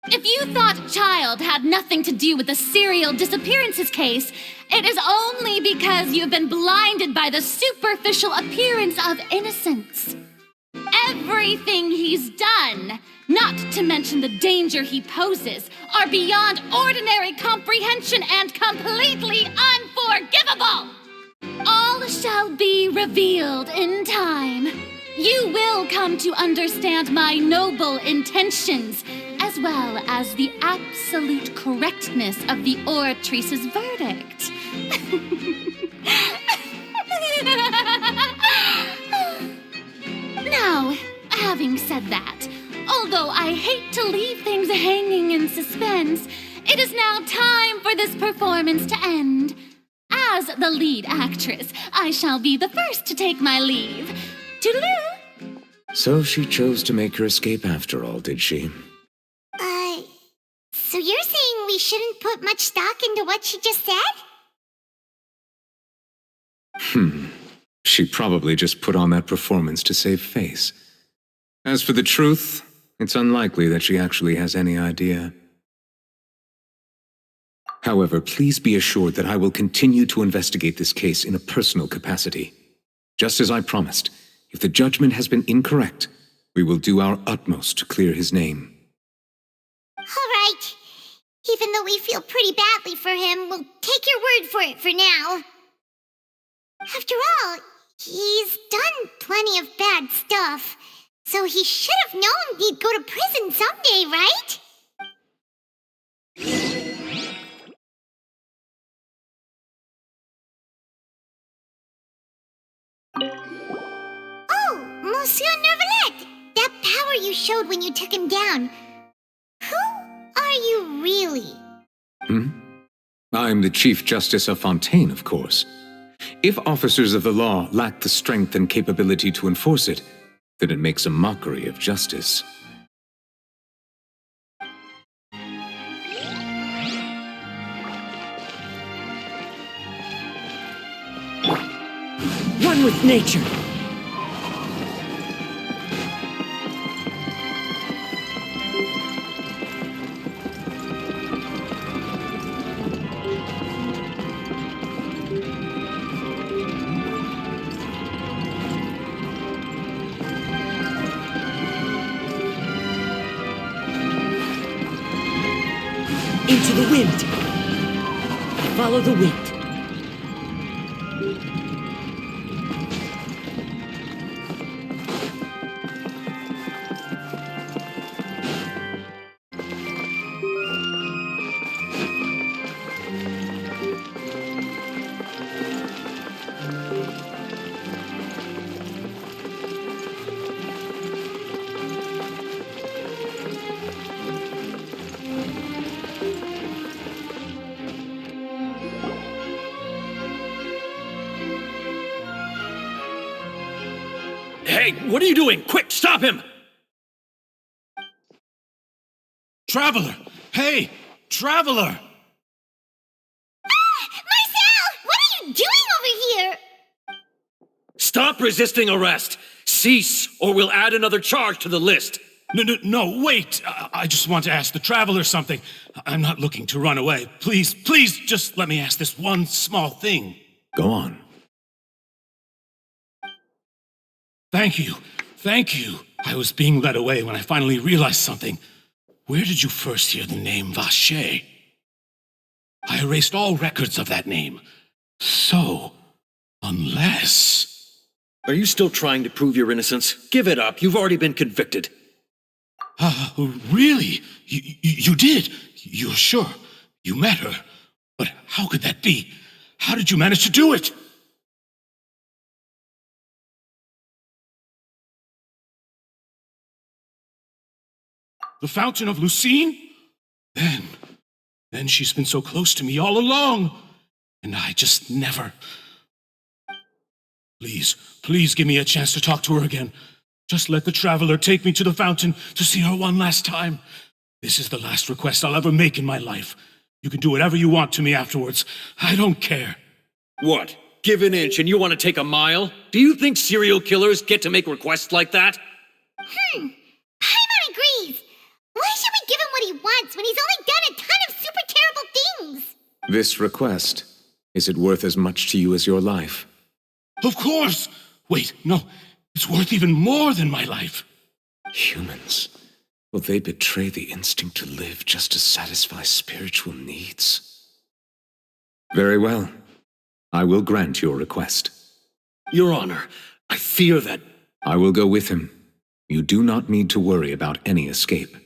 If you thought Child had nothing to do with the serial disappearances case, it is only because you've been blinded by the superficial appearance of innocence. Everything he's done, not to mention the danger he poses, are beyond ordinary comprehension and completely unforgivable! All shall be revealed in time. You will come to understand my noble intentions, as well as the absolute correctness of the Oratrice's verdict. Now, having said that, although I hate to leave things hanging in suspense, it is now time for this performance to end. As the lead actress, I shall be the first to take my leave. Toodaloo!
So she chose to make her escape after all, did she?
So you're saying we shouldn't put much stock into what she just said?
She probably just put on that performance to save face. As for the truth, it's unlikely that she actually has any idea. However, please be assured that I will continue to investigate this case in a personal capacity. Just as I promised, if the judgment has been incorrect, we will do our utmost to clear his name.
All right. Even though we feel pretty badly for him, we'll take your word for it for now. After all, he's done plenty of bad stuff, so he should have known he'd go to prison someday, right? Oh, Monsieur Nervalette! That power you showed when you took him down. Who are you really?
I'm the Chief Justice of Fontaine, of course. If officers of the law lack the strength and capability to enforce it, then it makes a mockery of justice.
One with nature. Into the wind. Follow the wind.
Hey, what are you doing? Quick, stop him!
Traveler! Hey! Traveler!
Marcel! What are you doing over here?
Stop resisting arrest! Cease, or we'll add another charge to the list.
No, wait! I just want to ask the Traveler something. I'm not looking to run away. Please, just let me ask this one small thing.
Go on.
Thank you. I was being led away when I finally realized something. Where did you first hear the name Vacher? I erased all records of that name. So, unless...
Are you still trying to prove your innocence? Give it up. You've already been convicted.
Really? You did? You're sure? You met her? But how could that be? How did you manage to do it? The Fountain of Lucine? Then she's been so close to me all along. And I just never... Please give me a chance to talk to her again. Just let the Traveler take me to the fountain to see her one last time. This is the last request I'll ever make in my life. You can do whatever you want to me afterwards. I don't care.
What? Give an inch and you want to take a mile? Do you think serial killers get to make requests like that?
Paimon agrees. Why should we give him what he wants when he's only done a ton of super terrible things?
This request, is it worth as much to you as your life?
Of course! Wait, no. It's worth even more than my life.
Humans. Will they betray the instinct to live just to satisfy spiritual needs? Very well. I will grant your request.
Your Honor, I fear that...
I will go with him. You do not need to worry about any escape.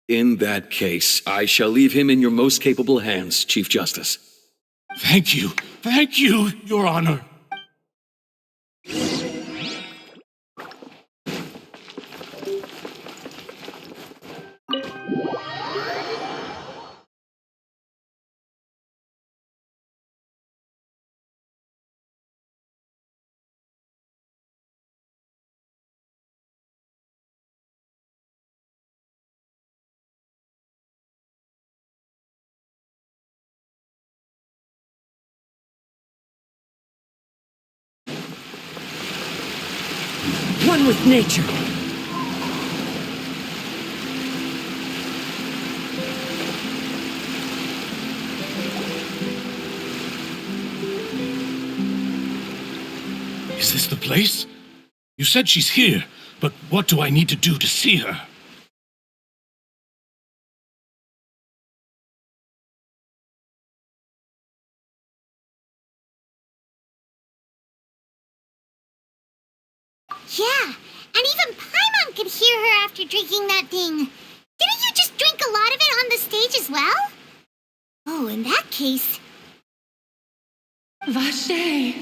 In that case, I shall leave him in your most capable hands, Chief Justice.
Thank you, Your Honor.
One with nature.
Is this the place? You said she's here, but what do I need to do to see her?
Yeah, and even Paimon could hear her after drinking that thing. Didn't you just drink a lot of it on the stage as well? Oh, in that case...
Vacher!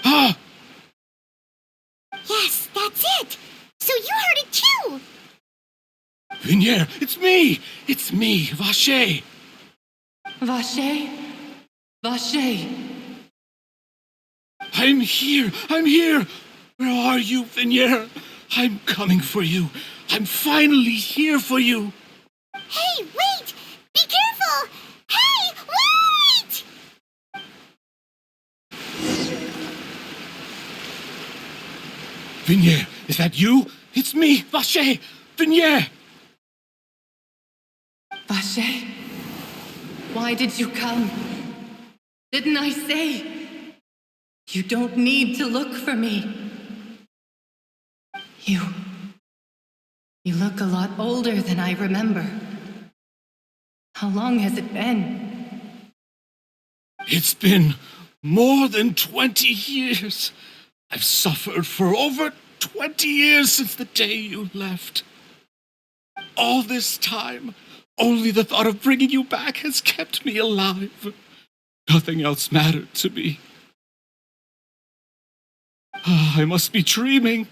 Ah!
Yes, that's it! So you heard it too!
Vignier, it's me! It's me, Vacher!
Vacher? Vacher!
I'm here! Where are you, Vignier? I'm coming for you. I'm finally here for you.
Hey, wait! Be careful! Hey, wait!
Vignier, is that you? It's me, Vacher! Vignier!
Vacher? Why did you come? Didn't I say? You don't need to look for me. You look a lot older than I remember. How long has it been?
It's been more than 20 years. I've suffered for over 20 years since the day you left. All this time, only the thought of bringing you back has kept me alive. Nothing else mattered to me. I must be dreaming.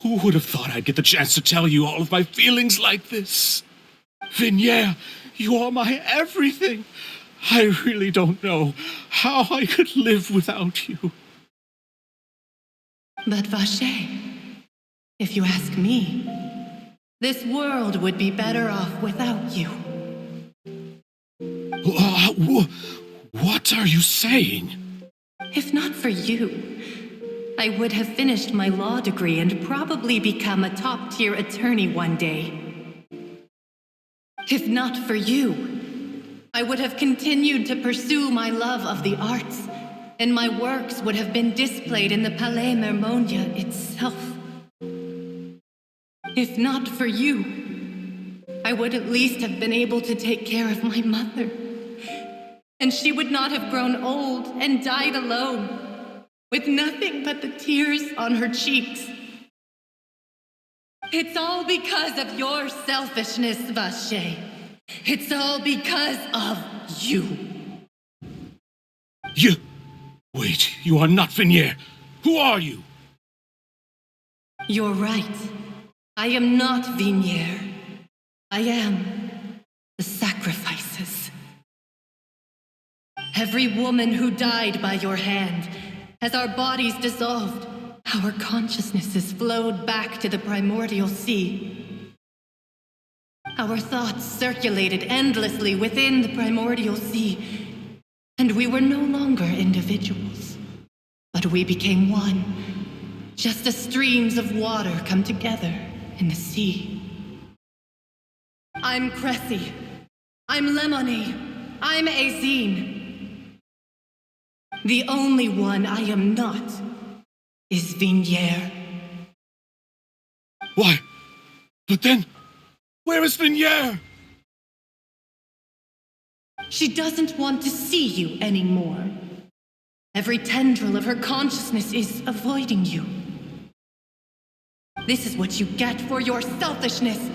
Who would have thought I'd get the chance to tell you all of my feelings like this? Vignier, you are my everything. I really don't know how I could live without you.
But Vache, if you ask me, this world would be better off without you.
What are you saying?
If not for you, I would have finished my law degree and probably become a top-tier attorney one day. If not for you, I would have continued to pursue my love of the arts, and my works would have been displayed in the Palais Mermonia itself. If not for you, I would at least have been able to take care of my mother. And she would not have grown old and died alone, with nothing but the tears on her cheeks. It's all because of your selfishness, Vache. It's all because of you.
Wait, you are not Vignier. Who are you?
You're right. I am not Vignier. I am the sacrifices. Every woman who died by your hand, as our bodies dissolved, our consciousnesses flowed back to the primordial sea. Our thoughts circulated endlessly within the primordial sea, and we were no longer individuals, but we became one, just as streams of water come together in the sea. I'm Cressy. I'm Lemony. I'm Azine. The only one I am not is Vignier.
Why? But then, where is Vignier?
She doesn't want to see you anymore. Every tendril of her consciousness is avoiding you. This is what you get for your selfishness.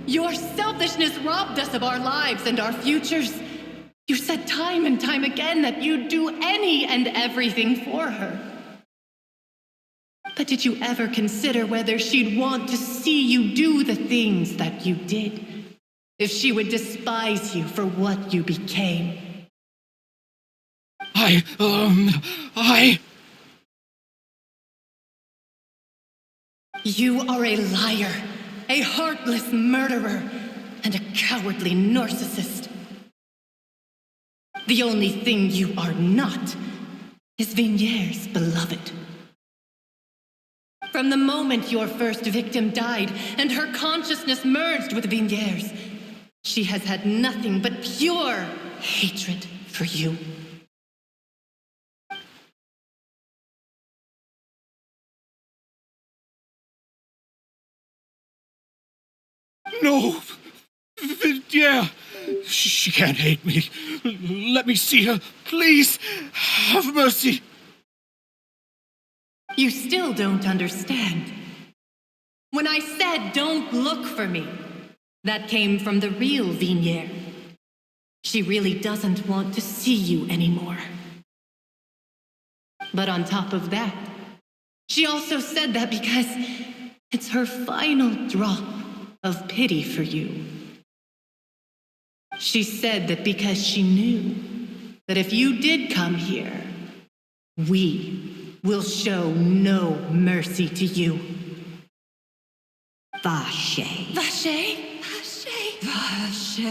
Your selfishness robbed us of our lives and our futures. You said time and time again that you'd do any and everything for her. But did you ever consider whether she'd want to see you do the things that you did? If she would despise you for what you became? You are a liar, a heartless murderer, and a cowardly narcissist. The only thing you are not is Vignier's beloved. From the moment your first victim died and her consciousness merged with Vignier's, she has had nothing but pure hatred for you.
No! Vignier! She can't hate me. Let me see her, please. Have mercy.
You still don't understand. When I said don't look for me, that came from the real Vignier. She really doesn't want to see you anymore. But on top of that, she also said that because it's her final drop of pity for you. She said that because she knew that if you did come here, we will show no mercy to you.
Vache.
Vache?
Vache.
Vache!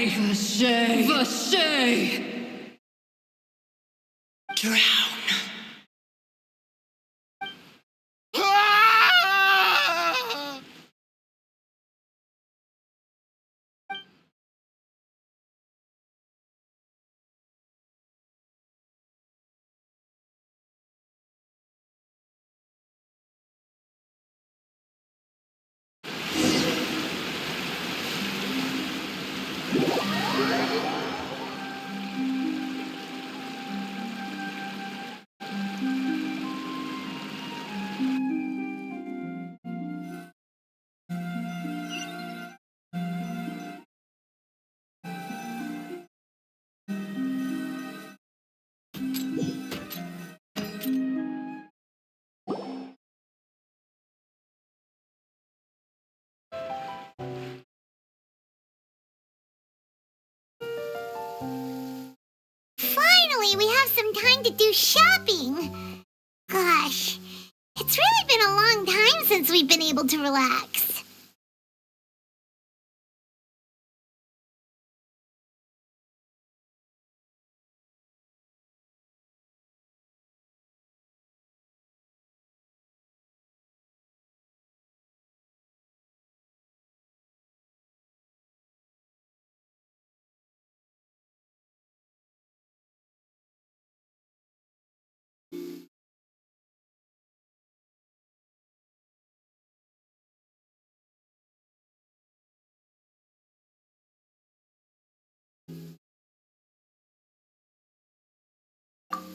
Vache.
Vache! Drown.
Finally, we have some time to do shopping. Gosh, it's been a long time since we've been able to relax.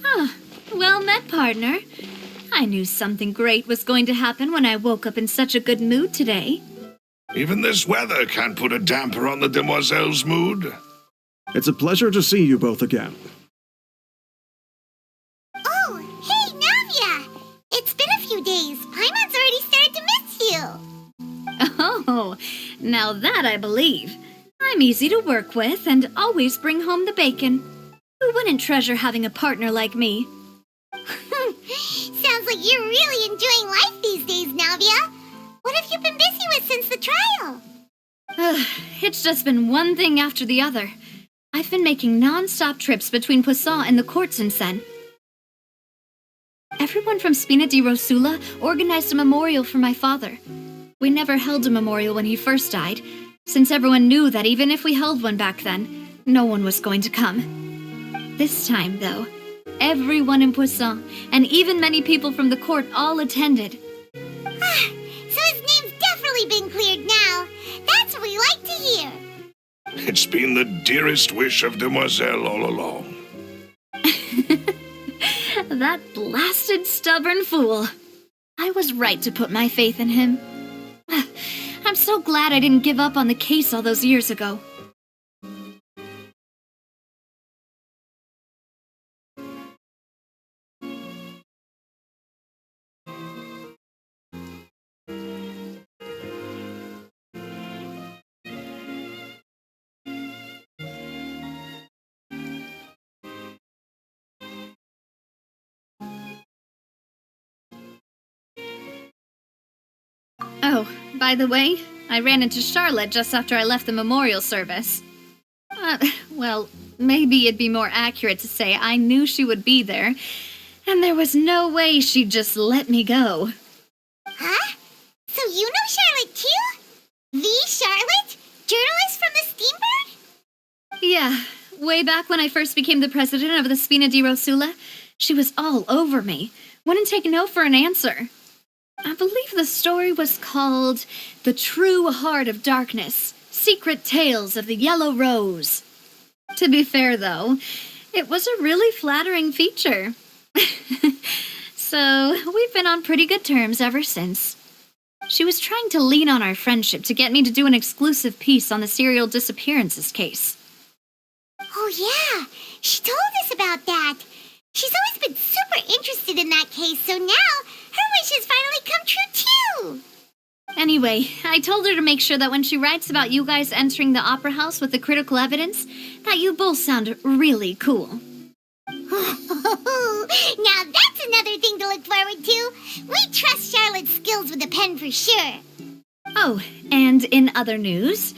Ah, well met, partner. I knew something great was going to happen when I woke up in such a good mood today.
Even this weather can't put a damper on the demoiselle's mood.
It's a pleasure to see you both again.
Oh, hey, Navia! It's been a few days. Paimon's already started to miss you.
Oh, now that I believe. I'm easy to work with and always bring home the bacon. Who wouldn't treasure having a partner like me?
Sounds like you're really enjoying life these days, Navia. What have you been busy with since the trial?
It's just been one thing after the other. I've been making non-stop trips between Poisson and the court since then. Everyone from Spina di Rosula organized a memorial for my father. We never held a memorial when he first died, since everyone knew that even if we held one back then, no one was going to come. This time, though, everyone in Poisson, and even many people from the court, all attended.
So his name's definitely been cleared now. That's what we like to hear.
It's been the dearest wish of Demoiselle all along.
That blasted stubborn fool. I was right to put my faith in him. I'm so glad I didn't give up on the case all those years ago. Oh, by the way, I ran into Charlotte just after I left the memorial service. Well, maybe it'd be more accurate to say I knew she would be there, and there was no way she'd just let me go.
Huh? So you know Charlotte too? The Charlotte? Journalist from the Steambird?
Yeah, way back when I first became the president of the Spina di Rosula, she was all over me. Wouldn't take no for an answer. I believe the story was called The True Heart of Darkness, Secret Tales of the Yellow Rose. To be fair, though, it was a really flattering feature. So, we've been on pretty good terms ever since. She was trying to lean on our friendship to get me to do an exclusive piece on the serial disappearances case.
Oh yeah, she told us about that. She's always been super interested in that case, so now her wish has finally come true too.
Anyway, I told her to make sure that when she writes about you guys entering the opera house with the critical evidence, that you both sound really cool.
Now that's another thing to look forward to. We trust Charlotte's skills with a pen for sure.
Oh, and in other news,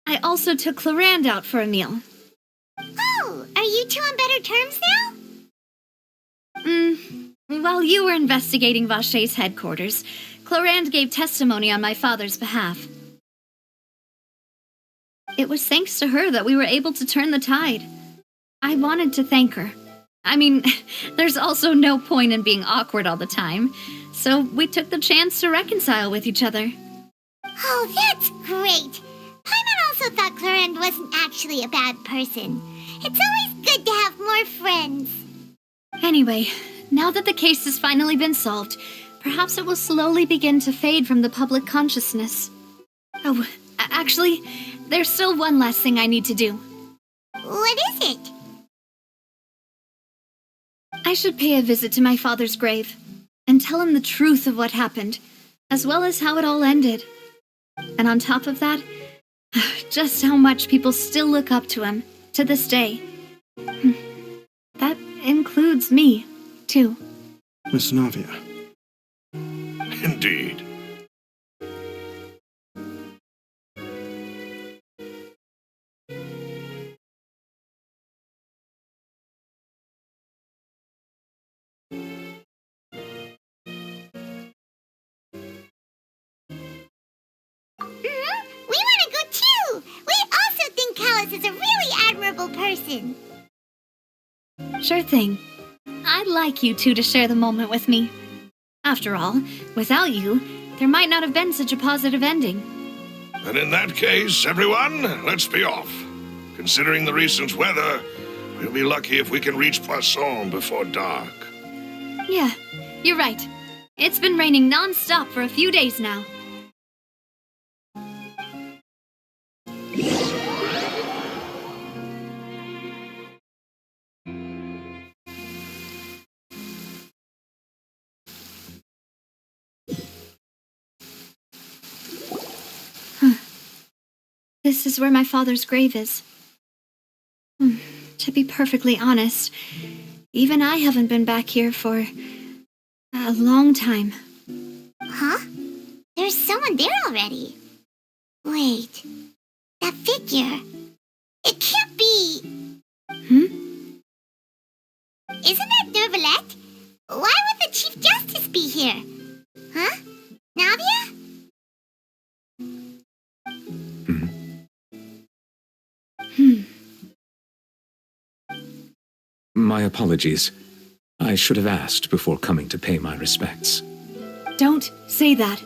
I also took Clarand out for a meal.
Oh, are you two on better terms now?
While you were investigating Vacher's headquarters, Clarand gave testimony on my father's behalf. It was thanks to her that we were able to turn the tide. I wanted to thank her. I mean, there's also no point in being awkward all the time, so we took the chance to reconcile with each other.
Oh, that's great. Paimon also thought Clarand wasn't actually a bad person. It's always good to have more friends.
Anyway, now that the case has finally been solved, perhaps it will slowly begin to fade from the public consciousness. Oh, actually, there's still one last thing I need to do.
What is it?
I should pay a visit to my father's grave and tell him the truth of what happened, as well as how it all ended. And on top of that, just how much people still look up to him to this day. That includes me, too.
Miss Navia.
Callis is a really admirable person.
Sure thing. I'd like you two to share the moment with me. After all, without you, there might not have been such a positive ending.
And in that case, everyone, let's be off. Considering the recent weather, we'll be lucky if we can reach Poisson before dark.
Yeah, you're right. It's been raining non-stop for a few days now. This is where my father's grave is. To be perfectly honest, even I haven't been back here for a long time.
Huh? There's someone there already. Wait, that figure. It can't be. Isn't that Nervalette? Why would the Chief Justice be here? Huh? Navia?
My apologies. I should have asked before coming to pay my respects.
Don't say that.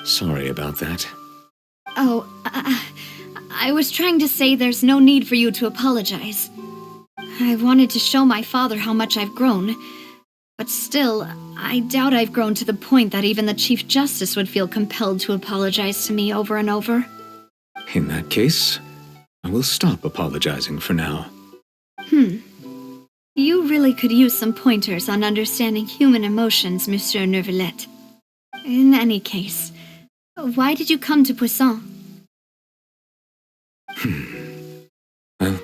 Sorry about that.
Oh, I was trying to say there's no need for you to apologize. I wanted to show my father how much I've grown, but still, I doubt I've grown to the point that even the Chief Justice would feel compelled to apologize to me over and over.
In that case, I will stop apologizing for now.
You really could use some pointers on understanding human emotions, Monsieur Nervalette. In any case, why did you come to Poisson?
Well,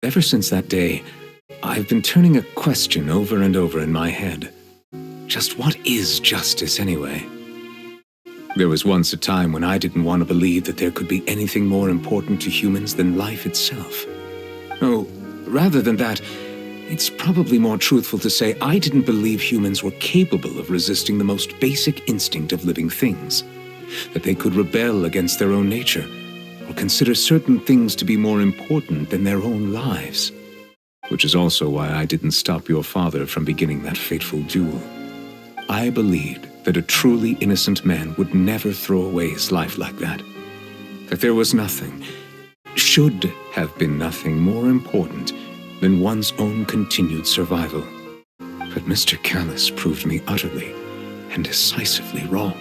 ever since that day, I've been turning a question over and over in my head. Just what is justice anyway? There was once a time when I didn't want to believe that there could be anything more important to humans than life itself. Oh, rather than that, it's probably more truthful to say I didn't believe humans were capable of resisting the most basic instinct of living things. That they could rebel against their own nature, or consider certain things to be more important than their own lives. Which is also why I didn't stop your father from beginning that fateful duel. I believed that a truly innocent man would never throw away his life like that. That there was nothing, should have been nothing more important than one's own continued survival. But Mr. Callis proved me utterly and decisively wrong.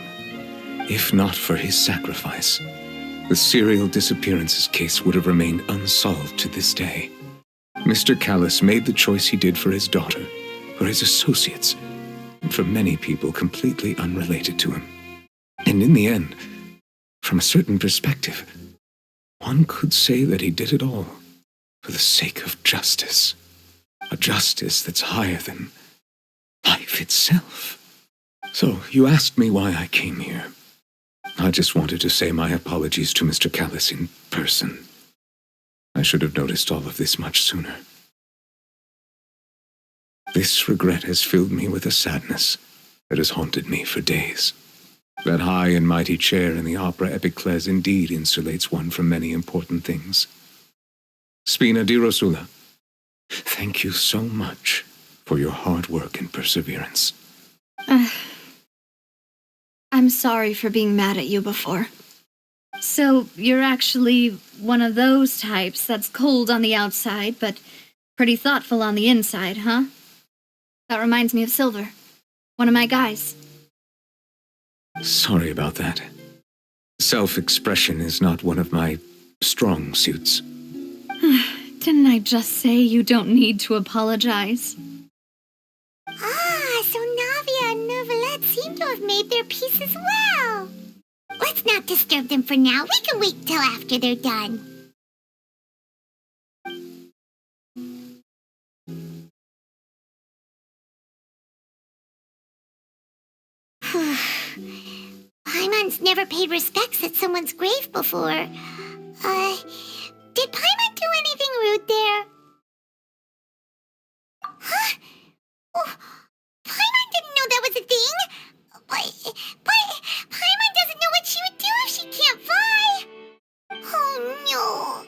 If not for his sacrifice, the serial disappearances case would have remained unsolved to this day. Mr. Callis made the choice he did for his daughter, for his associates, and for many people completely unrelated to him. And in the end, from a certain perspective, one could say that he did it all for the sake of justice. A justice that's higher than life itself. So, you asked me why I came here. I just wanted to say my apologies to Mr. Callis in person. I should have noticed all of this much sooner. This regret has filled me with a sadness that has haunted me for days. That high and mighty chair in the opera Epiclese indeed insulates one from many important things. Spina di Rosula, thank you so much for your hard work and perseverance.
I'm sorry for being mad at you before. So, you're actually one of those types that's cold on the outside, but pretty thoughtful on the inside, huh? That reminds me of Silver, one of my guys.
Sorry about that. Self-expression is not one of my strong suits.
Didn't I just say you don't need to apologize?
Ah, so Navia and Nervalette seem to have made their peace as well. Let's not disturb them for now. We can wait till after they're done. Paimon's never paid respects at someone's grave before. Did Paimon do anything rude there? Huh? Oh, Paimon didn't know that was a thing. But Paimon doesn't know what she would do if she can't fly. Oh no.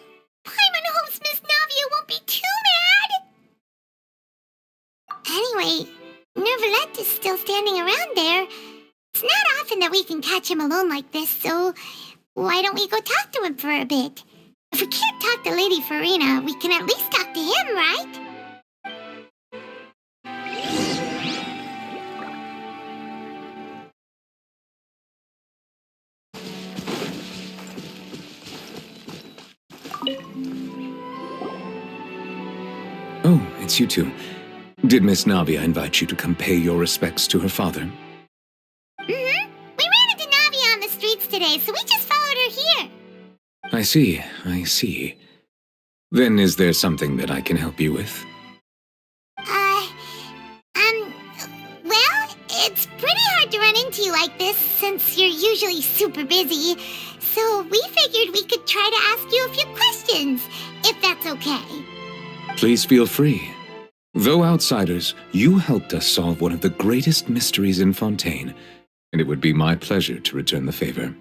Anyway, Nervalette is still standing around there. It's not often that we can catch him alone like this, so why don't we go talk to him for a bit? If we can't talk to Lady Farina, we can at least talk to him, right?
Oh, it's you two. Did Miss Navia invite you to come pay your respects to her father?
Mm-hmm. We ran into Navia on the streets today, so we just followed her here.
I see. Then is there something that I can help you with?
Well, it's pretty hard to run into you like this since you're usually super busy. So we figured we could try to ask you a few questions, if that's okay.
Please feel free. Though outsiders, you helped us solve one of the greatest mysteries in Fontaine, and it would be my pleasure to return the favor.